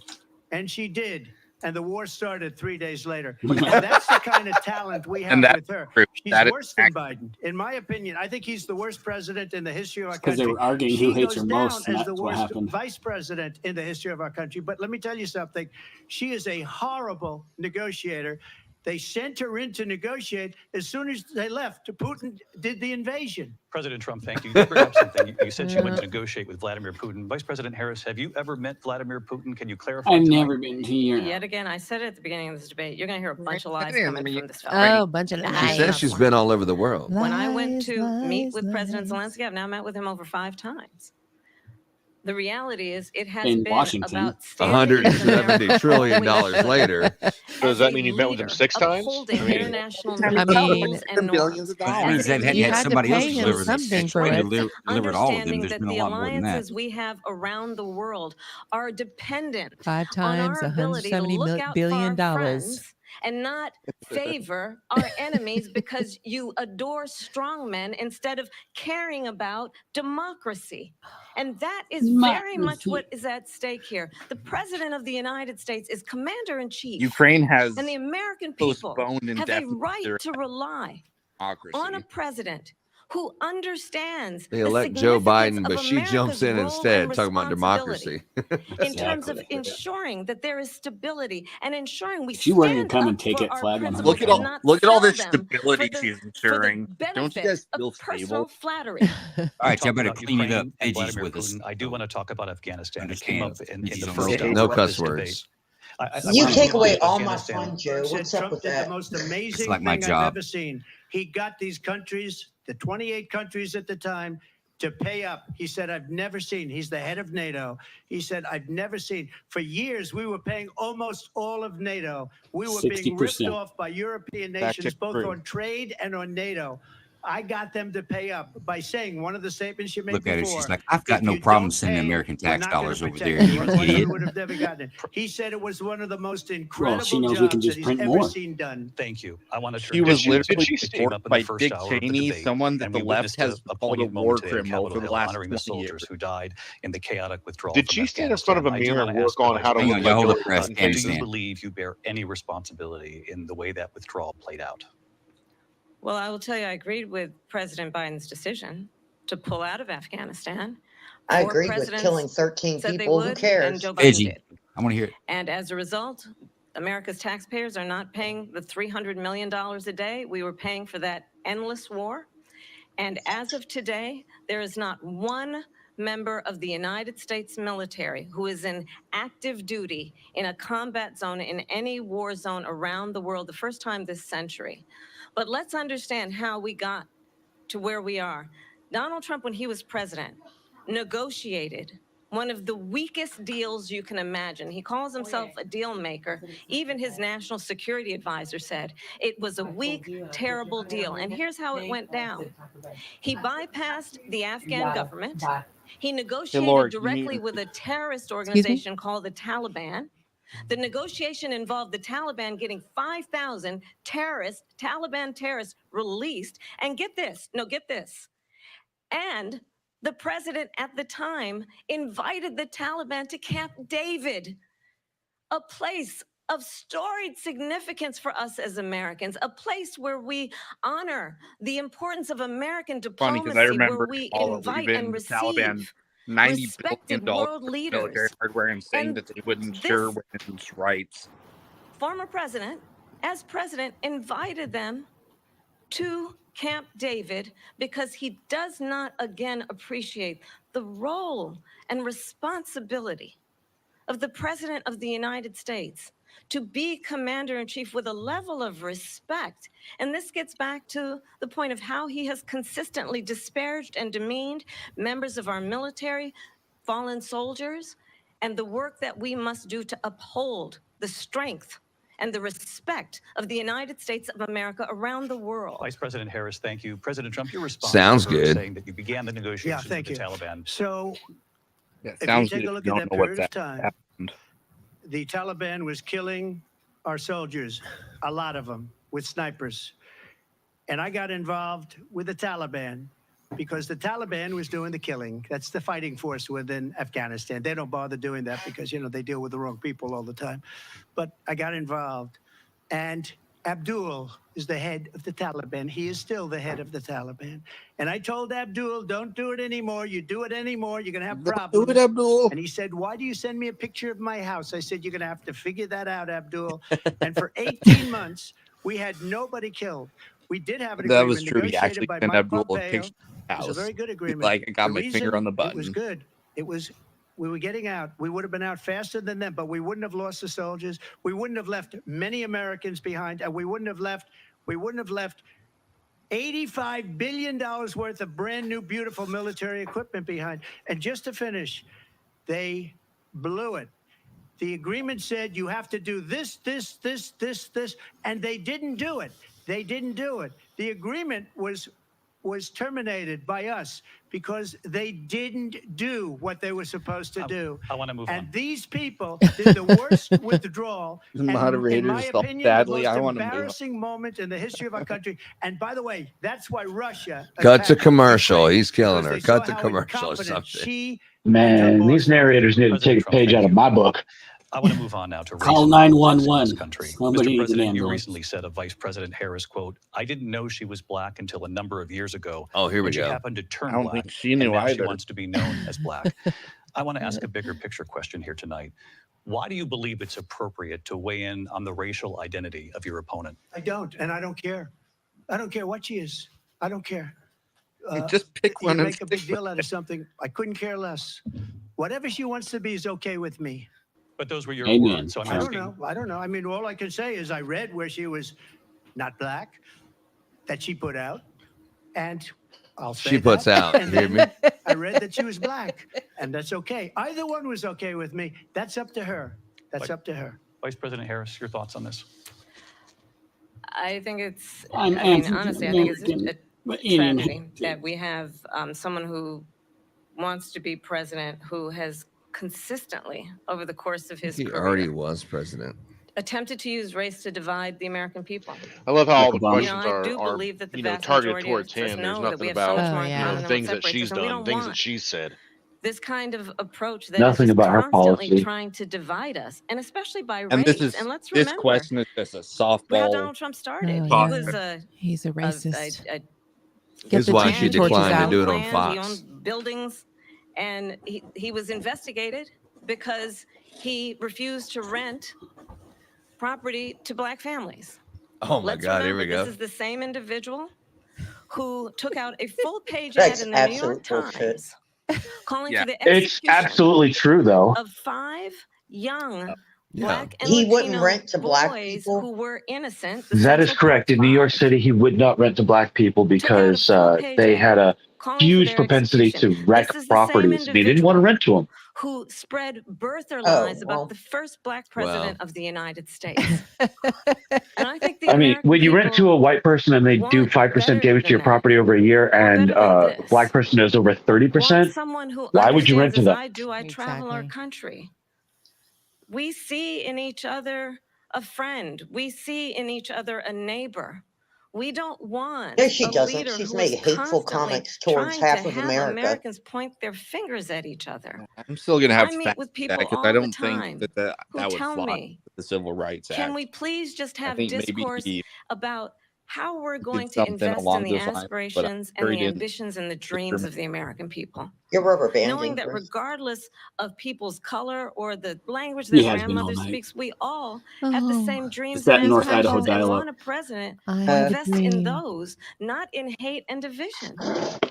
and she did. And the war started 3 days later. And that's the kind of talent we have And that with her. true. She's That is worse than Biden. In my opinion, I think he's the worst president in the history of our Because country. they were arguing She who hates goes her down most, and as that's the what worst happened. vice president in the history of our country. But let me tell you something. She is a horrible negotiator. They sent her in to negotiate. As soon as they left, Putin did the invasion. President Trump, thank you. You bring up something. You said she went to negotiate with Vladimir Putin. Vice President Harris, have you ever met Vladimir Putin? Can you clarify? I've tonight? never been to your. Yet again, I said it at the beginning of this debate, you're going to hear a bunch of lies coming from this fellow. Oh, bunch of She lies. says she's been all over the world. When I went to meet Lies, with President lies. Zelensky, I've now met with him over 5 times. The reality is, it has In been Washington. about standing as $170 America's trillion always later. So does as that a mean you've met with him leader 6 times? upholding I mean, international I rules mean, and billions of norms. dollars. That means they've had, You had had to somebody else pay him deliver this. something for They it. delivered all of them. Understanding There's that been a the lot more than that. alliances we have around the world are dependent 5 on times, our ability to $170 look out billion. for our friends and not favor our enemies because you adore strong men instead of caring about democracy. And that is very much what is at stake here. The President of the United States is commander in chief. Ukraine has And the American people postponed have a indefinitely right their to rely democracy. on a president who understands They the elect Joe significance Biden, of but she jumps America's in role instead, and talking about democracy. responsibility in terms of Exactly. ensuring that there is stability and ensuring we She wearing a stand come and up take for it our flag on her principles Look at and all not look at all sell this them stability for the- she's for the ensuring. Don't you benefit guys of feel personal stable? flattery. All We right, talked y'all better about clean it up. Ukraine and Edgy's Vladimir with us. Putin. I do want to talk about Afghanistan. It came up in Edgy's the on first stage. hour No of cuss this debate. words. You wanna take move on away to all my Afghanistan. fun, Joe. Said What's up Trump with did that? the most amazing like my thing job. I've ever seen. He got these countries, the 28 countries at the time, to pay up. He said, I've never seen, he's the head of NATO. He said, I've never seen, for years, we were paying almost all of NATO. We were being ripped 60%. off by European Fact nations, check both true. on trade and on NATO. I got them to pay up by saying one of the statements you made Look at her. before. She's like, I've got if no you problem don't sending pay, American we're tax not gonna dollars over protect there, you. you Otherwise, we idiot. would have never gotten it. He said it was one of the most incredible she knows we jobs can just that he's print ever more. seen done. Thank you. I want to turn She was to literally she came supported up in by the first Dick hour of the Cheney, debate, someone that and the we left witnessed has a called a poignant war moment today in criminal for Capitol the Hill last honoring the 20 years. soldiers who died in the chaotic withdrawal Did from she stand in front of a Afghanistan. mirror I do and wanna work ask on Vice how to Hang look on, like y'all hold a up for President, do you Afghanistan. believe you bear any responsibility in the way that withdrawal played out? Well, I will tell you, I agreed with President Biden's decision to pull out of Afghanistan. I Four agreed with presidents killing 13 said they people. Who would, and cares? Joe Biden Edgy. did. I want to hear it. And as a result, America's taxpayers are not paying the $300 million a day we were paying for that endless war. And as of today, there is not one member of the United States military who is in active duty in a combat zone in any war zone around the world, the first time this century. But let's understand how we got to where we are. Donald Trump, when he was president, negotiated one of the weakest deals you can imagine. He calls himself a deal maker. Even his national security advisor said it was a weak, terrible deal. And here's how it went down. He bypassed the Afghan government. He negotiated Lord, you directly mean- with a terrorist me? organization called the Taliban. The negotiation involved the Taliban getting 5,000 Taliban terrorists released. And get this, and the president at the time invited the Taliban to Camp David, a place of storied significance for us as Americans, a place where we honor the importance of American Funny diplomacy, because I remember where we all invite leaving and the Taliban receive $90 respected billion world military leaders. hardware and saying And that they wouldn't share this women's rights. former president, as president, invited them to Camp David because he does not again appreciate the role and responsibility of the President of the United States to be commander in chief with a level of respect. And this gets back to the point of how he has consistently disparaged and demeaned members of our military, fallen soldiers, and the work that we must do to uphold the strength and the respect of the United States of America around the world. Vice President Harris, thank you. President Trump, your response Sounds to her good. saying that you began the negotiations thank with the you. Taliban. So Yeah, if you sounds take good. a look You at don't that know what period of that time, happened. the Taliban was killing our soldiers, a lot of them, with snipers. And I got involved with the Taliban because the Taliban was doing the killing. That's the fighting force within Afghanistan. They don't bother doing that because, they deal with the wrong people all the time. But I got involved. And Abdul is the head of the Taliban. He is still the head of the Taliban. And I told Abdul, don't do it anymore. You do it anymore, you're going to have problems. Do it, Abdul. And he said, why do you send me a picture of my house? I said, you're going to have to figure that out, Abdul. And for 18 months, we had nobody killed. We did have an That agreement was true. He negotiated actually by sent Mike Abdul a Pompeo. picture of It the was house. a very good He's agreement. like, I got The my finger on the reason It was button. good. We were getting out. We would have been out faster than them, but we wouldn't have lost the soldiers. We wouldn't have left many Americans behind, and we wouldn't have left $85 billion worth of brand new, beautiful military equipment behind. And just to finish, they blew it. The agreement said you have to do this, and they didn't do it. The agreement was terminated by us because they didn't do what they were supposed to do. I want to move And on. these people did the worst withdrawal. The and in moderators my felt opinion, badly. the I most wanna move on. embarrassing moment in the history of our country. And by the way, that's why Russia Cut to attacked commercial. Ukraine, He's killing because her. they Cut saw to how commercial or incompetent something. she Man, these narrators need to take a page out of my book. I want to move on now to Call race 911. in this country. Somebody Mr. needs an President, you ambulance. recently said of Vice President Harris, quote, I didn't know she was black until a number of years ago. Oh, here we when she go. happened to turn I don't black, think she and knew now she either. wants to be known as black. I want to ask a bigger picture question here tonight. Why do you believe it's appropriate to weigh in on the racial identity of your opponent? I don't, and I don't care. I don't care what she is. I don't care. Just pick You one and make a big deal out of something. I couldn't care less. Whatever she wants to be is okay with me. But those were your Amen. words. So I'm I don't asking, know. I don't know. I mean, all I can say is I read where she was not black, that she put out, and I'll say She puts that. out. And You hear then me? I read that she was black, and that's okay. Either one was okay with me. That's up to her. That's up to her. Vice President Harris, your thoughts on this? I think it's, I I'm mean, answering- honestly, I think it's a But Indian- tragedy that we have someone who wants to be president who has consistently, over the course of his He career, already was president. attempted to use race to divide the American people. I love how all the Obama. You know, questions I do are believe that the you know, vast targeted majority of towards us him. There's know that nothing we have so much about more in Oh, yeah. common the than things what that she's separates us, and we done, don't things that want she's said. this kind of approach that Nothing is just about her constantly policy. trying to divide us, and especially by race. And this is and let's this remember question is just a how softball. Donald Trump started. Oh, He yeah. was a He's a racist. a Get This is the why tiki she torches declined to out. do it on He Fox. owned buildings, and he was investigated because he refused to rent property to black families. Oh my Let's God, here remember, we go. this is the same individual who took out a full-page That's ad in the New York absolute bullshit. Times calling Yeah. for the It's execution absolutely true, though. of 5 young Yeah. black and He wouldn't Latino rent to black boys people? who were innocent. The That is Central correct. Park In New York Five City, he would not rent to black people took out a because full-page they ad had a calling for huge their propensity execution. to wreck This is the same properties. And he didn't want to individual rent to them. who spread birther Oh, lies about well. the first black president of the United States. And I think the I mean, American when you rent to people a white person and they do want 5% better damage to than your that. property over a year, and better than a this. black person does over Want 30%, someone who why would you rent understands to as them? I do, I travel our Exactly. country. We see in each other a friend. We see in each other a neighbor. We don't want No, she a doesn't. leader She's who made is hateful constantly comments towards trying half to of have America. Americans point their fingers at each other. I'm still gonna have I meet facts with that people because all I the don't time think that who would tell fly me, with the Civil Rights can Act. we please just I have think maybe discourse he about how we're did going to something invest in along the those lines, but I'm aspirations sure and he the didn't ambitions and the dreams discriminate. of the American people? You're rubber Knowing banding, that Chris. regardless of people's color or the language He their has been all grandmother night. speaks, we all have the Oh, same It's dreams that and North Idaho aspirations and dial-up. want a president I who have a invests in dream. those, not in hate and division.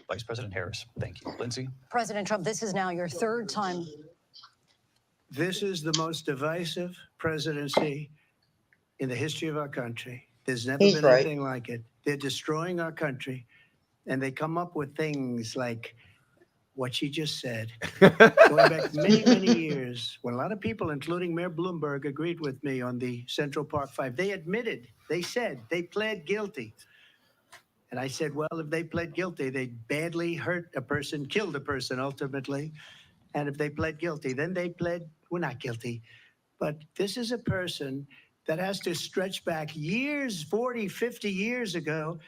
Vice President Harris, thank you. Lindsay? President Trump, this is now your third time. This is the most divisive presidency in the history of our country. There's never He's been right. anything like it. They're destroying our country, and they come up with things like what she just said, going back many, many years, when a lot of people, including Mayor Bloomberg, agreed with me on the Central Park Five. They admitted, they said, they pled guilty. And I said, well, if they pled guilty, they badly hurt a person, killed a person ultimately. And if they pled guilty, then they pled, we're not guilty. But this is a person that has to stretch back years, 40, 50 years ago,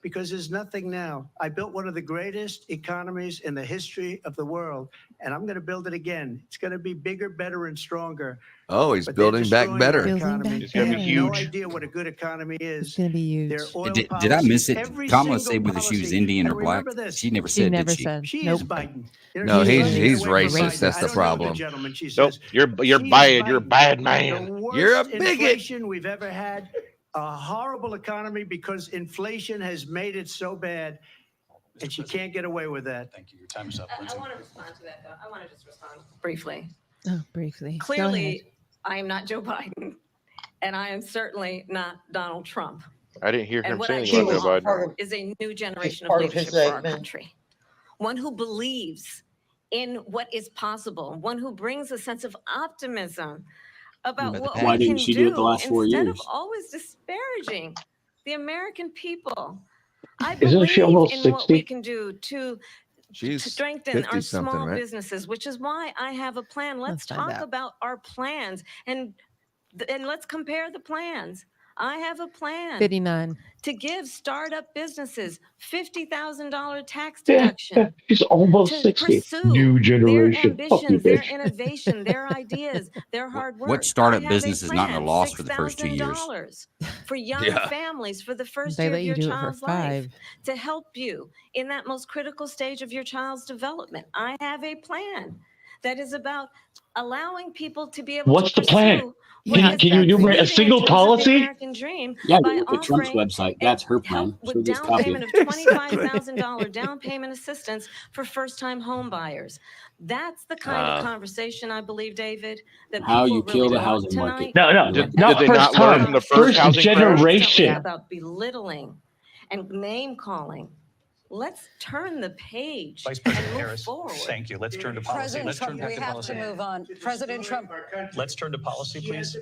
because there's nothing now. I built one of the greatest economies in the history of the world, and I'm going to build it again. It's going to be bigger, better, and stronger. Oh, he's But they're building back destroying better. our Building economy. back It's gonna They be have no huge. idea what a good economy It's is. going to be huge. Their oil Did I policies, miss it? every Kamala single said whether she was policy. Indian or And black. remember this, She never She said, never did she? said. she Nope. is Biden. No, she's he's running he's away from racist. Biden. That's I the don't know problem. gentleman. She Nope, says, you're she is bad. You're a Biden. bad The man. worst You're a bigot. inflation we've ever had. A horrible economy because inflation has made it so bad, and she can't get away with that. Thank you. Your time is up, Lindsay. I want to respond to that, though. I want to just respond briefly. Oh, briefly. Go Clearly, ahead. I am not Joe Biden, and I am certainly not Donald Trump. I didn't hear And him what say I anything do about Joe Biden. offer is a new generation of part of his leadership for our segment. country. One who believes in what is possible, one who brings a sense of optimism about what Why we didn't can she do it the last 4 instead years? of always disparaging the American people. I Isn't believe she almost in what we 60? can do to She's strengthen our 50 something, small right? businesses, which is why I have a plan. Let's find talk out. about our plans and let's compare the plans. I have a plan 59. to give startup businesses $50,000 tax Yeah, deduction she's almost to 60. pursue New their generation. Fuck you, ambitions, their bitch. innovation, their ideas, their hard work. What startup I have business a is not in a plan, loss for the first 2 years? $6,000 for young Yeah. families for the first They year let of you your do it for child's life 5. to help you in that most critical stage of your child's development. I have a plan that is about allowing people to be able What's to the plan? pursue Yeah, what Can, is can you exactly. enumerate a leading in single terms of the policy? American dream Yeah, by but look at Trump's offering website. a That's her help plan. with She'll just down copy payment it. of $25,000 down payment assistance for first-time home buyers. That's the kind of conversation I believe, David, that How people you kill really the want housing market. tonight. No, no, Did not they first not learn time. from the first First housing crash? generation. About belittling and name calling let's turn the page Vice and President move Harris, forward. thank you. Let's turn to policy. President Let's turn Trump, back we to have policy. to move on. President Trump. Let's turn to policy, please.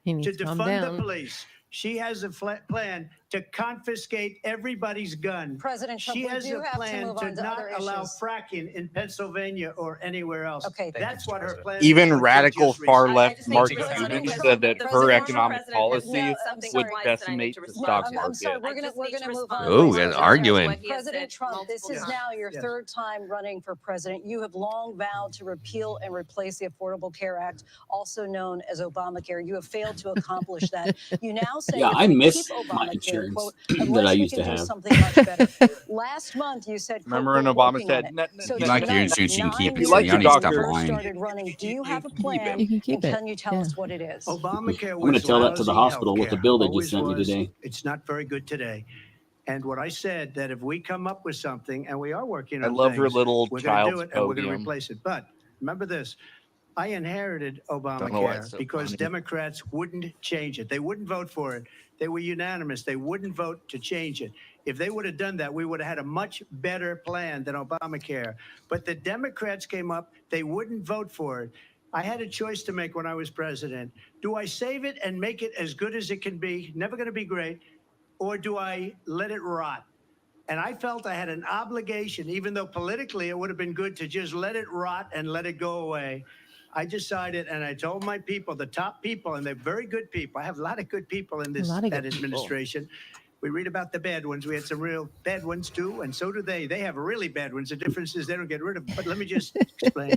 He To needs to calm defund the down. police. She has a plan to confiscate everybody's gun. President Trump, She we has do a have to plan move to on to not other allow issues. fracking in Pennsylvania or anywhere else. Okay. That's what her plan is. Even what you radical just far received. left just need Mark to Cuban respond. said that The her former economic president has policy said something would twice, and I need decimate to the respond. stock I'm market. sorry, I we're just gonna need to move respond on. Ooh, to and what arguing. he has President said Trump, this multiple is times. now your Yes. third time running for president. You have long vowed to repeal and replace the Affordable Care Act, also known as Obamacare. You have failed to accomplish that. You now say Yeah, you're I going to miss keep my Obamacare, insurance quote, that I unless we used can to do have. something much better. Last month, you said, quote, Remember when "We're Obama working said, on it." "No, So You like your tonight, insurance, you can keep 9 it. years So like you your don't need to stop after you doctor. lying. started running, do you have a keep it. plan? You can keep And it. can you tell us what it is? Obamacare I'm going to was tell that to the lousy hospital with the healthcare. bill they Always just sent me was. today. It's not very good today. And what I said, that if we come up with something, and we are working I on love her things, little we're going to do child's it and we're going to podium. replace it. But remember this, I inherited know why Obamacare it's so because funny. Democrats wouldn't change it. They wouldn't vote for it. They were unanimous. They wouldn't vote to change it. If they would have done that, we would have had a much better plan than Obamacare. But the Democrats came up, they wouldn't vote for it. I had a choice to make when I was president. Do I save it and make it as good as it can be? Never going to be great. Or do I let it rot? And I felt I had an obligation, even though politically it would have been good to just let it rot and let it go away. I decided, and I told my people, the top people, and they're very good people. I have a lot of good people in this lot of that good administration. We read about the bad ones. We had some real bad ones too, and so do they. They have really bad ones. The difference is they don't get rid of them. But let me just explain.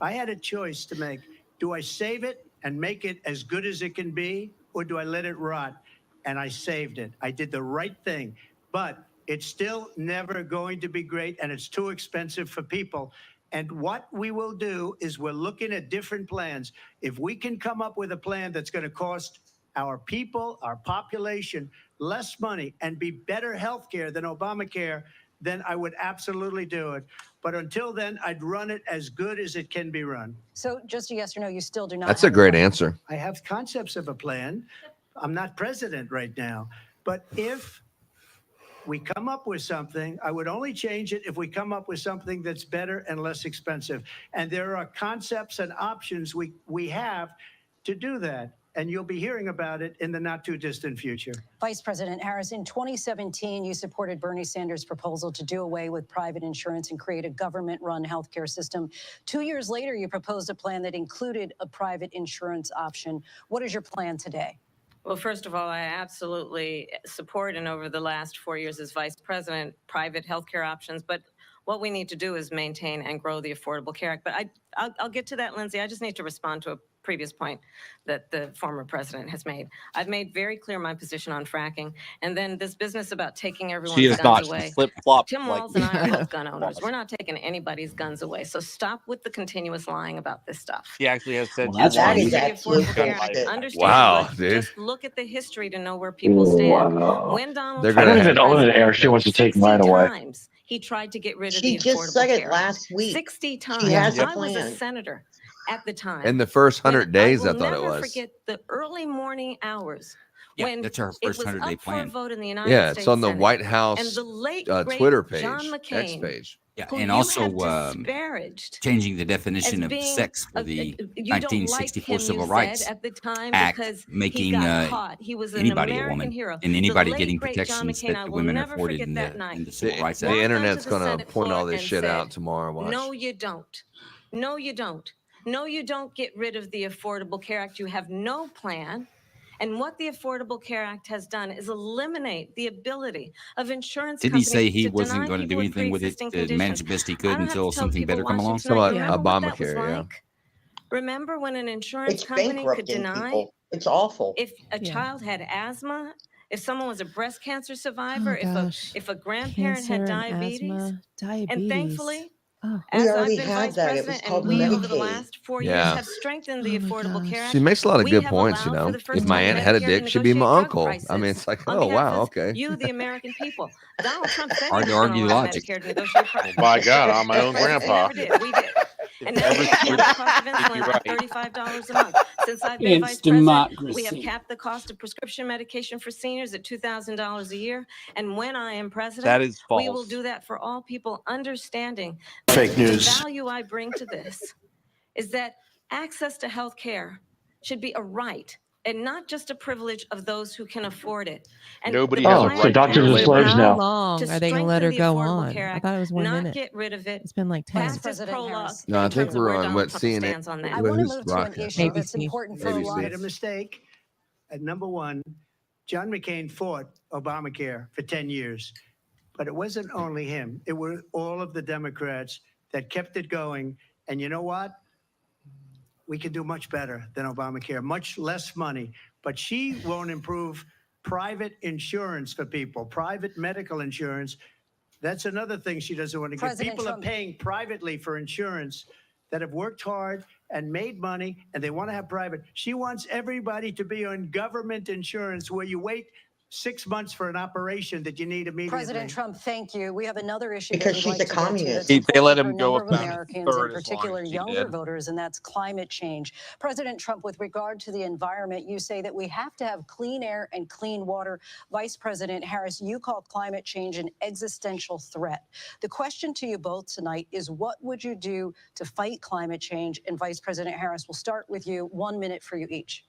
I had a choice to make. Do I save it and make it as good as it can be, or do I let it rot? And I saved it. I did the right thing. But it's still never going to be great, and it's too expensive for people. And what we will do is we're looking at different plans. If we can come up with a plan that's going to cost our people, our population, less money and be better health care than Obamacare, then I would absolutely do it. But until then, I'd run it as good as it can be run. So just a yes or no, you still do not That's have a great plan. answer. I have concepts of a plan. I'm not president right now. But if we come up with something, I would only change it if we come up with something that's better and less expensive. And there are concepts and options we have to do that. And you'll be hearing about it in the not too distant future. Vice President Harris, in 2017, you supported Bernie Sanders' proposal to do away with private insurance and create a government-run healthcare system. 2 years later, you proposed a plan that included a private insurance option. What is your plan today? Well, first of all, I absolutely support, and over the last 4 years as vice president, private healthcare options. But what we need to do is maintain and grow the Affordable Care Act. But I'll get to that, Lindsay. I just need to respond to a previous point that the former president has made. I've made very clear my position on fracking, and then this business about taking everyone's She is guns not. away. She flip-flopped Tim like Walz and I are both gun owners. We're not taking anybody's guns away. So stop with the continuous lying about this stuff. He actually has said Well, that's she fine. wants The to Affordable gun Care Act. life. Understand, Wow, but dude. just look at the history to know where people stand. Wow. When Donald They're I Trump don't gonna was even own it, president, Eric. She wants to take 60 mine away. times he tried to get rid of She the just Affordable said it Care last Act. week. 60 times. She has a I was a plan. senator at the time. In the first 100 And days, I will thought it never was. forget the early morning hours Yeah, when that's our it first was 100-day up for a plan. vote in the United Yeah, States it's on the Senate. White And House the late, great Twitter page, John X McCain, page. Yeah, who and you also have disparaged changing the as definition of being sex for the you don't like 1964 him, Civil you Rights said at the time Act, because making he got caught. He was an anybody a American woman hero. and The anybody late, getting great John protections McCain, I that the will women are never afforded forget in that the night. Civil Rights The Act. Walked onto internet's the gonna Senate point floor all this and shit said, out tomorrow. Watch. No, you don't. No, you don't. No, you don't get rid of the Affordable Care Act. You have no plan. And what the Affordable Care Act has done is eliminate the ability of insurance Didn't he companies say he to wasn't deny going to do people with anything with it pre-existing to manage conditions. the best he I could don't have until to tell something people better come watching along? tonight, Something remember what that was Obamacare, yeah. like? Remember when an insurance It's company could bankrupting deny people. It's awful. if a Yeah. child had asthma, if someone was a breast cancer survivor, Oh, if a grandparent had Cancer and diabetes? asthma, diabetes. And thankfully, Oh. We as already I've been had vice that. It was president, called and we over the Medicaid. last 4 years Yeah. have strengthened the Oh my Affordable Care gosh. Act. She makes a lot of We good have points, you allowed for know. the first If my time in aunt had a Medicare dick, to she'd be my negotiate drug uncle. I mean, prices it's like, on oh, behalf wow, of okay. You, the American people. Donald Trump said Hard he to was argue going to allow logic. Medicare to negotiate prices. By God, I'm my own President grandpa. never did. We did. And now we have capped the cost of insulin at $35 a month. Since I've been vice president, we have capped the cost of prescription medication for seniors at $2,000 a year. And when I am president, That is false. we will do that for all people, understanding Fake the news. value I bring to this is that access to health care should be a right and not just a privilege of those who can afford it. And Nobody the has a plan right doctors to are labor. slaves now. How long to are they going to let her strengthen the go Affordable on? Care I Act, thought it was 1 not minute. get rid of it. It's been like 10. Past as President prologue Harris. No, I in think terms of we're where on Donald what Trump CNN. stands on that. I want to Who's move to an broadcast? issue that's ABC. important for a ABC. lot Made a of mistake. At number one, John McCain fought Obamacare for 10 years. But it wasn't only him. It were all of the Democrats that kept it going. And you know what? We can do much better than Obamacare, much less money. But she won't improve private insurance for people, private medical insurance. That's another thing she doesn't want to give. President People Trump- are paying privately for insurance that have worked hard and made money, and they want to have private. She wants everybody to be on government insurance where you wait 6 months for an operation that you need immediately. President Trump, thank you. We have another issue Because that we'd she's like a to get to communist. that's They important let for him a go number of about a Americans, third in as long particular as he younger did. voters, and that's climate change. President Trump, with regard to the environment, you say that we have to have clean air and clean water. Vice President Harris, you call climate change an existential threat. The question to you both tonight is, what would you do to fight climate change? And Vice President Harris, we'll start with you. 1 minute for you each.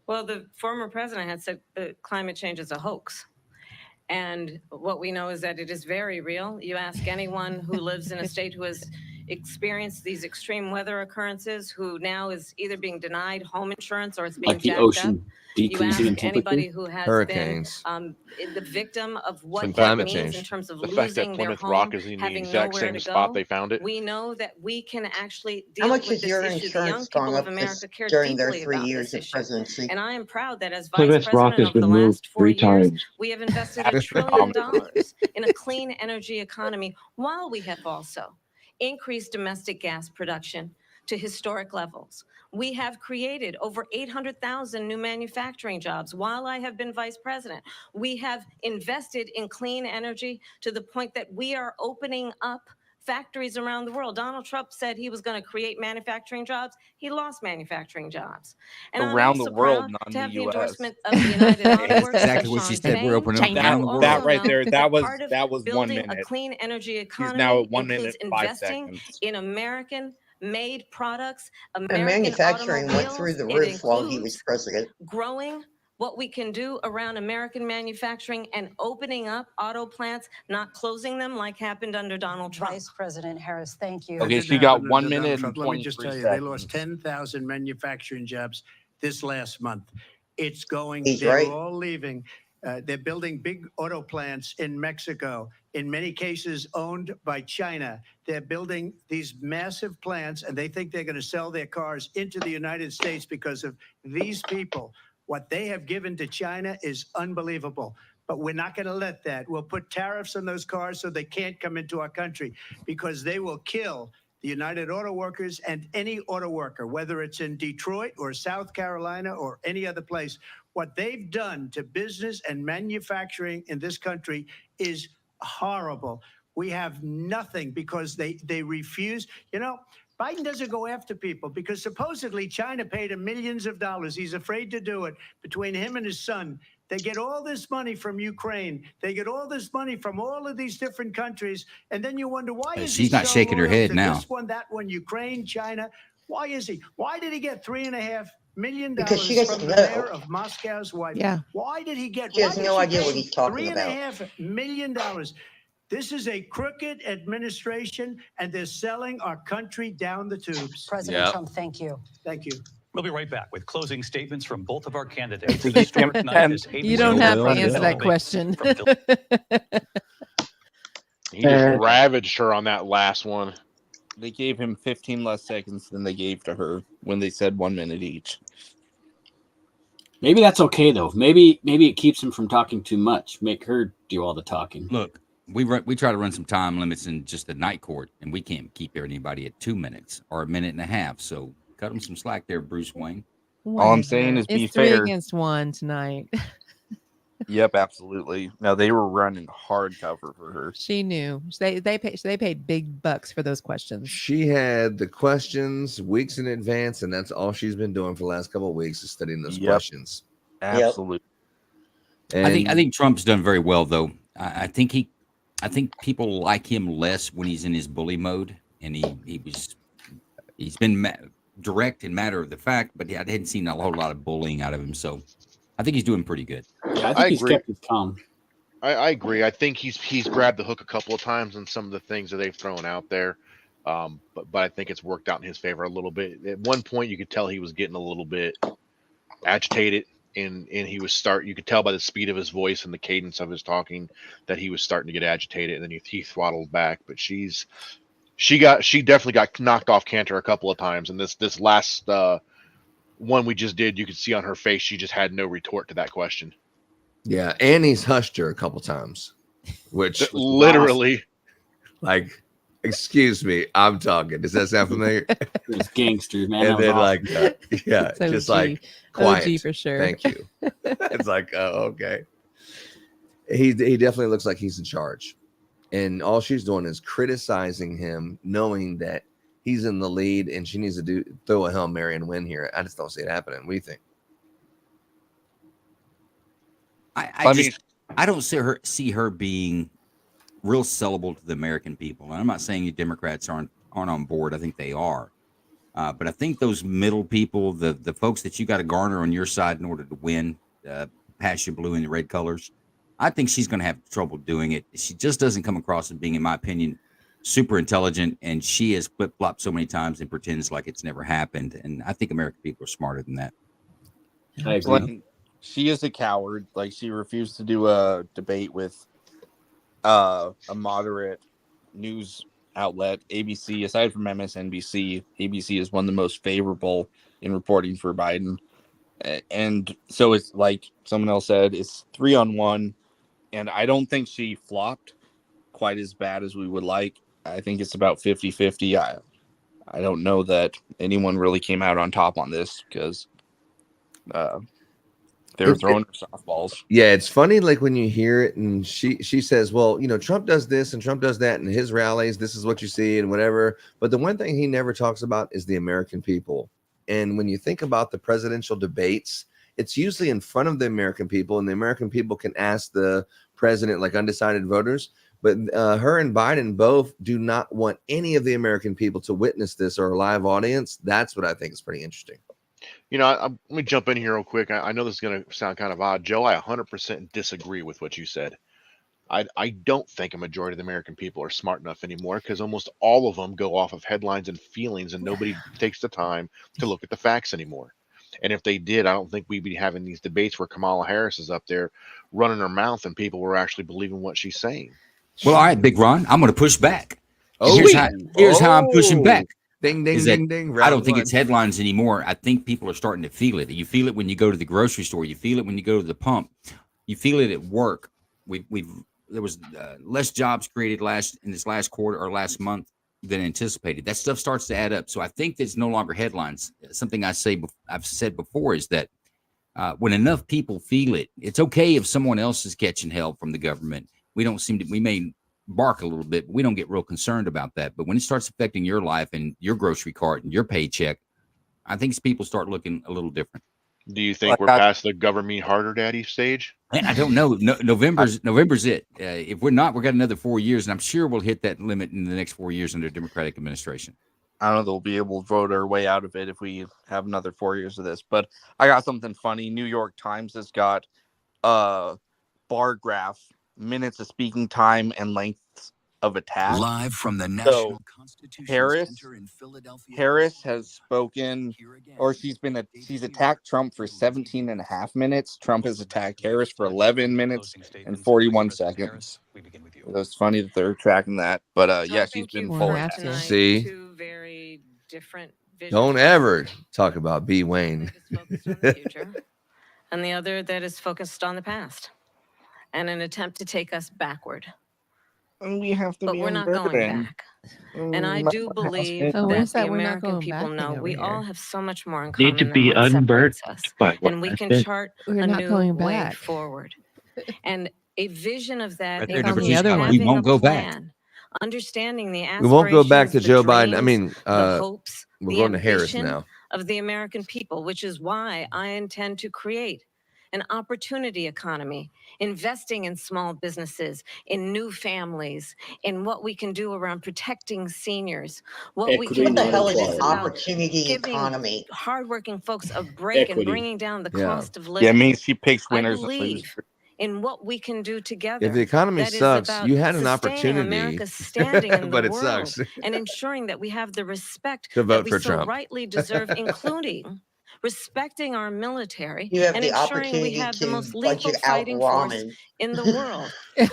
Well, the former president had said that climate change is a hoax. And what we know is that it is very real. You ask anyone who lives in a state who has experienced these extreme weather occurrences, who now is either being denied home insurance or it's being Like the jacked ocean up. You decreasing in ask anybody temperature. who has Hurricanes. been the victim of what Some that climate means change. in terms of The fact that losing their Plymouth home, Rock is in the having exact nowhere same to spot go. they found it. We know that we can actually How deal much with has this your issue. The young insurance people gone of up America care during their deeply 3 about years this of issue. presidency? And I am proud that as vice Plymouth Rock president has over the been moved last 4 3 years, times. we have invested That $1 is trillion phenomenal. in a clean energy economy, while we have also increased domestic gas production to historic levels. We have created over 800,000 new manufacturing jobs while I have been vice president. We have invested in clean energy to the point that we are opening up factories around the world. Donald Trump said he was going to create manufacturing jobs. He lost manufacturing jobs. And I'm Around the also world, proud not to in have the the US. endorsement of the United Auto That's Workers exactly of what she Sean said. We're Fain. opening up You around the also That right know there, that part of that was 1 building minute. a clean energy He's economy now at 1 includes minute 5 investing seconds. in American-made products, And American manufacturing went through automobiles. the It roof while he was includes president. growing what we can do around American manufacturing and opening up auto plants, not closing them like happened under Donald Trump. Vice President Harris, thank you. That Okay, didn't she got happen 1 under minute Donald and Trump. Let me just 23 tell you, they lost seconds. 10,000 manufacturing jobs this last month. It's going, He's they're right. all leaving. They're building big auto plants in Mexico, in many cases owned by China. They're building these massive plants, and they think they're going to sell their cars into the United States because of these people. What they have given to China is unbelievable. But we're not going to let that. We'll put tariffs on those cars so they can't come into our country, because they will kill the United Auto Workers and any auto worker, whether it's in Detroit or South Carolina or any other place. What they've done to business and manufacturing in this country is horrible. We have nothing because they refuse. You know, Biden doesn't go after people because supposedly China paid him millions of dollars. He's afraid to do it. Between him and his son, they get all this money from Ukraine. They get all this money from all of these different countries. And then you wonder, why is She's he not so shaking her loyal head to now. this one, that one, Ukraine, China? Why is he? Why did he get $3.5 million Because she from doesn't the know. mayor of Moscow's wife? Yeah. Why did he get? She has why did no idea pay what he's talking about. $3.5 million. This is a crooked administration, and they're selling our country down the tubes. President Trump, thank you. Thank you. We'll be right back with closing statements from both of our candidates. The historic night as ABC You don't have to President answer that debate question. from Phil- He just ravaged her on that last one. They gave him 15 less seconds than they gave to her when they said 1 minute each. Maybe that's okay though. Maybe it keeps him from talking too much. Make her do all the talking. Look, we try to run some time limits in just the night court, and we can't keep anybody at 2 minutes or a minute and a half. So cut him some slack there, Bruce Wayne. All I'm saying is be it's 3 fair. against 1 tonight. Yep, absolutely. No, they were running hard cover for her. She knew. They paid big bucks for those questions. She had the questions weeks in advance, and that's all she's been doing for the last couple of weeks is studying those questions. Absolutely. And I think Trump's done very well, though. I think people like him less when he's in his bully mode, and he's been direct and matter of the fact, but I hadn't seen a whole lot of bullying out of him. So I think he's doing pretty good. Yeah, I think I he's agree. kept his calm. I agree. I think he's grabbed the hook a couple of times on some of the things that they've thrown out there. But I think it's worked out in his favor a little bit. At one point, you could tell he was getting a little bit agitated, and you could tell by the speed of his voice and the cadence of his talking that he was starting to get agitated, and then he throttled back. But she definitely got knocked off Cantor a couple of times, and this last one we just did, you could see on her face she just had no retort to that question. yeah, and he's hushed her a couple times, which Literally, like, excuse me, I'm talking. Does that sound familiar? Those gangsters, man. And that was then awesome. like, yeah, So just OG. like quiet. OG for sure. Thank you. It's like, oh, okay. He definitely looks like he's in charge, and all she's doing is criticizing him, knowing that he's in the lead, and she needs to throw a Hail Mary and win here. I just don't see it happening. What do you think? I don't see her being real sellable to the American people. And I'm not saying you Democrats aren't on board. I think they are. But I think those middle people, the folks that you got to garner on your side in order to win, pass your blue and the red colors, I think she's going to have trouble doing it. She just doesn't come across as being, in my opinion, super intelligent. And she has flip-flopped so many times and pretends like it's never happened. And I think American people are smarter than that. I agree. Like, she is a coward. Like, she refused to do a debate with a moderate news outlet, ABC. Aside from MSNBC, ABC is one of the most favorable in reporting for Biden. And so it's like someone else said, it's 3-on-1. And I don't think she flopped quite as bad as we would like. I think it's about 50-50. I don't know that anyone really came out on top on this because they're throwing softballs. Yeah, it's funny, like when you hear it, and she says, well, Trump does this and Trump does that, and his rallies, this is what you see and whatever. But the one thing he never talks about is the American people. And when you think about the presidential debates, it's usually in front of the American people, and the American people can ask the president, like undecided voters. But her and Biden both do not want any of the American people to witness this or a live audience. That's what I think is pretty interesting. let me jump in here real quick. I know this is going to sound kind of odd. Joe, I 100% disagree with what you said. I don't think a majority of the American people are smart enough anymore because almost all of them go off of headlines and feelings, and nobody takes the time to look at the facts anymore. And if they did, I don't think we'd be having these debates where Kamala Harris is up there running her mouth and people were actually believing what she's saying. Well, all right, Big Ron, I'm going to push back. Oh, here's how I'm pushing back. Ding, ding, is that ding, ding. I don't think it's headlines anymore. I think people are starting to feel it. You feel it when you go to the grocery store. You feel it when you go to the pump. You feel it at work. There was less jobs created in this last quarter or last month than anticipated. That stuff starts to add up. So I think it's no longer headlines. Something I've said before is that when enough people feel it, it's okay if someone else is catching hell from the government. We may bark a little bit, but we don't get real concerned about that. But when it starts affecting your life and your grocery cart and your paycheck, I think people start looking a little different. Do you think we're past the government harder daddy stage? I don't know. November's it. If we're not, we've got another 4 years, and I'm sure we'll hit that limit in the next 4 years under a Democratic administration. I don't know, they'll be able to vote our way out of it if we have another 4 years of this. But I got something funny. New York Times has got a bar graph, minutes of speaking time and lengths of attack. Live from the National Constitution Center in Philadelphia. Harris has spoken, or she's attacked Trump for 17 and a half minutes. Trump has attacked Harris for 11 minutes and 41 seconds. It's funny that they're tracking that, but yeah, she's been full. See, two very different visions. Don't ever talk about B. Wayne. And the other that is focused on the past and an attempt to take us backward. And we have to but be we're not going unburdened. back. And I do believe Oh, that where's the that we're not American going people back know thing we over all here? have so much more in common Need to than be what separates unburdened us. by what And we has can been. chart We're a not new going way back. forward. and a vision of that. Right there, number includes two. having We won't a go back. plan, understanding the We won't go back aspirations, to the Joe Biden. I dreams, mean, the hopes, we're the going to Harris ambition now. of the American people, which is why I intend to create an opportunity economy, investing in small businesses, in new families, in what we can do around protecting seniors, what we Equity, can What the not do hell is that an is equality. about opportunity giving economy? hardworking folks a break and Equity. bringing down the Yeah. cost of Yeah, living. I mean, she picks I winners and losers. believe in what we can do If the together economy that is sucks, about you had an sustaining opportunity, America's standing in the but it world sucks and ensuring that we have the respect to that vote we for so Trump. rightly deserve, including respecting our military You have and the ensuring we opportunity have the to most lethal budget out fighting force ramen. in the world.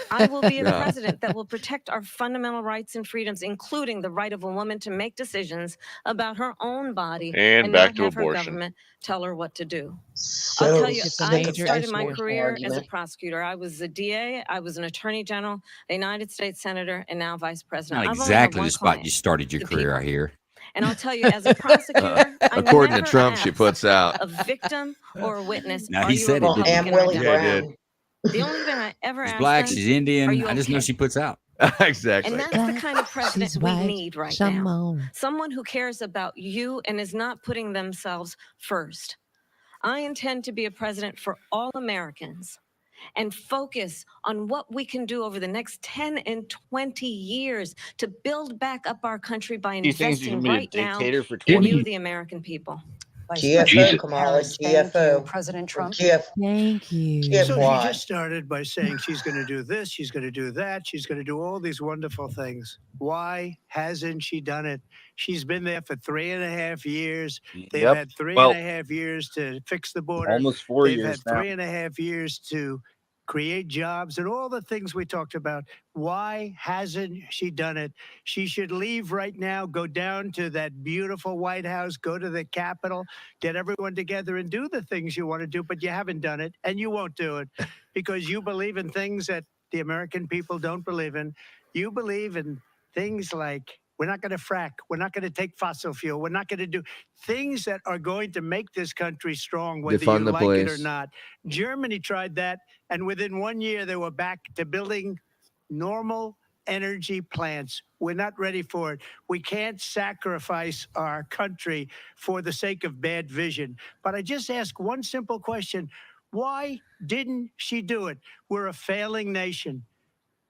I will be a Yeah. president that will protect our fundamental rights and freedoms, including the right of a woman to make decisions about her own body And and back not to have her abortion. government tell her what to do. I'll So tell you, It's a I sick of major started my Facebook's career as a argument. prosecutor. I was a DA, I was an attorney general, a United States senator, and now vice president. Not I've only had exactly one the spot client, you started your the career, I people. hear. And I'll tell you, as a prosecutor, I According to never Trump, she ask puts out. a victim or a witness, Now, are he you a said it, didn't Well, he? am Republican Willie or Yeah, he did. Democrat? The only thing I ever She's ask black, them, she's are Indian. you I just know okay? she puts out. Exactly. And that's the kind of president she's we white. need right now. Shamon. Someone who cares about you and is not putting themselves first. I intend to be a president for all Americans and focus on what we can do over the next 10 and 20 years to build back up our country by She thinks she investing can be a right now dictator for in 20 you, years. the American people. Vice GFO, President Kamala, Harris, thank you. GFO. President Trump. Thank you. So she GFY. just started by saying she's going to do this, she's going to do that, she's going to do all these wonderful things. Why hasn't she done it? She's been there for 3.5 years. They've Yep. had three Well, and a half years to fix the border. almost 4 They've years had now. 3.5 years to create jobs and all the things we talked about. Why hasn't she done it? She should leave right now, go down to that beautiful White House, go to the Capitol, get everyone together and do the things you want to do, but you haven't done it and you won't do it because you believe in things that the American people don't believe in. You believe in things like we're not going to frack. We're not going to take fossil fuel. We're not going to do things that are going to make this country strong, whether Defund you the like it or police. not. Germany tried that, and within 1 year, they were back to building normal energy plants. We're not ready for it. We can't sacrifice our country for the sake of bad vision. But I just ask one simple question. Why didn't she do it? We're a failing nation.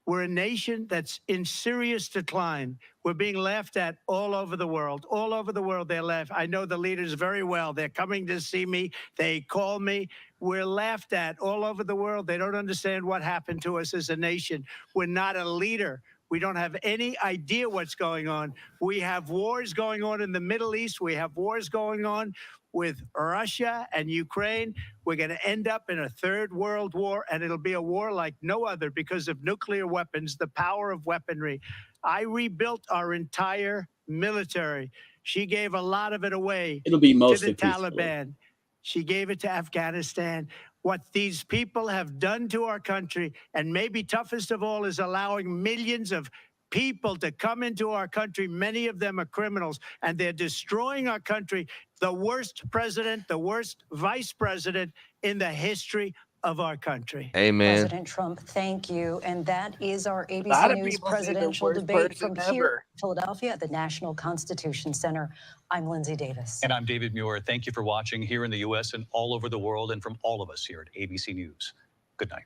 We're a nation that's in serious decline. We're being laughed at all over the world. All over the world, they're laughed. I know the leaders very well. They're coming to see me. They call me. We're laughed at all over the world. They don't understand what happened to us as a nation. We're not a leader. We don't have any idea what's going on. We have wars going on in the Middle East. We have wars going on with Russia and Ukraine. We're going to end up in a third world war, and it'll be a war like no other because of nuclear weapons, the power of weaponry. I rebuilt our entire military. She gave a lot of it away It'll be to mostly the peaceful. Taliban. She gave it to Afghanistan. What these people have done to our country, and maybe toughest of all, is allowing millions of people to come into our country. Many of them are criminals, and they're destroying our country. The worst president, the worst vice president in the history of our country. Amen. President Trump, thank you. And that is our A lot ABC of News people say the presidential worst debate from person here ever. in Philadelphia at the National Constitution Center. I'm Lindsay Davis. And I'm David Muir. Thank you for watching here in the U.S. and all over the world, and from all of us here at ABC News. Good night.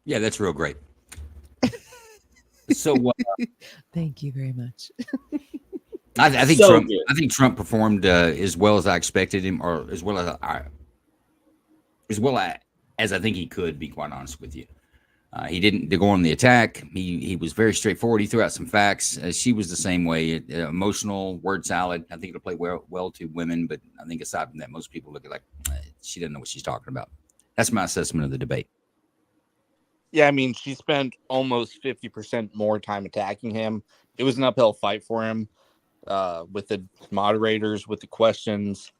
Yeah, that's real great. So Thank you very much. I think So Trump. good. I think Trump performed as well as I expected him, or as well as I think he could. Be quite honest with you, he didn't go on the attack. He was very straightforward. He threw out some facts. She was the same way. Emotional word salad. I think it'll play well to women, but I think aside from that, most people look at like she doesn't know what she's talking about. That's my assessment of the debate. Yeah, I mean, she spent almost 50% more time attacking him. It was an uphill fight for him with the moderators, with the questions.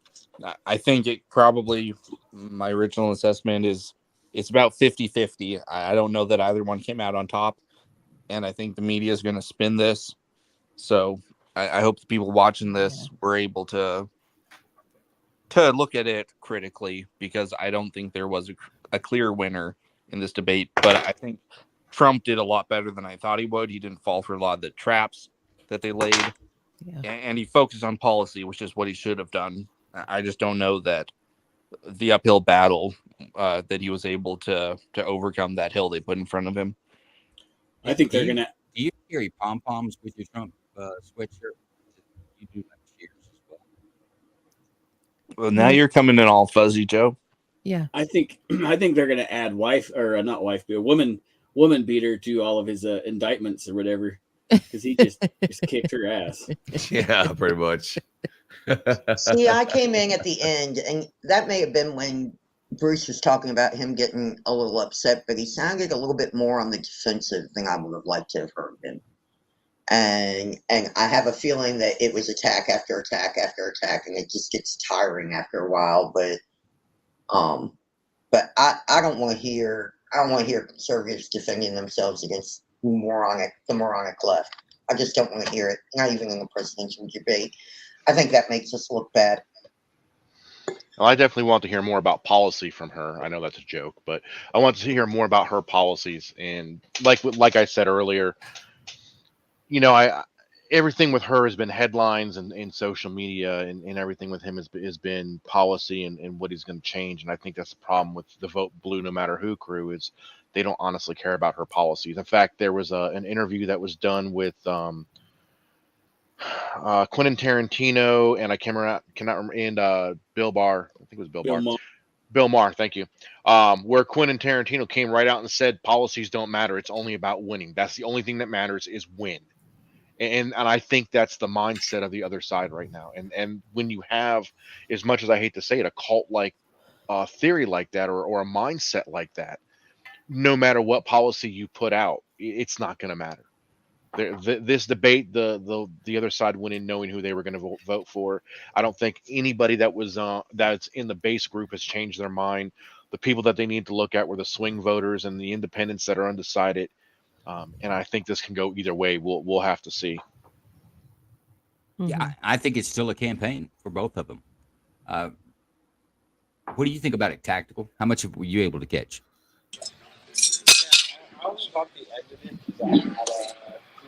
I think it probably, my original assessment is it's about 50-50. I don't know that either one came out on top. And I think the media is going to spin this. So I hope the people watching this were able to look at it critically, because I don't think there was a clear winner in this debate, but I think Trump did a lot better than I thought he would. He didn't fall for a lot of the traps that they laid, and he focused on policy, which is what he should have done. I just don't know that the uphill battle that he was able to overcome that hill they put in front of him. I think they're gonna. Do you carry pom poms with your Trump sweatshirt? You do like cheers as well. Well, now you're coming in all fuzzy, Joe. Yeah, I think they're gonna add wife or not wife, but woman beater to all of his indictments or whatever, because he just kicked her ass. Yeah, pretty much. See, I came in at the end, and that may have been when Bruce was talking about him getting a little upset, but he sounded a little bit more on the defensive than I would have liked to have heard him. And I have a feeling that it was attack after attack after attack, and it just gets tiring after a while. But I don't want to hear conservatives defending themselves against the moronic left. I just don't want to hear it. Not even in the presidential debate. I think that makes us look bad. Well, I definitely want to hear more about policy from her. I know that's a joke, but I want to hear more about her policies. And like I said earlier, everything with her has been headlines and social media, and everything with him has been policy and what he's going to change. And I think that's the problem with the Vote Blue No Matter Who crew, is they don't honestly care about her policies. In fact, there was an interview that was done with Quentin Tarantino and cannot remember, and Bill Barr. I think it was Bill Barr. Bill Maher, thank you. Where Quentin Tarantino came right out and said policies don't matter. It's only about winning. That's the only thing that matters, is win. And I think that's the mindset of the other side right now. And when you have, as much as I hate to say it, a cult-like theory like that, or a mindset like that, no matter what policy you put out, it's not going to matter. This debate, the other side went in knowing who they were going to vote for. I don't think anybody that's in the base group has changed their mind. The people that they need to look at were the swing voters and the independents that are undecided. And I think this can go either way. We'll have to see. Yeah, I think it's still a campaign for both of them. What do you think about it, Tactical? How much were you able to catch? I was about the end of it.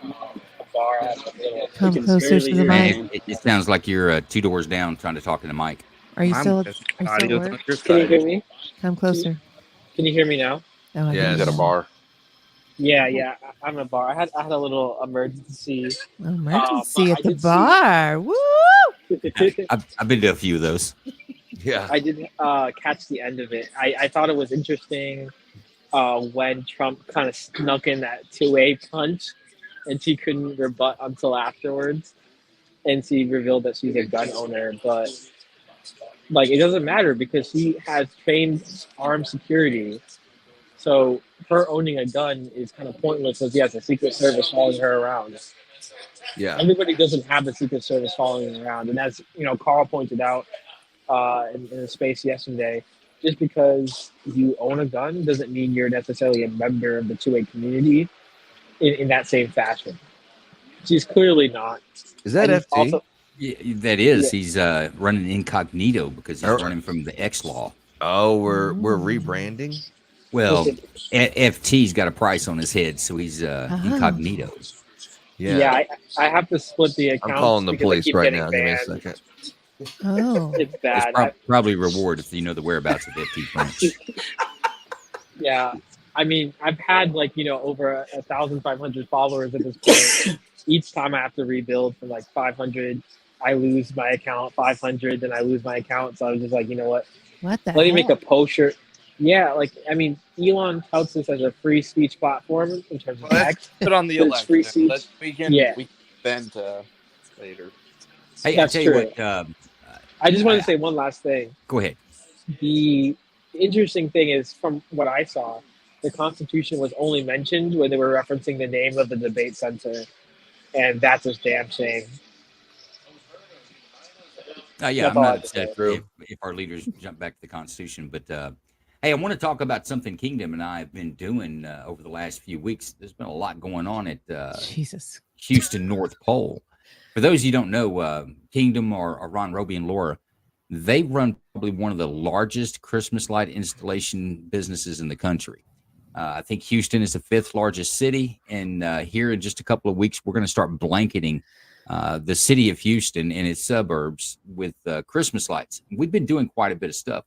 A bar at a little. Come closer to the mic. It sounds like you're 2 doors down trying to talk to the mic. Are you still at work? Can you hear me? Come closer. Can you hear me now? Oh, Yeah, at a bar. Yeah. I'm at a bar. I had a little emergency. Emergency at the bar. Woo! I've been to a few of those. Yeah. I didn't catch the end of it. I thought it was interesting when Trump kind of snuck in that two-way punch, and she couldn't rebut until afterwards, and she revealed that she's a gun owner. But it doesn't matter because she has trained armed security. So her owning a gun is kind of pointless because she has a Secret Service following her around. Yeah. Everybody doesn't have the Secret Service following them around. And as Carl pointed out in a space yesterday, just because you own a gun doesn't mean you're necessarily a member of the 2A community in that same fashion. She's clearly not. Is that FT? Also, Yeah, that is. Yeah. He's running incognito because he's running from the X law. Oh, we're rebranding? Well, FT's got a price on his head, so he's incognito. Yeah, I have to split the account. I'm calling the police right now. Give me a second. Oh, it's bad. It's probably reward if you know the whereabouts of FT French. Yeah, I mean, I've had over 1,500 followers at this point. Each time I have to rebuild from 500, I lose my account. 500, then I lose my account. So I was just like, you know what? What the? Let me make a poster. Yeah, Elon touts this as a free speech platform in terms of text. Put on the election. Free speech. We can bend later. Hey, That's I'll tell true. you what. I just wanted to say one last thing. Go ahead. The interesting thing is, from what I saw, the Constitution was only mentioned when they were referencing the name of the debate center, and that's a damn shame. Yeah, I'm not upset if our leaders jump back to the Constitution, but hey, I want to talk about something Kingdom and I have been doing over the last few weeks. There's been a lot going on at Houston North Pole. For those of you who don't know, Kingdom or Ron Roby and Laura, they run probably one of the largest Christmas light installation businesses in the country. I think Houston is the 5th largest city, and here in just a couple of weeks, we're going to start blanketing the city of Houston and its suburbs with Christmas lights. We've been doing quite a bit of stuff.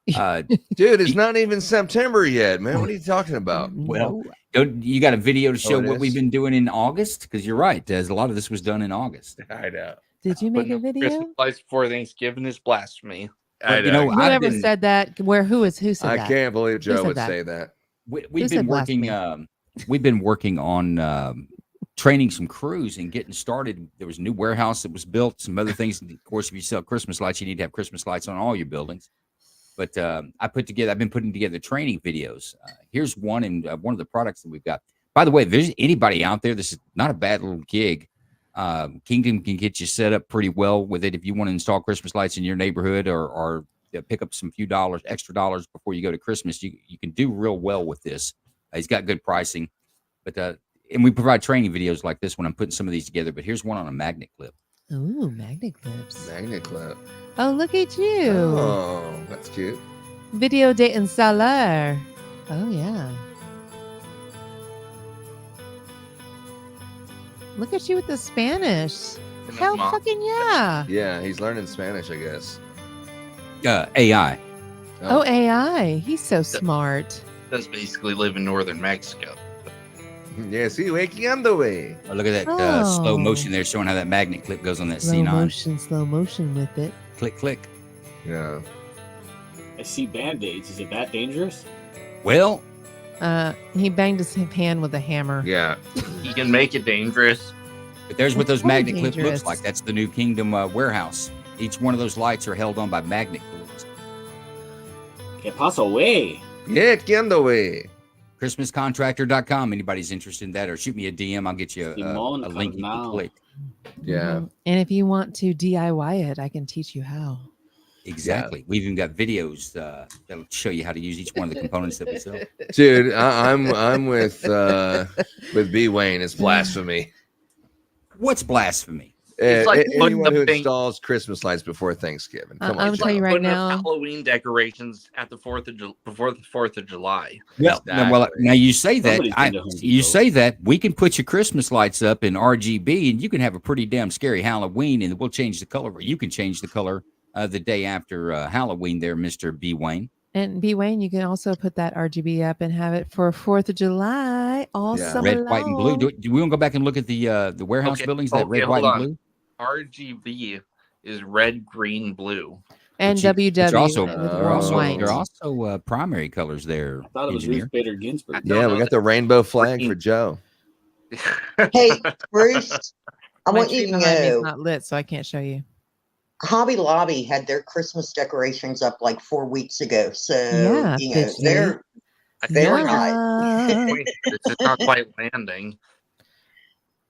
Dude, it's not even September yet, man. What are you talking about? Well, you got a video to show it what we've is? been doing in August? Because you're right, Des. A lot of this was done in August. I know. Did you make a Putting up video? Christmas lights before Thanksgiving is blasphemy. But, you know, I've Whoever been, said that? Who said I that? can't believe Joe said would that? say that. we've Who been said working. blasphemy? We've been working on training some crews and getting started. There was a new warehouse that was built. Some other things. Of course, if you sell Christmas lights, you need to have Christmas lights on all your buildings. But I've been putting together training videos. Here's one in one of the products that we've got. By the way, if there's anybody out there, this is not a bad little gig. Kingdom can get you set up pretty well with it if you want to install Christmas lights in your neighborhood or pick up some few extra dollars before you go to Christmas. You can do real well with this. He's got good pricing, but and we provide training videos like this when I'm putting some of these together. But here's one on a magnet clip. Ooh, magnet clips. Magnet clip. Oh, look at you. Oh, that's cute. Video de instalar. Oh, yeah. Look at you with the Spanish. Hell Mom. fucking yeah. Yeah, he's learning Spanish, I guess. AI. Oh, AI. He's so smart. Does basically live in northern Mexico. Yeah, see, waking way. Oh, look at that slow Oh. motion there, showing how that magnet clip goes on that Slow C9. slow motion with it. Click, click. Yeah. I see band-aids. Is it that dangerous? Well, He banged his hand with a hammer. Yeah. He can make it dangerous. but there's what those Very magnet clip dangerous. looks like. That's the new Kingdom warehouse. Each one of those lights are held on by magnet cords. Que paso, way. Yeah, way. ChristmasContractor.com. Anybody's interested in that, or shoot me a DM. I'll get you Simón a link you can Carnal. click. Yeah. And if you want to DIY it, I can teach you how. Exactly. We've even got videos that'll show you how to use each one of the components that we sell. Dude, I'm with B Wayne. It's blasphemy. What's blasphemy? It's like putting anyone the who thing- installs Christmas lights before Thanksgiving. Come I'm on. telling you right Putting now. up Halloween decorations at the before the 4th of July. Well, now you say that. Somebody's been to Home You Depot. say that we can put your Christmas lights up in RGB, and you can have a pretty damn scary Halloween, and we'll change the color. You can change the color the day after Halloween, there, Mr. B. Wayne. And B Wayne, you can also put that RGB up and have it for 4th of July all Yeah. summer Red, white, and blue. long. Do we want to go back and look at the warehouse Okay, buildings? That okay, red, white, hold and on. blue. RGB is red, green, blue. And Which WW They're also, with they're they're also, white. they're also primary colors there. I thought it was engineer. Ruth Bader Ginsburg. Yeah, we got the rainbow flag for Joe. Hey, Bruce, I My want tree you to behind me is know not lit, so I can't show you. Hobby Lobby had their Christmas decorations up like 4 weeks ago. So, Yeah, you know, bitch, they're I Very feel like high. it's not quite landing.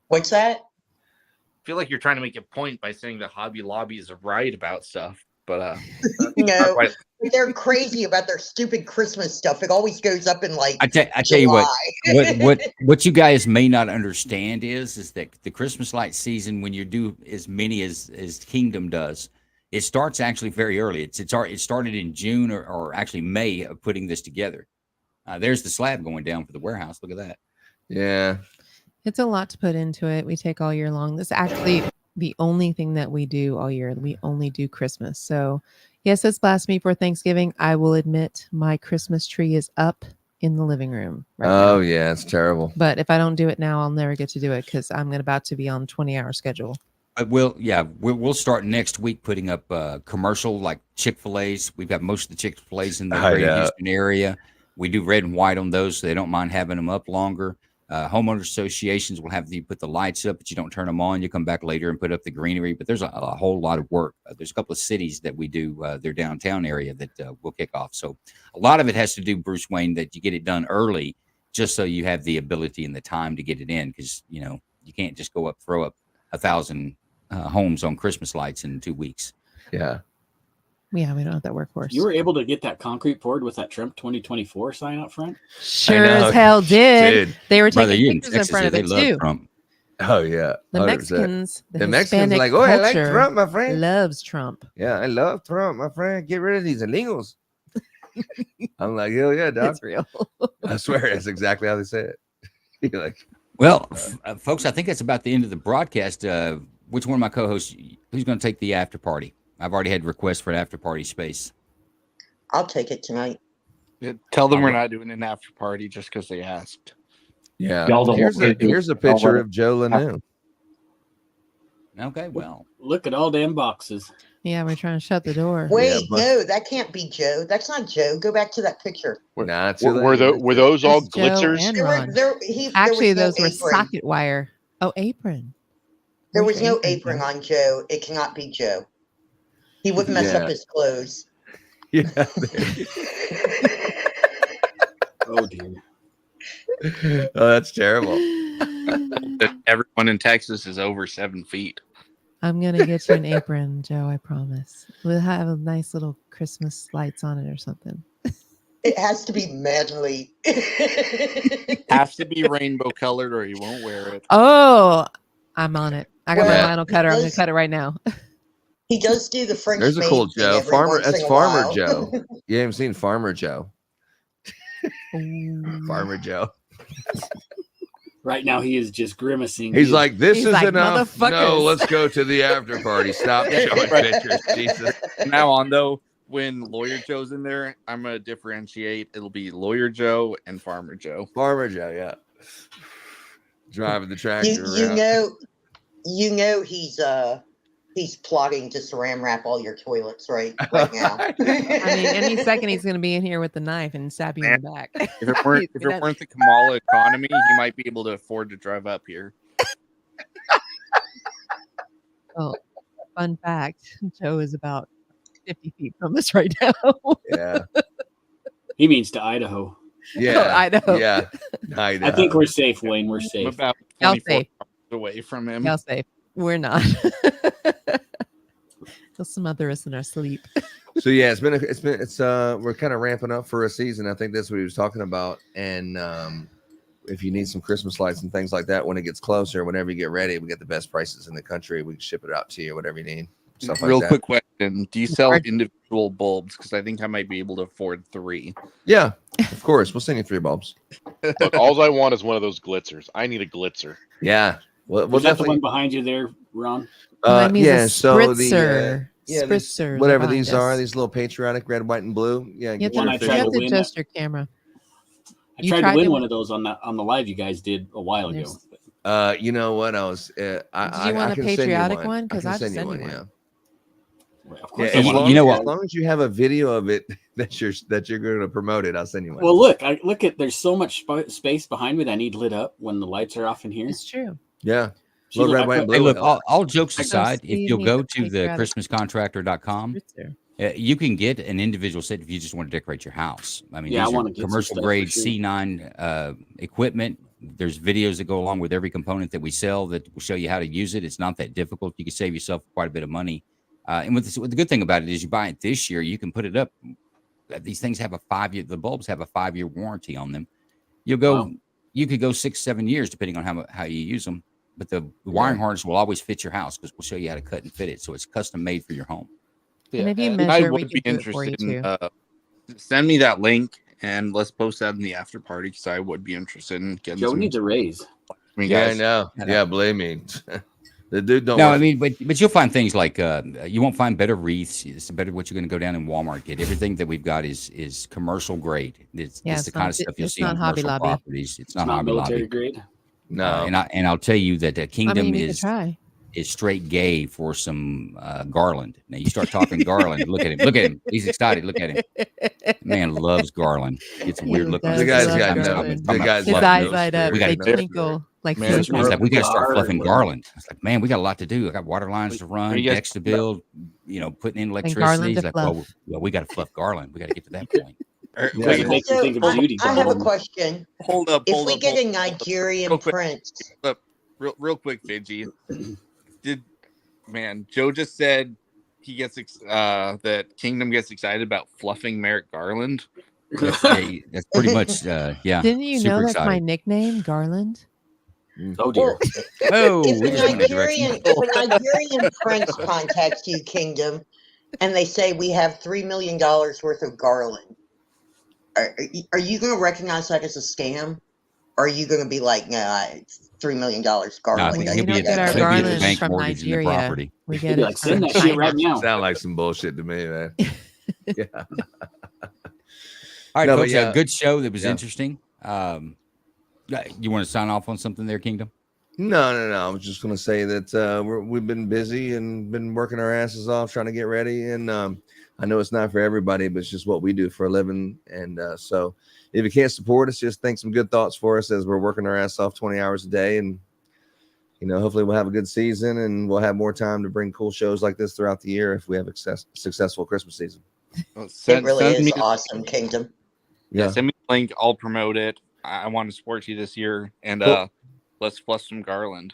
What's that? I feel like you're trying to make a point by saying that Hobby Lobby is right about stuff, but not No, quite. they're crazy about their stupid Christmas stuff. It always goes up in like I tell you what, July. what you guys may not understand is that the Christmas light season, when you do as many as Kingdom does, it starts actually very early. It started in June or actually May of putting this together. There's the slab going down for the warehouse. Look at that. Yeah. It's a lot to put into it. We take all year long. This is actually the only thing that we do all year. We only do Christmas. So, yes, it's blasphemy for Thanksgiving. I will admit my Christmas tree is up in the living room right Oh now. yeah, it's terrible. But if I don't do it now, I'll never get to do it because I'm about to be on a 20-hour schedule. We'll start next week putting up commercial like Chick-fil-A's. We've got most of the Chick-fil-A's in the I greater know. Houston area. We do red and white on those, so they don't mind having them up longer. Homeowner associations will have you put the lights up, but you don't turn them on. You come back later and put up the greenery. But there's a whole lot of work. There's a couple of cities that we do their downtown area that we'll kick off. So a lot of it has to do, Bruce Wayne, that you get it done early, just so you have the ability and the time to get it in. Because you can't just throw up 1,000 homes on Christmas lights in 2 weeks. Yeah. Yeah, we don't have that workforce. You were able to get that concrete poured with that Trump 2024 sign up front? Sure know. as hell did. Dude. They were Brother, taking you in pictures in Texas, front of they it love too. Trump. Oh yeah. The 100%. Mexicans, The Mexicans Hispanic like, oh, I like culture Trump, my friend. loves Trump. Yeah, I love Trump, my friend. Get rid of these illegals. I'm like, hell yeah, doc. It's real. I swear that's exactly how they say it. You're like, Well, folks, I think that's about the end of the broadcast. Which one of my co-hosts, who's going to take the after party? I've already had requests for an after party space. I'll take it tonight. Tell them we're not doing an after party just because they asked. yeah. Y'all don't Here's want to do here's a it. Y'all picture want of Joe Lanu. Okay, well, Look at all damn boxes. Yeah, we're trying to shut the door. Wait, but- no, that can't be Joe. That's not Joe. Go back to that picture. Nah, it's too Were late. those all That's Joe glitzers? and There, Ron. Actually, there was those no were apron. socket wire. Oh, apron. There Where's was no the apron on Joe. It cannot be Joe. He would mess Yeah. up his clothes. Yeah. Oh dear. Oh, that's terrible. That everyone in Texas is over 7 feet. I'm gonna get you an apron, Joe. I promise. We'll have a nice little Christmas lights on it or something. It has to be manly. Has to be rainbow colored or you won't wear it. Oh, I'm on it. I got Well, my vinyl cutter. I'm gonna does- cut it right now. He does do the French. There's a cool maid thing Joe. every Farmer. once That's in a Farmer while. Joe. You haven't seen Farmer Joe. Ooh. Farmer Joe. Right now he is just grimacing. He's He- like, this He's is like, enough. No, "Motherfuckers." let's go to the after party. Stop showing pictures. Jesus. From now on, though, when Lawyer Joe's in there, I'm going to differentiate. It'll be Lawyer Joe and Farmer Joe. Farmer Joe, yeah. Driving the tractor You around. know he's plotting to saran wrap all your toilets right now. I mean, any second he's gonna be in here with the knife and stab you in the back. If it weren't, the Kamala economy, he might be able to afford to drive up here. Oh, fun fact: Joe is about 50 feet from us right now. Yeah. He means to Idaho. Yeah. Idaho. Yeah. I think we're safe, Wayne. We're I'm safe. about Y'all 24 safe. hours away from him. Y'all safe. We're not. He'll smother us in our sleep. So yeah, we're kind of ramping up for a season. I think that's what he was talking about. And if you need some Christmas lights and things like that, when it gets closer, whenever you get ready, we get the best prices in the country. We can ship it out to you, whatever you need. Stuff like Real that. quick question: do you sell Hard- individual bulbs? Because I think I might be able to afford 3. Yeah, of course. We'll send you 3 bulbs. Look, all I want is one of those glitzers. I need a glitzer. Yeah. We'll Was that the definitely. one behind you there, Ron? Mine means Yeah. a So the spritzer. these- Spritzers whatever behind these are, us. these little patriotic red, white, and blue. Yeah. You Get One your I have tried to to win adjust your camera. I You tried tried to win to- one of those on the live you guys did a while ago. There's- You know what? I was. Did you want a patriotic one? Because I'll just send you one. Yeah. Well, of Yeah, course, as I want long, you know as what? long as you have a video of it that you're going to promote it, I'll send you one. Well, look, look at there's so much space behind me that I need lit up when the lights are off in here. It's true. Yeah. See, Little look, red, I white, put- and Hey, blue. look, all jokes I go, aside, if Steve you'll needs go a to the patriotic christmascontractor.com, spritzer. you can get an individual set if you just want to decorate your house. I mean, Yeah, I these wanna are get some commercial stuff for grade sure. C9 equipment. There's videos that go along with every component that we sell that will show you how to use it. It's not that difficult. You can save yourself quite a bit of money. And with the good thing about it is you buy it this year, you can put it up. These things have a 5-year, the bulbs have a 5-year warranty on them. You'll go, Wow. you could go 6-7 years depending on how you use them. But the wiring harness will always fit your house because we'll show you how to cut and fit it. So it's custom made for your home. And if you I measure, we would be can do it for you interested too. in. Send me that link and let's post that in the after party because I would be interested in getting. Joe some, needs a raise. I mean, Yeah, I guys, know. Yeah, believe me. The dude don't. No, work- I mean, but you'll find things like you won't find better wreaths. It's better what you're going to go down in Walmart get. Everything that we've got is commercial grade. It's Yeah, the it's kind not- of stuff you'll it's see on not Hobby commercial Lobby. properties. It's It's not not Hobby military Lobby. grade. no. And I'll tell you that Kingdom I mean, you could is try. straight gay for some Garland. Now you start talking Garland. Look at him. Look at him. He's excited. Look at him. Man loves Garland. Gets a weird look on does the his guy's love face. got I'm no. Garland. The guy's His got eyes no light up. spirit. We gotta They No twinkle like Man, fish. He's like, we got to start Garland. fluffing Garland. I was like, man, we got a lot to do. I got water lines to run, you guys decks to build, putting in electricity. Garland He's to like, fluff. well, we got to fluff Garland. We got to get to that point. Yeah. It makes me think of Judy I have a Garland. question. hold up. If Hold we up, get a hold up. Nigerian Real quick. prince, Real quick, Fidgy. Joe just said he gets that Kingdom gets excited about fluffing Merrick Garland. That's pretty much, yeah. Didn't you super know that's my excited. nickname, Garland? Oh dear. Oh, if we a just went in a direction. Nigerian prince contacts you, Kingdom, and they say we have $3 million worth of Garland, Are you going to recognize that as a scam? Or are you going to be like, nah, it's $3 million garlic? think We he'll be don't get our he'll be at the garlands bank from mortgaging the Nigeria. property. We Be get like, it send from that shit right China. now. Sound like some bullshit to me, man. Yeah. All right, No, but folks, yeah. a good show that was Yeah. interesting. You want to sign off on something there, Kingdom? No. I was just gonna say that we've been busy and been working our asses off trying to get ready. And I know it's not for everybody, but it's just what we do for a living. And so if you can't support us, just think some good thoughts for us as we're working our ass off 20 hours a day. And hopefully we'll have a good season and we'll have more time to bring cool shows like this throughout the year if we have a successful Christmas season. Well, It really send is me, awesome, Kingdom. yeah, send me the link. I'll promote it. I want to support you this year, and Cool. let's fluff some garland.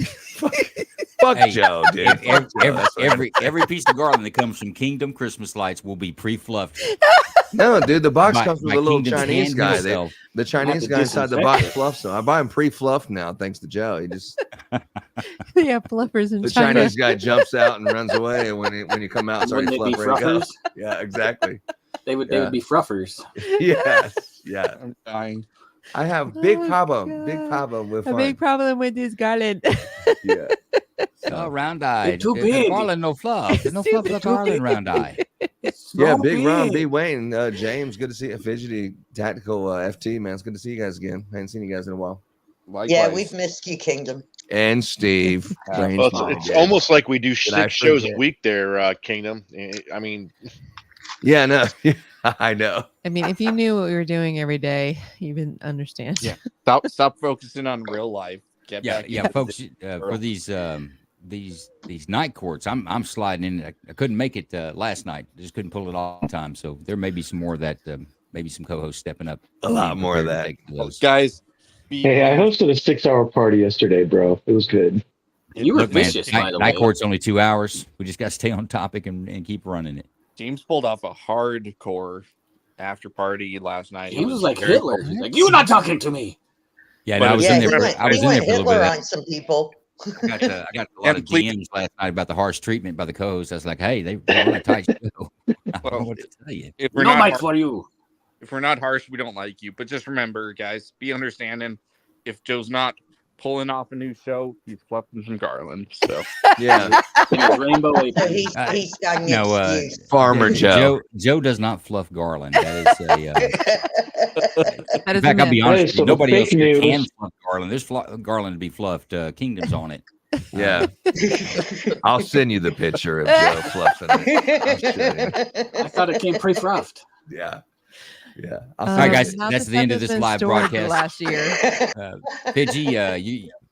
Fuck Hey, Joe, dude. Fuck Joe. That's what I- every piece of garland that comes from Kingdom Christmas lights will be pre-fluffed. No, dude, the box by- comes with by a little Kingdom's Chinese hand guy. himself. The Chinese to guy inside the box disinfect it. fluffs them. I buy them pre-fluffed now, thanks to Joe. He just Yeah, fluffers in the China. Chinese guy jumps out and runs away, and when you come out, it's already Wouldn't it be fluffed, ready to go. fruffers? Yeah, exactly. They would Yeah. be fruffers. Yes, yeah. I'm dying. I have big Oh, problem, big God. problem with A fun. big problem with this garland. Yeah. Oh, round eye. They're too big. Garland, no fluff. There's no fluff Super with garland, round eye. Yeah, So big Ron, big. B Wayne, James, good to see you. Fidgety Tactical FT, man. It's good to see you guys again. I hadn't seen you guys in a while. Likewise. Yeah, we've missed you, Kingdom. And Steve. Strange Well, Mom, it's dude. almost like we do Did I 6 shows a forget? week there, Kingdom. I mean, Yeah, no. I know. I mean, if you knew what we were doing every day, you wouldn't understand. Yeah. Stop focusing on real life. Get Yeah, back yeah, into folks. the For world. these night courts, I'm sliding in. I couldn't make it last night. Just couldn't pull it off in time. So there may be some more of that. Maybe some co-hosts stepping up. A lot being more of prepared to that. take those. Guys, Hey, I hosted a 6-hour party yesterday, bro. It was good. And you were Look, man, vicious, by the night way. court's only 2 hours. We just got to stay on topic and keep running it. James pulled off a hardcore after party last night. He was like very Hitler. cool. He's like, "You're not talking to me." Yeah, But and I was Yeah, in he there. went, I was he in there went for a little bit. Hitler Of that. on some people. I got a lot And of please- DMs last night about the harsh treatment by the co-hosts. I was like, hey, they want a tight show. I don't know Well, what to tell you. If we're No not mic har- for you. if we're not harsh, we don't like you. But just remember, guys, be understanding. If Joe's not pulling off a new show, he's fluffing some garland. So Yeah. Yeah, rainbow So apron. he's got an No, excuse. Farmer Joe. Joe does not fluff garland. That is a. That In is fact, a I'll be myth. honest Hey, with so you. the Nobody else fake here can news- fluff garland. There's garland to be fluffed. Kingdom's on it. Yeah. I'll send you the picture of Joe fluffing it. I thought it came pre-fruffed. Yeah. Yeah. All right, guys, Not that's the the end stuff of that's this been live stored for broadcast. last year.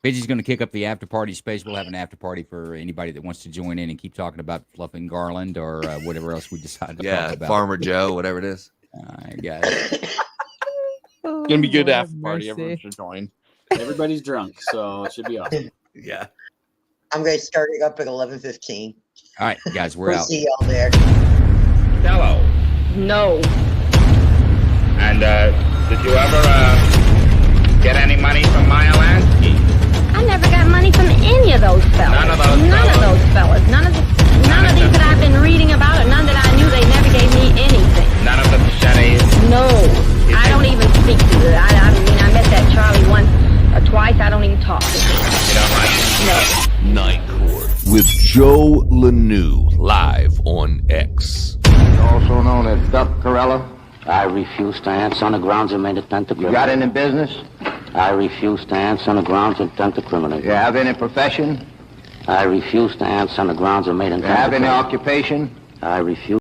Pidgey's going to kick up the after party space. We'll have an after party for anybody that wants to join in and keep talking about fluffing garland or whatever else we decide to Yeah. talk about. Farmer Joe, whatever it is. All right, guys. Oh, it's gonna be good Lord after party. mercy. Everyone should join. Everybody's drunk, so it should be awesome. Yeah. I'm going to start it up at 11:15. All right, guys, we're We'll out. see y'all there. Hello. No. And did you ever get any money from Meyer Lansky? I never got money from any of those fellas. None of those None fellas? of those fellas. None of these that I've been reading about, or none that I knew. They never gave me anything. None of the Pachettes? No. I don't even speak to it. I mean, I met that Charlie once or twice. I don't even talk. You don't like it? No. Night Court with Joe Lanou live on X. Also known as Duck Corella? I refuse to answer on the grounds of made attempt to You got criminate. any business? I refuse to answer on the grounds of attempt to criminate. You have any profession? I refuse to answer on the grounds of made You attempt have to any criminate. occupation? I refuse.